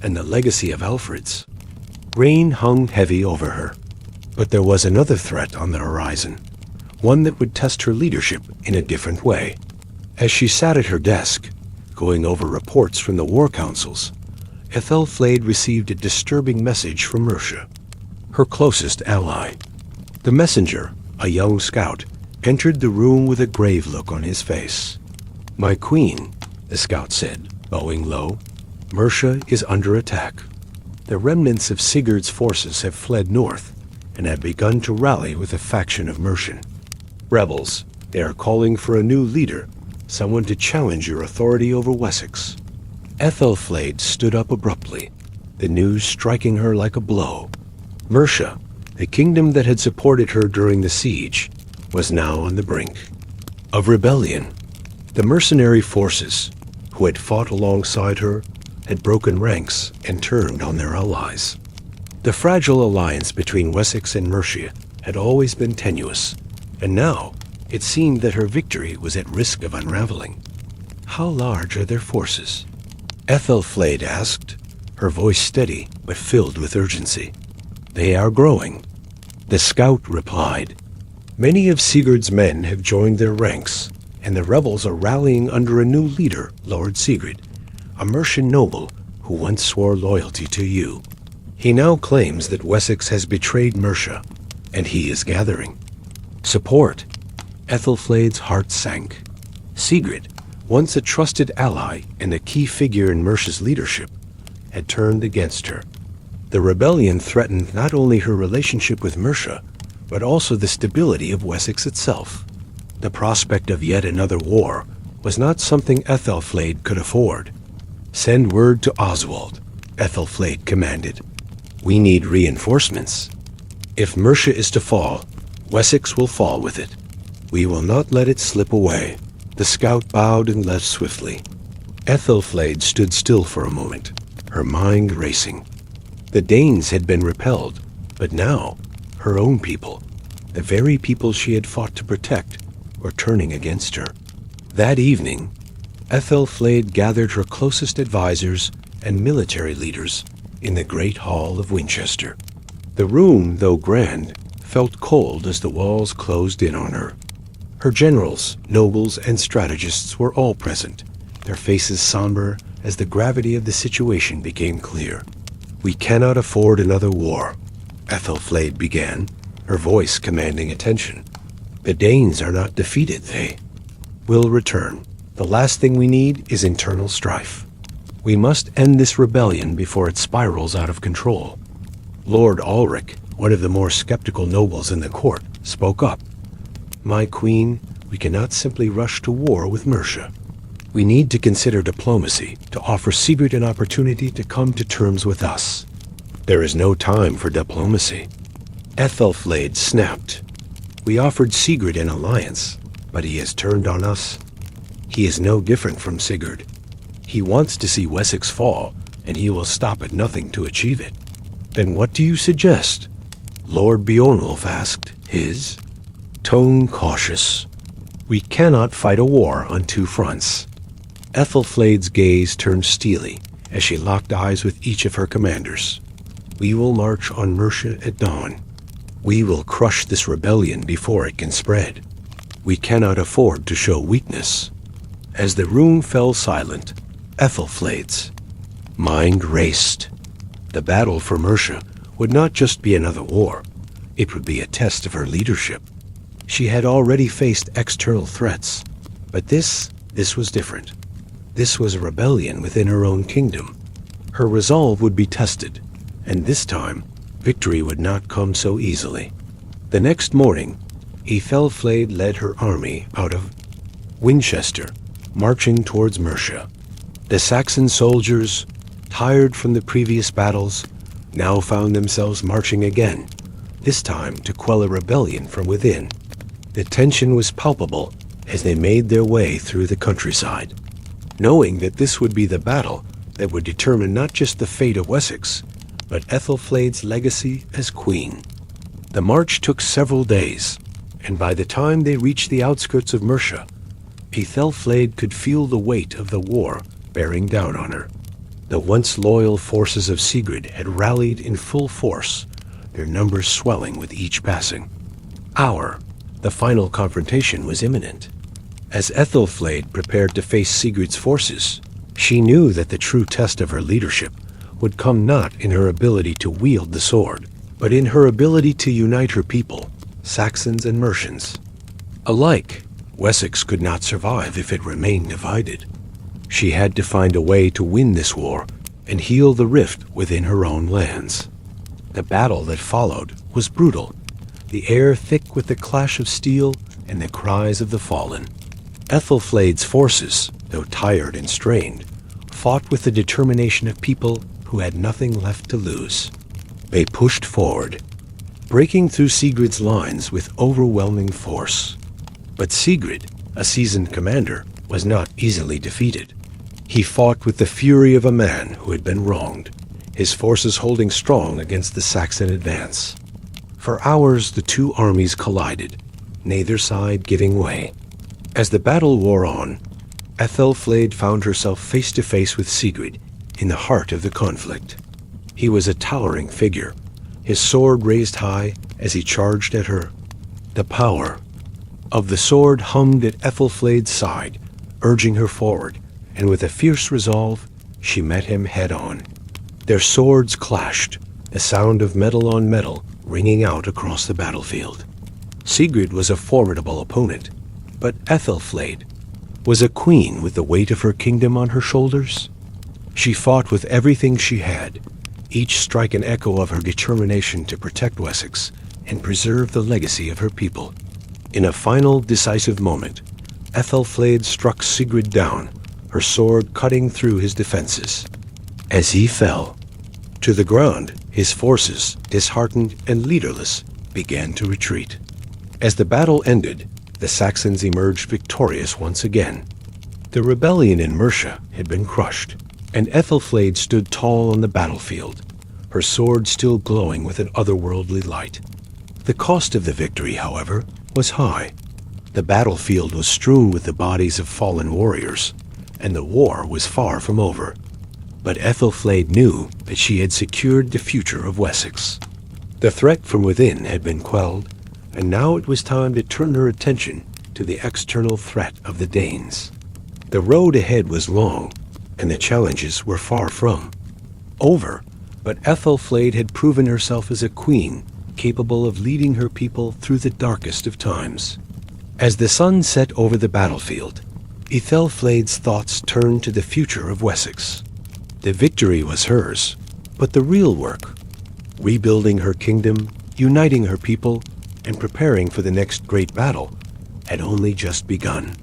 and the legacy of Alfred's reign hung heavy over her. But there was another threat on the horizon, one that would test her leadership in a different way. As she sat at her desk, going over reports from the war councils, Aethelflaed received a disturbing message from Mercia, her closest ally. The messenger, a young scout, entered the room with a grave look on his face. "My queen," the scout said, bowing low, "Mercia is under attack. The remnants of Sigurd's forces have fled north and have begun to rally with a faction of Mercian rebels. They are calling for a new leader, someone to challenge your authority over Wessex." Aethelflaed stood up abruptly, the news striking her like a blow. Mercia, the kingdom that had supported her during the siege, was now on the brink of rebellion. The mercenary forces, who had fought alongside her, had broken ranks and turned on their allies. The fragile alliance between Wessex and Mercia had always been tenuous, and now it seemed that her victory was at risk of unraveling. "How large are their forces?" Aethelflaed asked, her voice steady but filled with urgency. "They are growing," the scout replied. "Many of Sigurd's men have joined their ranks, and the rebels are rallying under a new leader, Lord Sigurd, a Mercian noble who once swore loyalty to you. He now claims that Wessex has betrayed Mercia, and he is gathering support." Aethelflaed's heart sank. Sigurd, once a trusted ally and a key figure in Mercia's leadership, had turned against her. The rebellion threatened not only her relationship with Mercia, but also the stability of Wessex itself. The prospect of yet another war was not something Aethelflaed could afford. "Send word to Oswald," Aethelflaed commanded. "We need reinforcements. If Mercia is to fall, Wessex will fall with it. We will not let it slip away." The scout bowed and left swiftly. Aethelflaed stood still for a moment, her mind racing. The Danes had been repelled, but now, her own people, the very people she had fought to protect, were turning against her. That evening, Aethelflaed gathered her closest advisors and military leaders in the great hall of Winchester. The room, though grand, felt cold as the walls closed in on her. Her generals, nobles, and strategists were all present, their faces somber as the gravity of the situation became clear. "We cannot afford another war," Aethelflaed began, her voice commanding attention. "The Danes are not defeated, they will return. The last thing we need is internal strife. We must end this rebellion before it spirals out of control." Lord Ulrich, one of the more skeptical nobles in the court, spoke up. "My queen, we cannot simply rush to war with Mercia. We need to consider diplomacy to offer Sigurd an opportunity to come to terms with us." "There is no time for diplomacy," Aethelflaed snapped. "We offered Sigurd an alliance, but he has turned on us. He is no different from Sigurd. He wants to see Wessex fall, and he will stop at nothing to achieve it." "Then what do you suggest?" Lord Beowulf asked, his tone cautious. "We cannot fight a war on two fronts." Aethelflaed's gaze turned steely as she locked eyes with each of her commanders. "We will march on Mercia at dawn. We will crush this rebellion before it can spread. We cannot afford to show weakness." As the room fell silent, Aethelflaed's mind raced. The battle for Mercia would not just be another war. It would be a test of her leadership. She had already faced external threats, but this was different. This was a rebellion within her own kingdom. Her resolve would be tested, and this time, victory would not come so easily. The next morning, Aethelflaed led her army out of Winchester, marching towards Mercia. The Saxon soldiers, tired from the previous battles, now found themselves marching again, this time to quell a rebellion from within. The tension was palpable as they made their way through the countryside, knowing that this would be the battle that would determine not just the fate of Wessex, but Aethelflaed's legacy as queen. The march took several days, and by the time they reached the outskirts of Mercia, Aethelflaed could feel the weight of the war bearing down on her. The once loyal forces of Sigurd had rallied in full force, their numbers swelling with each passing hour. The final confrontation was imminent. As Aethelflaed prepared to face Sigurd's forces, she knew that the true test of her leadership would come not in her ability to wield the sword, but in her ability to unite her people, Saxons and Mercians. Alike, Wessex could not survive if it remained divided. She had to find a way to win this war and heal the rift within her own lands. The battle that followed was brutal, the air thick with the clash of steel and the cries of the fallen. Aethelflaed's forces, though tired and strained, fought with the determination of people who had nothing left to lose. They pushed forward, breaking through Sigurd's lines with overwhelming force. But Sigurd, a seasoned commander, was not easily defeated. He fought with the fury of a man who had been wronged, his forces holding strong against the Saxon advance. For hours the two armies collided, neither side giving way. As the battle wore on, Aethelflaed found herself face to face with Sigurd in the heart of the conflict. He was a towering figure, his sword raised high as he charged at her. The power of the sword hummed at Aethelflaed's side, urging her forward, and with a fierce resolve, she met him head-on. Their swords clashed, the sound of metal on metal ringing out across the battlefield. Sigurd was a formidable opponent, but Aethelflaed was a queen with the weight of her kingdom on her shoulders. She fought with everything she had, each strike an echo of her determination to protect Wessex and preserve the legacy of her people. In a final, decisive moment, Aethelflaed struck Sigurd down, her sword cutting through his defenses. As he fell to the ground, his forces, disheartened and leaderless, began to retreat. As the battle ended, the Saxons emerged victorious once again. The rebellion in Mercia had been crushed, and Aethelflaed stood tall on the battlefield, her sword still glowing with an otherworldly light. The cost of the victory, however, was high. The battlefield was strewn with the bodies of fallen warriors, and the war was far from over. But Aethelflaed knew that she had secured the future of Wessex. The threat from within had been quelled, and now it was time to turn her attention to the external threat of the Danes. The road ahead was long, and the challenges were far from over, but Aethelflaed had proven herself as a queen capable of leading her people through the darkest of times. As the sun set over the battlefield, Aethelflaed's thoughts turned to the future of Wessex. The victory was hers, but the real work, rebuilding her kingdom, uniting her people, and preparing for the next great battle, had only just begun.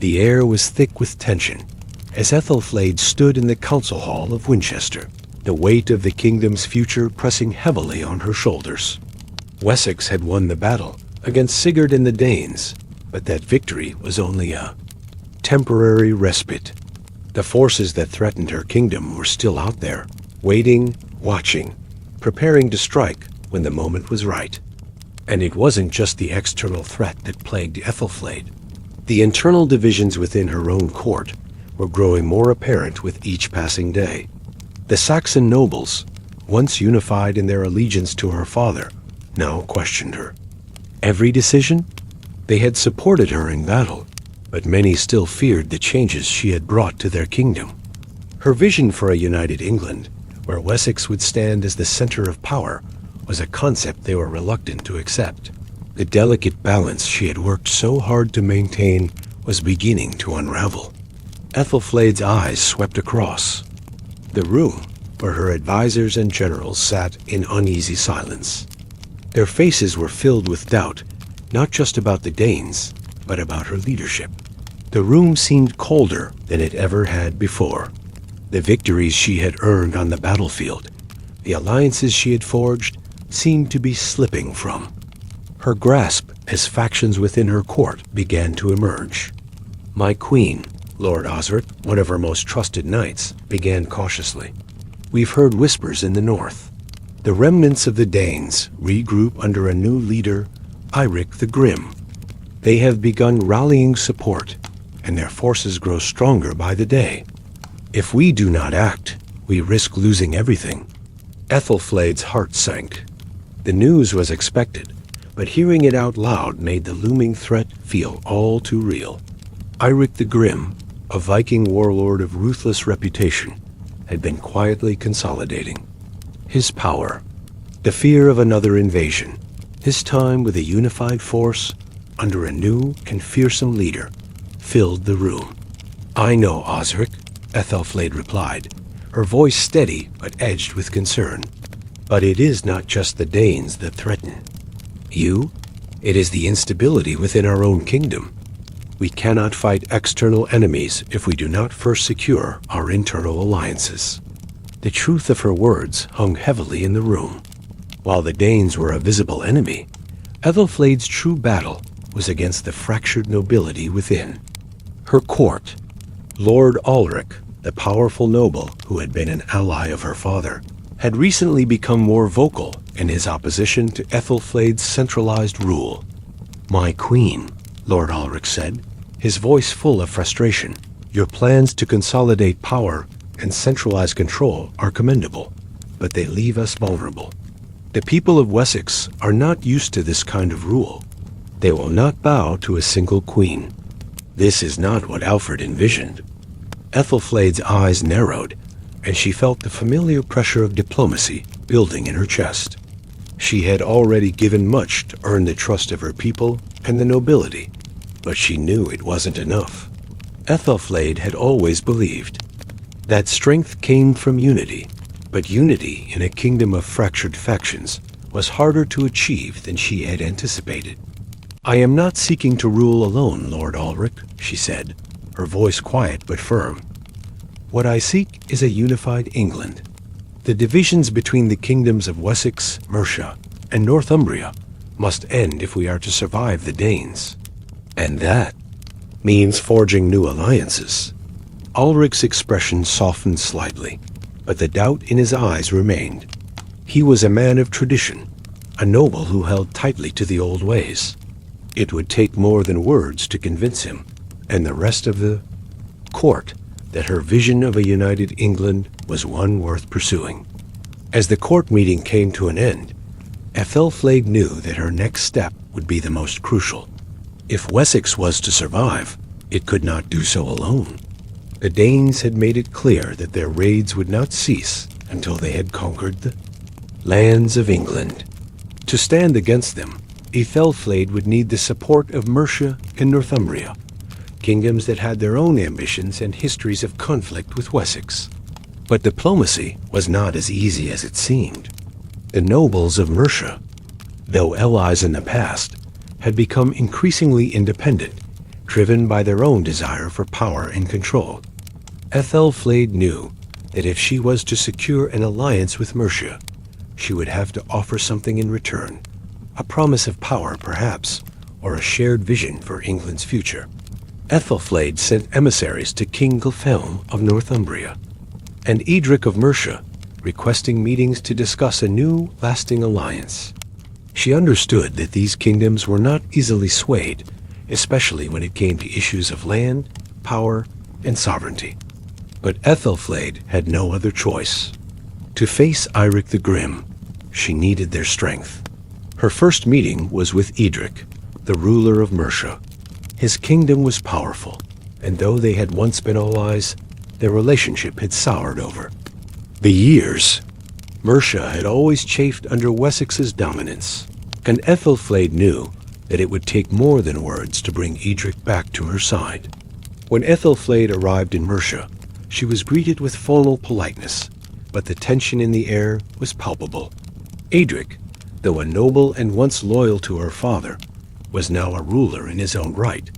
The air was thick with tension as Aethelflaed stood in the council hall of Winchester, the weight of the kingdom's future pressing heavily on her shoulders. Wessex had won the battle against Sigurd and the Danes, but that victory was only a temporary respite. The forces that threatened her kingdom were still out there, waiting, watching, preparing to strike when the moment was right. And it wasn't just the external threat that plagued Aethelflaed. The internal divisions within her own court were growing more apparent with each passing day. The Saxon nobles, once unified in their allegiance to her father, now questioned her. Every decision? They had supported her in battle, but many still feared the changes she had brought to their kingdom. Her vision for a united England, where Wessex would stand as the center of power, was a concept they were reluctant to accept. The delicate balance she had worked so hard to maintain was beginning to unravel. Aethelflaed's eyes swept across the room where her advisors and generals sat in uneasy silence. Their faces were filled with doubt, not just about the Danes, but about her leadership. The room seemed colder than it ever had before. The victories she had earned on the battlefield, the alliances she had forged, seemed to be slipping from her grasp as factions within her court began to emerge. "My queen," Lord Osric, one of her most trusted knights, began cautiously. "We've heard whispers in the north. The remnants of the Danes regroup under a new leader, Eirik the Grim. They have begun rallying support, and their forces grow stronger by the day. If we do not act, we risk losing everything." Aethelflaed's heart sank. The news was expected, but hearing it out loud made the looming threat feel all too real. Eirik the Grim, a Viking warlord of ruthless reputation, had been quietly consolidating. His power, the fear of another invasion, his time with a unified force under a new and fearsome leader, filled the room. "I know, Osric," Aethelflaed replied, her voice steady but edged with concern. "But it is not just the Danes that threaten you. It is the instability within our own kingdom. We cannot fight external enemies if we do not first secure our internal alliances." The truth of her words hung heavily in the room. While the Danes were a visible enemy, Aethelflaed's true battle was against the fractured nobility within. Her court, Lord Ulrich, the powerful noble who had been an ally of her father, had recently become more vocal in his opposition to Aethelflaed's centralized rule. "My queen," Lord Ulrich said, his voice full of frustration, "your plans to consolidate power and centralize control are commendable, but they leave us vulnerable. The people of Wessex are not used to this kind of rule. They will not bow to a single queen. This is not what Alfred envisioned." Aethelflaed's eyes narrowed, and she felt the familiar pressure of diplomacy building in her chest. She had already given much to earn the trust of her people and the nobility, but she knew it wasn't enough. Aethelflaed had always believed that strength came from unity, but unity in a kingdom of fractured factions was harder to achieve than she had anticipated. "I am not seeking to rule alone, Lord Ulrich," she said, her voice quiet but firm. "What I seek is a unified England. The divisions between the kingdoms of Wessex, Mercia, and Northumbria must end if we are to survive the Danes. And that means forging new alliances." Ulrich's expression softened slightly, but the doubt in his eyes remained. He was a man of tradition, a noble who held tightly to the old ways. It would take more than words to convince him, and the rest of the court, that her vision of a united England was one worth pursuing. As the court meeting came to an end, Aethelflaed knew that her next step would be the most crucial. If Wessex was to survive, it could not do so alone. The Danes had made it clear that their raids would not cease until they had conquered the lands of England. To stand against them, Aethelflaed would need the support of Mercia and Northumbria, kingdoms that had their own ambitions and histories of conflict with Wessex. But diplomacy was not as easy as it seemed. The nobles of Mercia, though allies in the past, had become increasingly independent, driven by their own desire for power and control. Aethelflaed knew that if she was to secure an alliance with Mercia, she would have to offer something in return, a promise of power perhaps, or a shared vision for England's future. Aethelflaed sent emissaries to King Guilhelm of Northumbria and Edric of Mercia, requesting meetings to discuss a new, lasting alliance. She understood that these kingdoms were not easily swayed, especially when it came to issues of land, power, and sovereignty. But Aethelflaed had no other choice. To face Eirik the Grim, she needed their strength. Her first meeting was with Edric, the ruler of Mercia. His kingdom was powerful, and though they had once been allies, their relationship had soured over the years. Mercia had always chafed under Wessex's dominance, and Aethelflaed knew that it would take more than words to bring Edric back to her side. When Aethelflaed arrived in Mercia, she was greeted with formal politeness, but the tension in the air was palpable. Edric, though a noble and once loyal to her father, was now a ruler in his own right,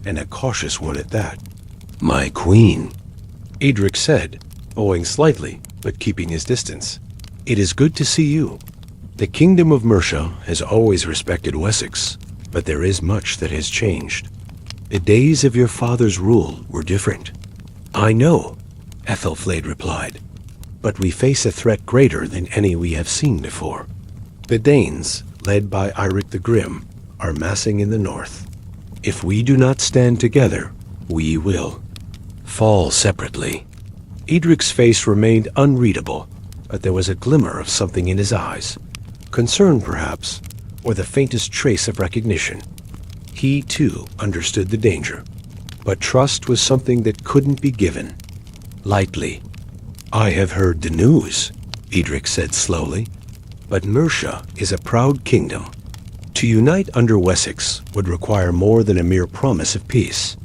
and a cautious one at that. "My queen," Edric said, bowing slightly, but keeping his distance. "It is good to see you. The kingdom of Mercia has always respected Wessex, but there is much that has changed. The days of your father's rule were different." "I know," Aethelflaed replied, "but we face a threat greater than any we have seen before. The Danes, led by Eirik the Grim, are massing in the north. If we do not stand together, we will fall separately." Edric's face remained unreadable, but there was a glimmer of something in his eyes. Concern, perhaps, or the faintest trace of recognition. He, too, understood the danger, but trust was something that couldn't be given lightly. "I have heard the news," Edric said slowly, "but Mercia is a proud kingdom. To unite under Wessex would require more than a mere promise of peace.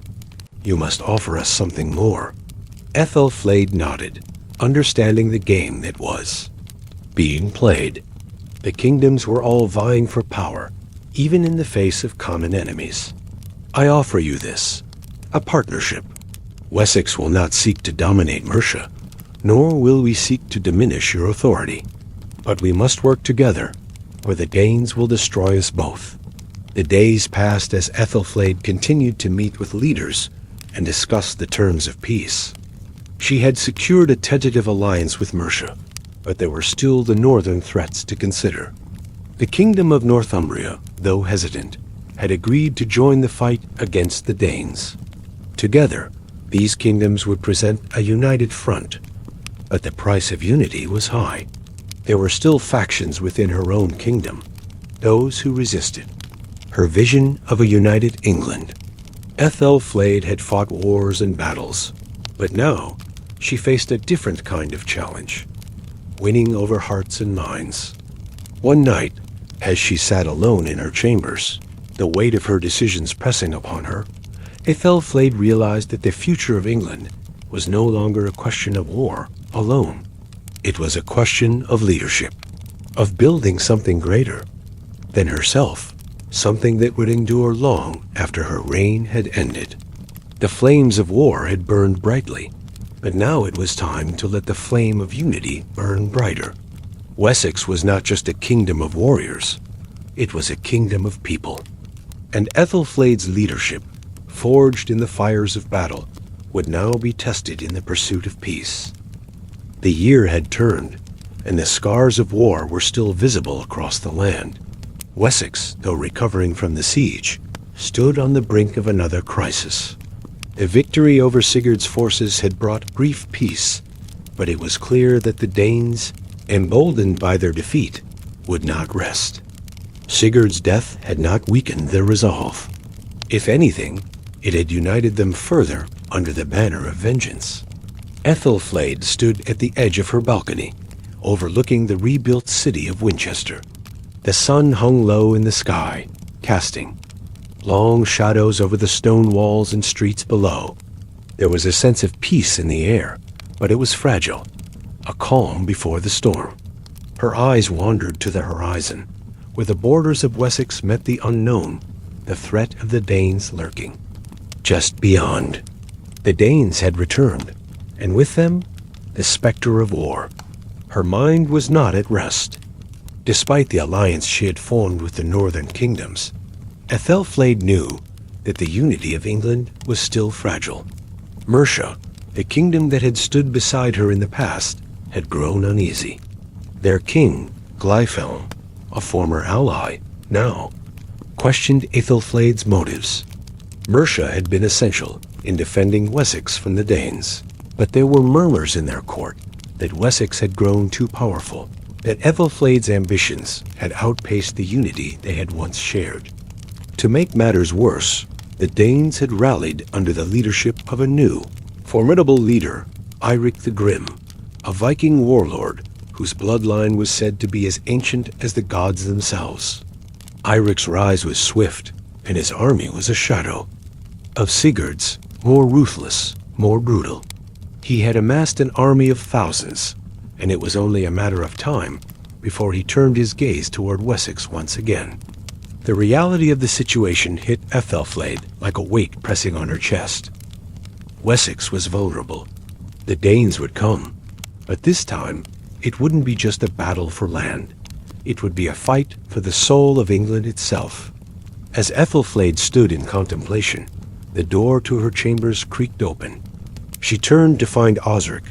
You must offer us something more." Aethelflaed nodded, understanding the game that was being played. The kingdoms were all vying for power, even in the face of common enemies. "I offer you this, a partnership. Wessex will not seek to dominate Mercia, nor will we seek to diminish your authority. But we must work together, or the Danes will destroy us both." The days passed as Aethelflaed continued to meet with leaders and discuss the terms of peace. She had secured a tentative alliance with Mercia, but there were still the northern threats to consider. The kingdom of Northumbria, though hesitant, had agreed to join the fight against the Danes. Together, these kingdoms would present a united front, but the price of unity was high. There were still factions within her own kingdom, those who resisted her vision of a united England. Aethelflaed had fought wars and battles, but now she faced a different kind of challenge, winning over hearts and minds. One night, as she sat alone in her chambers, the weight of her decisions pressing upon her, Aethelflaed realized that the future of England was no longer a question of war alone. It was a question of leadership, of building something greater than herself. something that would endure long after her reign had ended. The flames of war had burned brightly, but now it was time to let the flame of unity burn brighter. Wessex was not just a kingdom of warriors, it was a kingdom of people. And Aethelflaed's leadership, forged in the fires of battle, would now be tested in the pursuit of peace. The year had turned, and the scars of war were still visible across the land. Wessex, though recovering from the siege, stood on the brink of another crisis. The victory over Sigurd's forces had brought brief peace, but it was clear that the Danes, emboldened by their defeat, would not rest. Sigurd's death had not weakened their resolve. If anything, it had united them further under the banner of vengeance. Aethelflaed stood at the edge of her balcony, overlooking the rebuilt city of Winchester. The sun hung low in the sky, casting long shadows over the stone walls and streets below. There was a sense of peace in the air, but it was fragile, a calm before the storm. Her eyes wandered to the horizon, where the borders of Wessex met the unknown, the threat of the Danes lurking. Just beyond, the Danes had returned, and with them, the specter of war. Her mind was not at rest. Despite the alliance she had formed with the northern kingdoms, Aethelflaed knew that the unity of England was still fragile. Mercia, the kingdom that had stood beside her in the past, had grown uneasy. Their king, Glyfelm, a former ally, now questioned Aethelflaed's motives. Mercia had been essential in defending Wessex from the Danes, but there were murmurs in their court that Wessex had grown too powerful, that Aethelflaed's ambitions had outpaced the unity they had once shared. To make matters worse, the Danes had rallied under the leadership of a new, formidable leader, Eirik the Grim, a Viking warlord whose bloodline was said to be as ancient as the gods themselves. Eirik's rise was swift, and his army was a shadow of Sigurd's, more ruthless, more brutal. He had amassed an army of thousands, and it was only a matter of time before he turned his gaze toward Wessex once again. The reality of the situation hit Aethelflaed like a weight pressing on her chest. Wessex was vulnerable. The Danes would come, but this time it wouldn't be just a battle for land. It would be a fight for the soul of England itself. As Aethelflaed stood in contemplation, the door to her chambers creaked open. She turned to find Osric,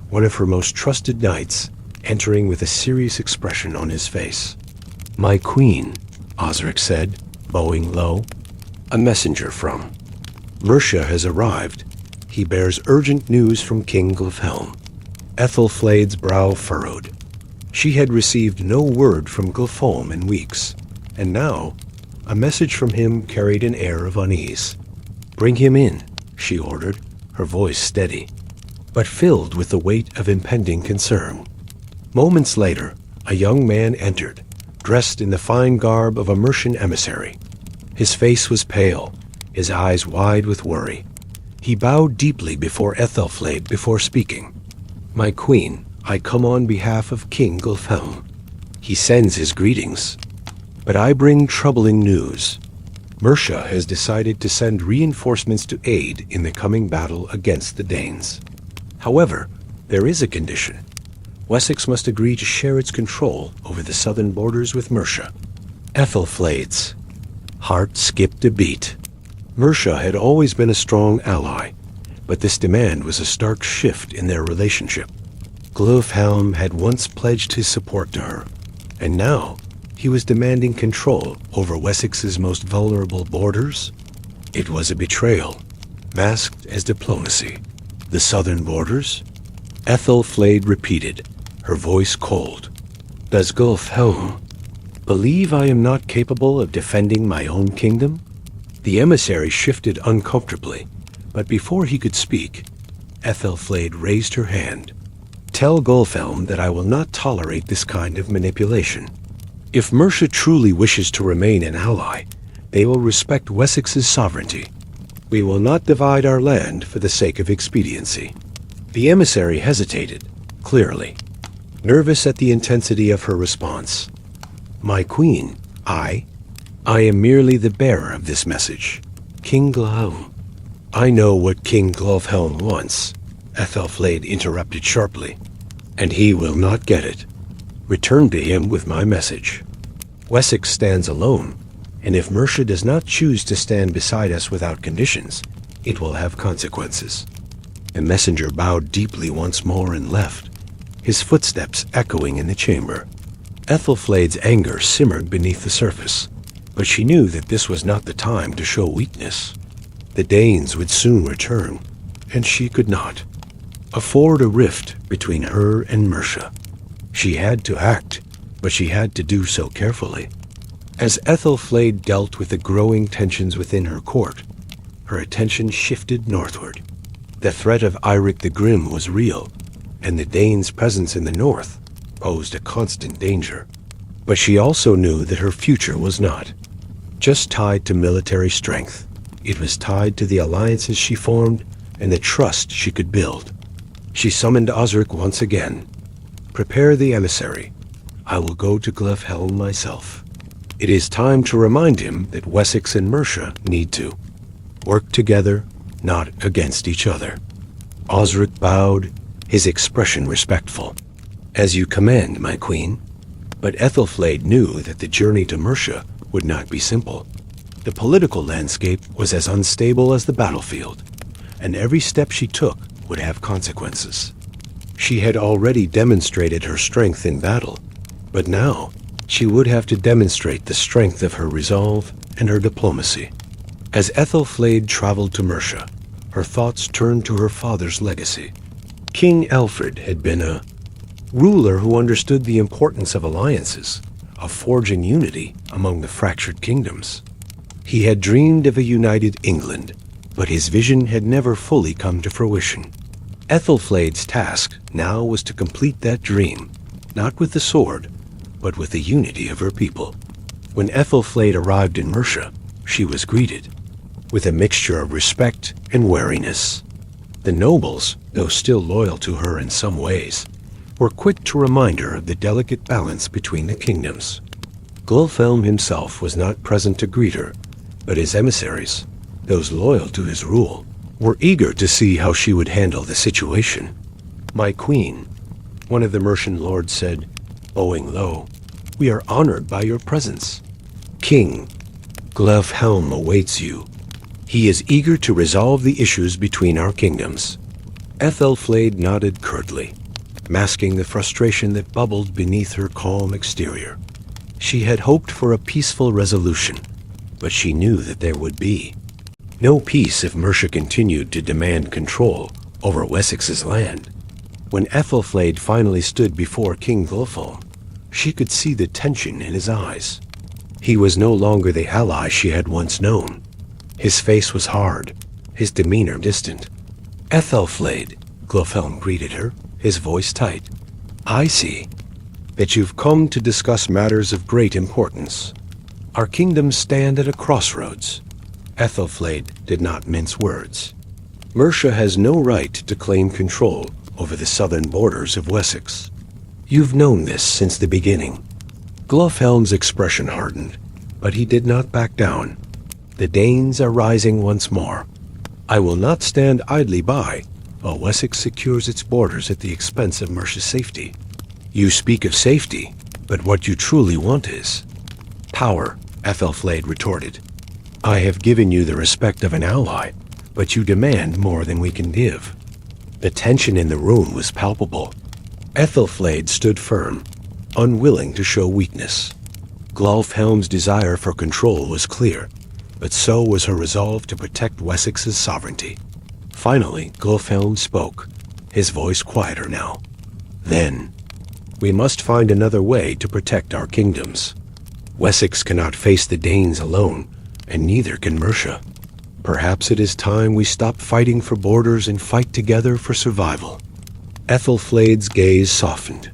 one of her most trusted knights, entering with a serious expression on his face. "My queen," Osric said, bowing low. "A messenger from Mercia has arrived. He bears urgent news from King Gulfhelm." Aethelflaed's brow furrowed. She had received no word from Gulfhelm in weeks, and now a message from him carried an air of unease. "Bring him in," she ordered, her voice steady, but filled with the weight of impending concern. Moments later, a young man entered, dressed in the fine garb of a Mercian emissary. His face was pale, his eyes wide with worry. He bowed deeply before Aethelflaed before speaking. "My queen, I come on behalf of King Gulfhelm. He sends his greetings, but I bring troubling news. Mercia has decided to send reinforcements to aid in the coming battle against the Danes. However, there is a condition. Wessex must agree to share its control over the southern borders with Mercia." Aethelflaed's heart skipped a beat. Mercia had always been a strong ally, but this demand was a stark shift in their relationship. Gulfhelm had once pledged his support to her, and now he was demanding control over Wessex's most vulnerable borders. It was a betrayal, masked as diplomacy. "The southern borders?" Aethelflaed repeated, her voice cold. "Does Gulfhelm believe I am not capable of defending my own kingdom?" The emissary shifted uncomfortably, but before he could speak, Aethelflaed raised her hand. "Tell Gulfhelm that I will not tolerate this kind of manipulation. If Mercia truly wishes to remain an ally, they will respect Wessex's sovereignty. We will not divide our land for the sake of expediency." The emissary hesitated, clearly, nervous at the intensity of her response. "My queen, I am merely the bearer of this message. King Glofhelm. I know what King Glofhelm wants, Aethelflaed interrupted sharply, and he will not get it. Return to him with my message. Wessex stands alone, and if Mercia does not choose to stand beside us without conditions, it will have consequences. The messenger bowed deeply once more and left, his footsteps echoing in the chamber. Aethelflaed's anger simmered beneath the surface, but she knew that this was not the time to show weakness. The Danes would soon return, and she could not afford a rift between her and Mercia. She had to act, but she had to do so carefully. As Aethelflaed dealt with the growing tensions within her court, her attention shifted northward. The threat of Eirik the Grim was real, and the Danes' presence in the north posed a constant danger. But she also knew that her future was not just tied to military strength. It was tied to the alliances she formed and the trust she could build. She summoned Osric once again. Prepare the emissary. I will go to Glofhelm myself. It is time to remind him that Wessex and Mercia need to work together, not against each other. Osric bowed, his expression respectful. As you command, my queen. But Aethelflaed knew that the journey to Mercia would not be simple. The political landscape was as unstable as the battlefield, and every step she took would have consequences. She had already demonstrated her strength in battle, but now she would have to demonstrate the strength of her resolve and her diplomacy. As Aethelflaed traveled to Mercia, her thoughts turned to her father's legacy. King Alfred had been a ruler who understood the importance of alliances, of forging unity among the fractured kingdoms. He had dreamed of a united England, but his vision had never fully come to fruition. Aethelflaed's task now was to complete that dream, not with the sword, but with the unity of her people. When Aethelflaed arrived in Mercia, she was greeted with a mixture of respect and wariness. The nobles, though still loyal to her in some ways, were quick to remind her of the delicate balance between the kingdoms. Glofhelm himself was not present to greet her, but his emissaries, those loyal to his rule, were eager to see how she would handle the situation. My queen, one of the Mercian lords said, bowing low, we are honored by your presence. King, Glofhelm awaits you. He is eager to resolve the issues between our kingdoms. Aethelflaed nodded curtly, masking the frustration that bubbled beneath her calm exterior. She had hoped for a peaceful resolution, but she knew that there would be no peace if Mercia continued to demand control over Wessex's land. When Aethelflaed finally stood before King Glofhelm, she could see the tension in his eyes. He was no longer the ally she had once known. His face was hard, his demeanor distant. Aethelflaed, Glofhelm greeted her, his voice tight. I see that you've come to discuss matters of great importance. Our kingdoms stand at a crossroads. Aethelflaed did not mince words. Mercia has no right to claim control over the southern borders of Wessex. You've known this since the beginning. Glofhelm's expression hardened, but he did not back down. The Danes are rising once more. I will not stand idly by while Wessex secures its borders at the expense of Mercia's safety. You speak of safety, but what you truly want is power, Aethelflaed retorted. I have given you the respect of an ally, but you demand more than we can give. The tension in the room was palpable. Aethelflaed stood firm, unwilling to show weakness. Glofhelm's desire for control was clear, but so was her resolve to protect Wessex's sovereignty. Finally, Glofhelm spoke, his voice quieter now. Then, we must find another way to protect our kingdoms. Wessex cannot face the Danes alone, and neither can Mercia. Perhaps it is time we stop fighting for borders and fight together for survival. Aethelflaed's gaze softened.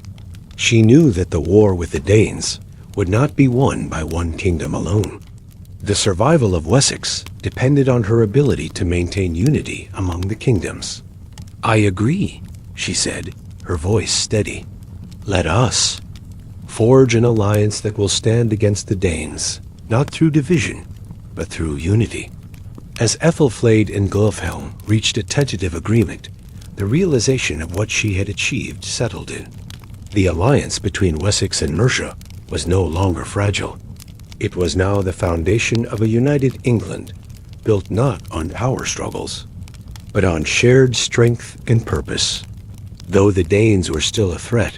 She knew that the war with the Danes would not be won by one kingdom alone. The survival of Wessex depended on her ability to maintain unity among the kingdoms. I agree, she said, her voice steady. Let us forge an alliance that will stand against the Danes. not through division, but through unity. As Aethelflaed and Glofhelm reached a tentative agreement, the realization of what she had achieved settled in. The alliance between Wessex and Mercia was no longer fragile. It was now the foundation of a united England, built not on power struggles, but on shared strength and purpose. Though the Danes were still a threat,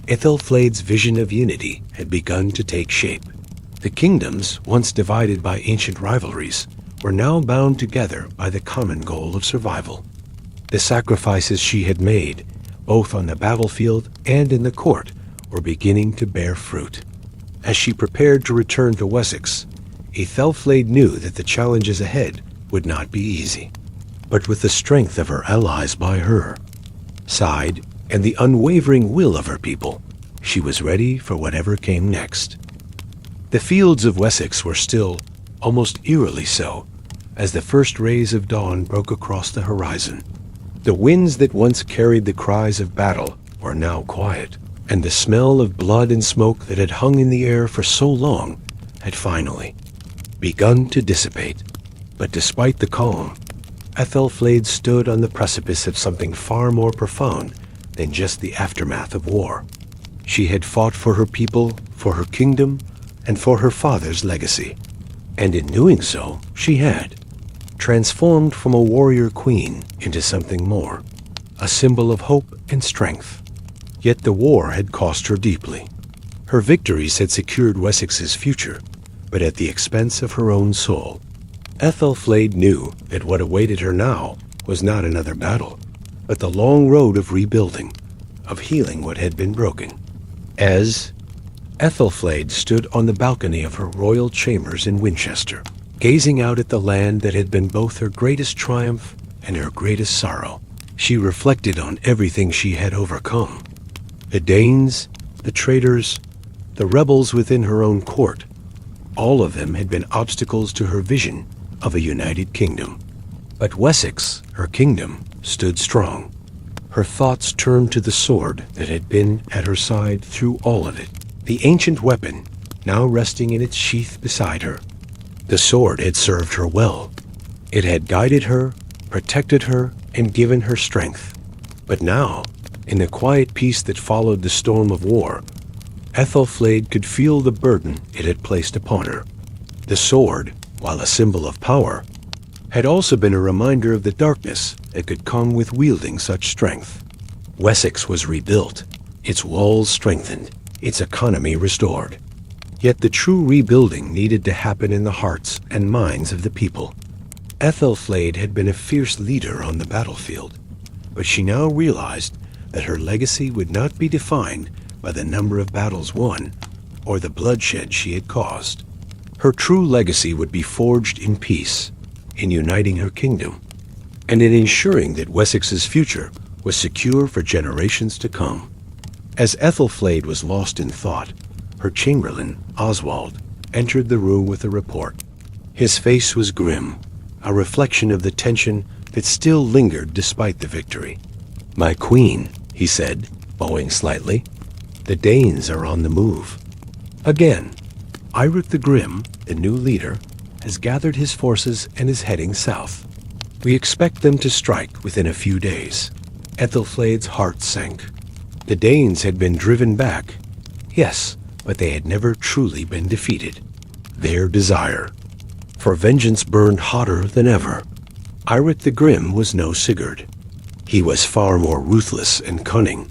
Aethelflaed's vision of unity had begun to take shape. The kingdoms, once divided by ancient rivalries, were now bound together by the common goal of survival. The sacrifices she had made, both on the battlefield and in the court, were beginning to bear fruit. As she prepared to return to Wessex, Aethelflaed knew that the challenges ahead would not be easy. But with the strength of her allies by her side and the unwavering will of her people, she was ready for whatever came next. The fields of Wessex were still, almost eerily so, as the first rays of dawn broke across the horizon. The winds that once carried the cries of battle were now quiet, and the smell of blood and smoke that had hung in the air for so long had finally begun to dissipate. But despite the calm, Aethelflaed stood on the precipice of something far more profound than just the aftermath of war. She had fought for her people, for her kingdom, and for her father's legacy. And in doing so, she had transformed from a warrior queen into something more, a symbol of hope and strength. Yet the war had cost her deeply. Her victories had secured Wessex's future, but at the expense of her own soul. Aethelflaed knew that what awaited her now was not another battle, but the long road of rebuilding, of healing what had been broken. As Aethelflaed stood on the balcony of her royal chambers in Winchester, gazing out at the land that had been both her greatest triumph and her greatest sorrow, she reflected on everything she had overcome. The Danes, the traitors, the rebels within her own court, all of them had been obstacles to her vision of a united kingdom. But Wessex, her kingdom, stood strong. Her thoughts turned to the sword that had been at her side through all of it, the ancient weapon now resting in its sheath beside her. The sword had served her well. It had guided her, protected her, and given her strength. But now, in the quiet peace that followed the storm of war, Aethelflaed could feel the burden it had placed upon her. The sword, while a symbol of power, had also been a reminder of the darkness that could come with wielding such strength. Wessex was rebuilt, its walls strengthened, its economy restored. Yet the true rebuilding needed to happen in the hearts and minds of the people. Aethelflaed had been a fierce leader on the battlefield, but she now realized that her legacy would not be defined by the number of battles won or the bloodshed she had caused. Her true legacy would be forged in peace, in uniting her kingdom, and in ensuring that Wessex's future was secure for generations to come. As Aethelflaed was lost in thought, her chamberlain, Oswald, entered the room with a report. His face was grim, a reflection of the tension that still lingered despite the victory. "My queen," he said, bowing slightly, "the Danes are on the move. Again, Eirik the Grim, the new leader, has gathered his forces and is heading south. We expect them to strike within a few days." Aethelflaed's heart sank. The Danes had been driven back, yes, but they had never truly been defeated. Their desire for vengeance burned hotter than ever. Eirik the Grim was no Sigurd. He was far more ruthless and cunning.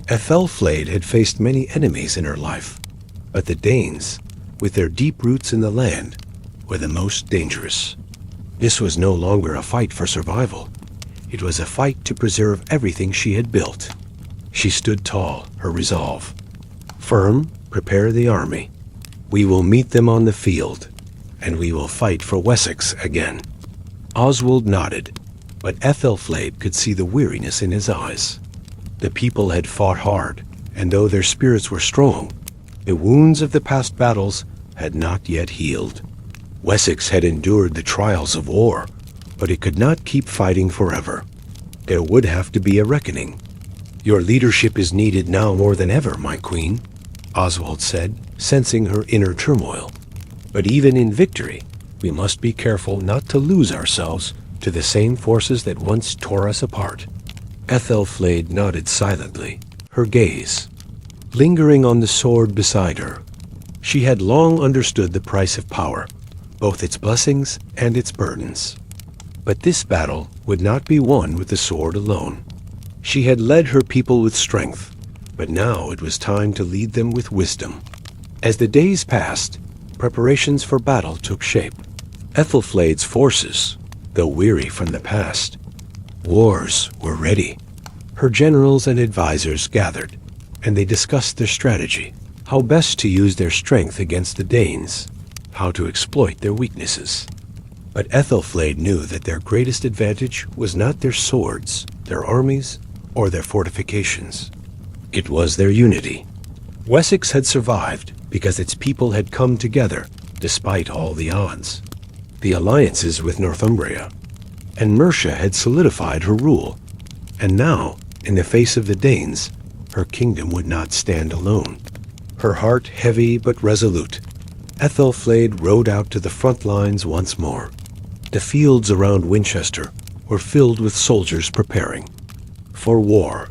Aethelflaed had faced many enemies in her life, but the Danes, with their deep roots in the land, were the most dangerous. This was no longer a fight for survival. It was a fight to preserve everything she had built. She stood tall, her resolve. Firm, prepare the army. We will meet them on the field, and we will fight for Wessex again. Oswald nodded, but Aethelflaed could see the weariness in his eyes. The people had fought hard, and though their spirits were strong, the wounds of the past battles had not yet healed. Wessex had endured the trials of war, but it could not keep fighting forever. There would have to be a reckoning. "Your leadership is needed now more than ever, my queen," Oswald said, sensing her inner turmoil. But even in victory, we must be careful not to lose ourselves to the same forces that once tore us apart. Aethelflaed nodded silently, her gaze lingering on the sword beside her. She had long understood the price of power, both its blessings and its burdens. But this battle would not be won with the sword alone. She had led her people with strength, but now it was time to lead them with wisdom. As the days passed, preparations for battle took shape. Aethelflaed's forces, though weary from the past, wars were ready. Her generals and advisors gathered, and they discussed their strategy, how best to use their strength against the Danes, how to exploit their weaknesses. But Aethelflaed knew that their greatest advantage was not their swords, their armies, or their fortifications. It was their unity. Wessex had survived because its people had come together despite all the odds. The alliances with Northumbria and Mercia had solidified her rule, and now, in the face of the Danes, her kingdom would not stand alone. Her heart heavy but resolute, Aethelflaed rode out to the front lines once more. The fields around Winchester were filled with soldiers preparing for war.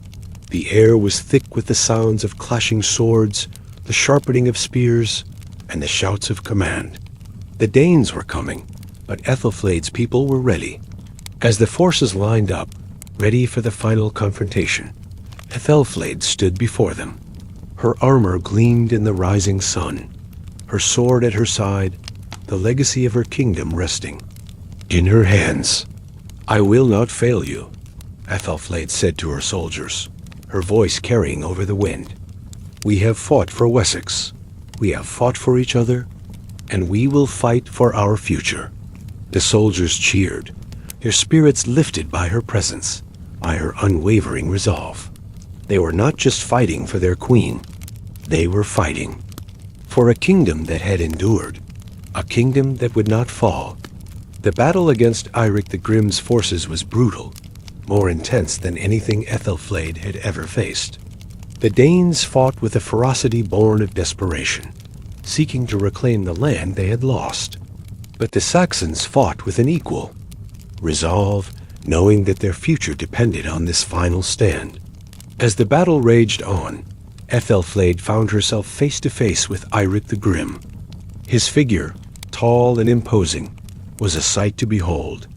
The air was thick with the sounds of clashing swords, the sharpening of spears, and the shouts of command. The Danes were coming, but Aethelflaed's people were ready. As the forces lined up, ready for the final confrontation, Aethelflaed stood before them. Her armor gleamed in the rising sun, her sword at her side, the legacy of her kingdom resting in her hands. "I will not fail you," Aethelflaed said to her soldiers, her voice carrying over the wind. "We have fought for Wessex, we have fought for each other, and we will fight for our future." The soldiers cheered, their spirits lifted by her presence, by her unwavering resolve. They were not just fighting for their queen, they were fighting for a kingdom that had endured, a kingdom that would not fall. The battle against Eirik the Grim's forces was brutal, more intense than anything Aethelflaed had ever faced. The Danes fought with a ferocity born of desperation, seeking to reclaim the land they had lost. But the Saxons fought with an equal resolve, knowing that their future depended on this final stand. As the battle raged on, Aethelflaed found herself face to face with Eirik the Grim. His figure, tall and imposing, was a sight to behold,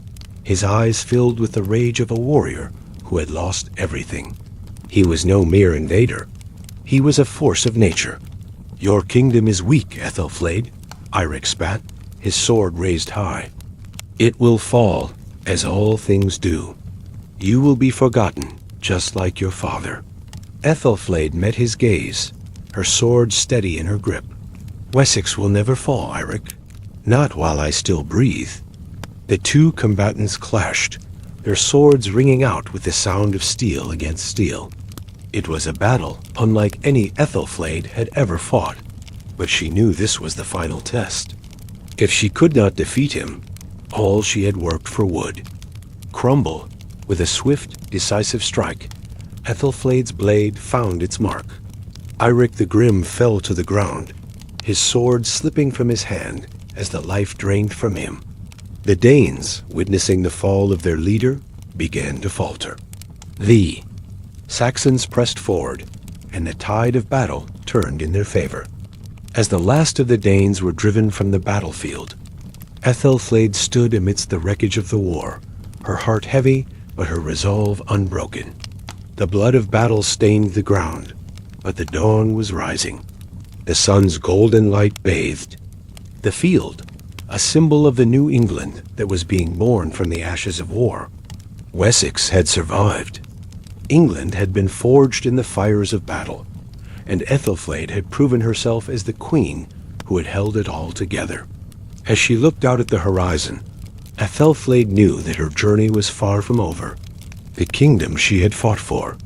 his eyes filled with the rage of a warrior who had lost everything. He was no mere invader. He was a force of nature. "Your kingdom is weak, Aethelflaed," Eirik spat, his sword raised high. "It will fall, as all things do. You will be forgotten, just like your father." Aethelflaed met his gaze, her sword steady in her grip. "Wessex will never fall, Eirik. Not while I still breathe." The two combatants clashed, their swords ringing out with the sound of steel against steel. It was a battle unlike any Aethelflaed had ever fought, but she knew this was the final test. If she could not defeat him, all she had worked for would crumble. With a swift, decisive strike, Aethelflaed's blade found its mark. Eirik the Grim fell to the ground, his sword slipping from his hand as the life drained from him. The Danes, witnessing the fall of their leader, began to falter. The Saxons pressed forward, and the tide of battle turned in their favor. As the last of the Danes were driven from the battlefield, Aethelflaed stood amidst the wreckage of the war, her heart heavy but her resolve unbroken. The blood of battle stained the ground, but the dawn was rising. The sun's golden light bathed the field, a symbol of the New England that was being born from the ashes of war. Wessex had survived. England had been forged in the fires of battle, and Aethelflaed had proven herself as the queen who had held it all together. As she looked out at the horizon, Aethelflaed knew that her journey was far from over. The kingdom she had fought for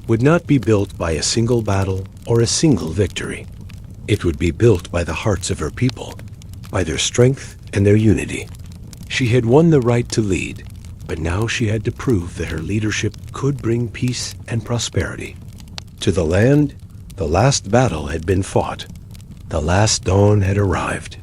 would not be built by a single battle or a single victory. It would be built by the hearts of her people, by their strength and their unity. She had won the right to lead, but now she had to prove that her leadership could bring peace and prosperity. To the land, the last battle had been fought. The last dawn had arrived.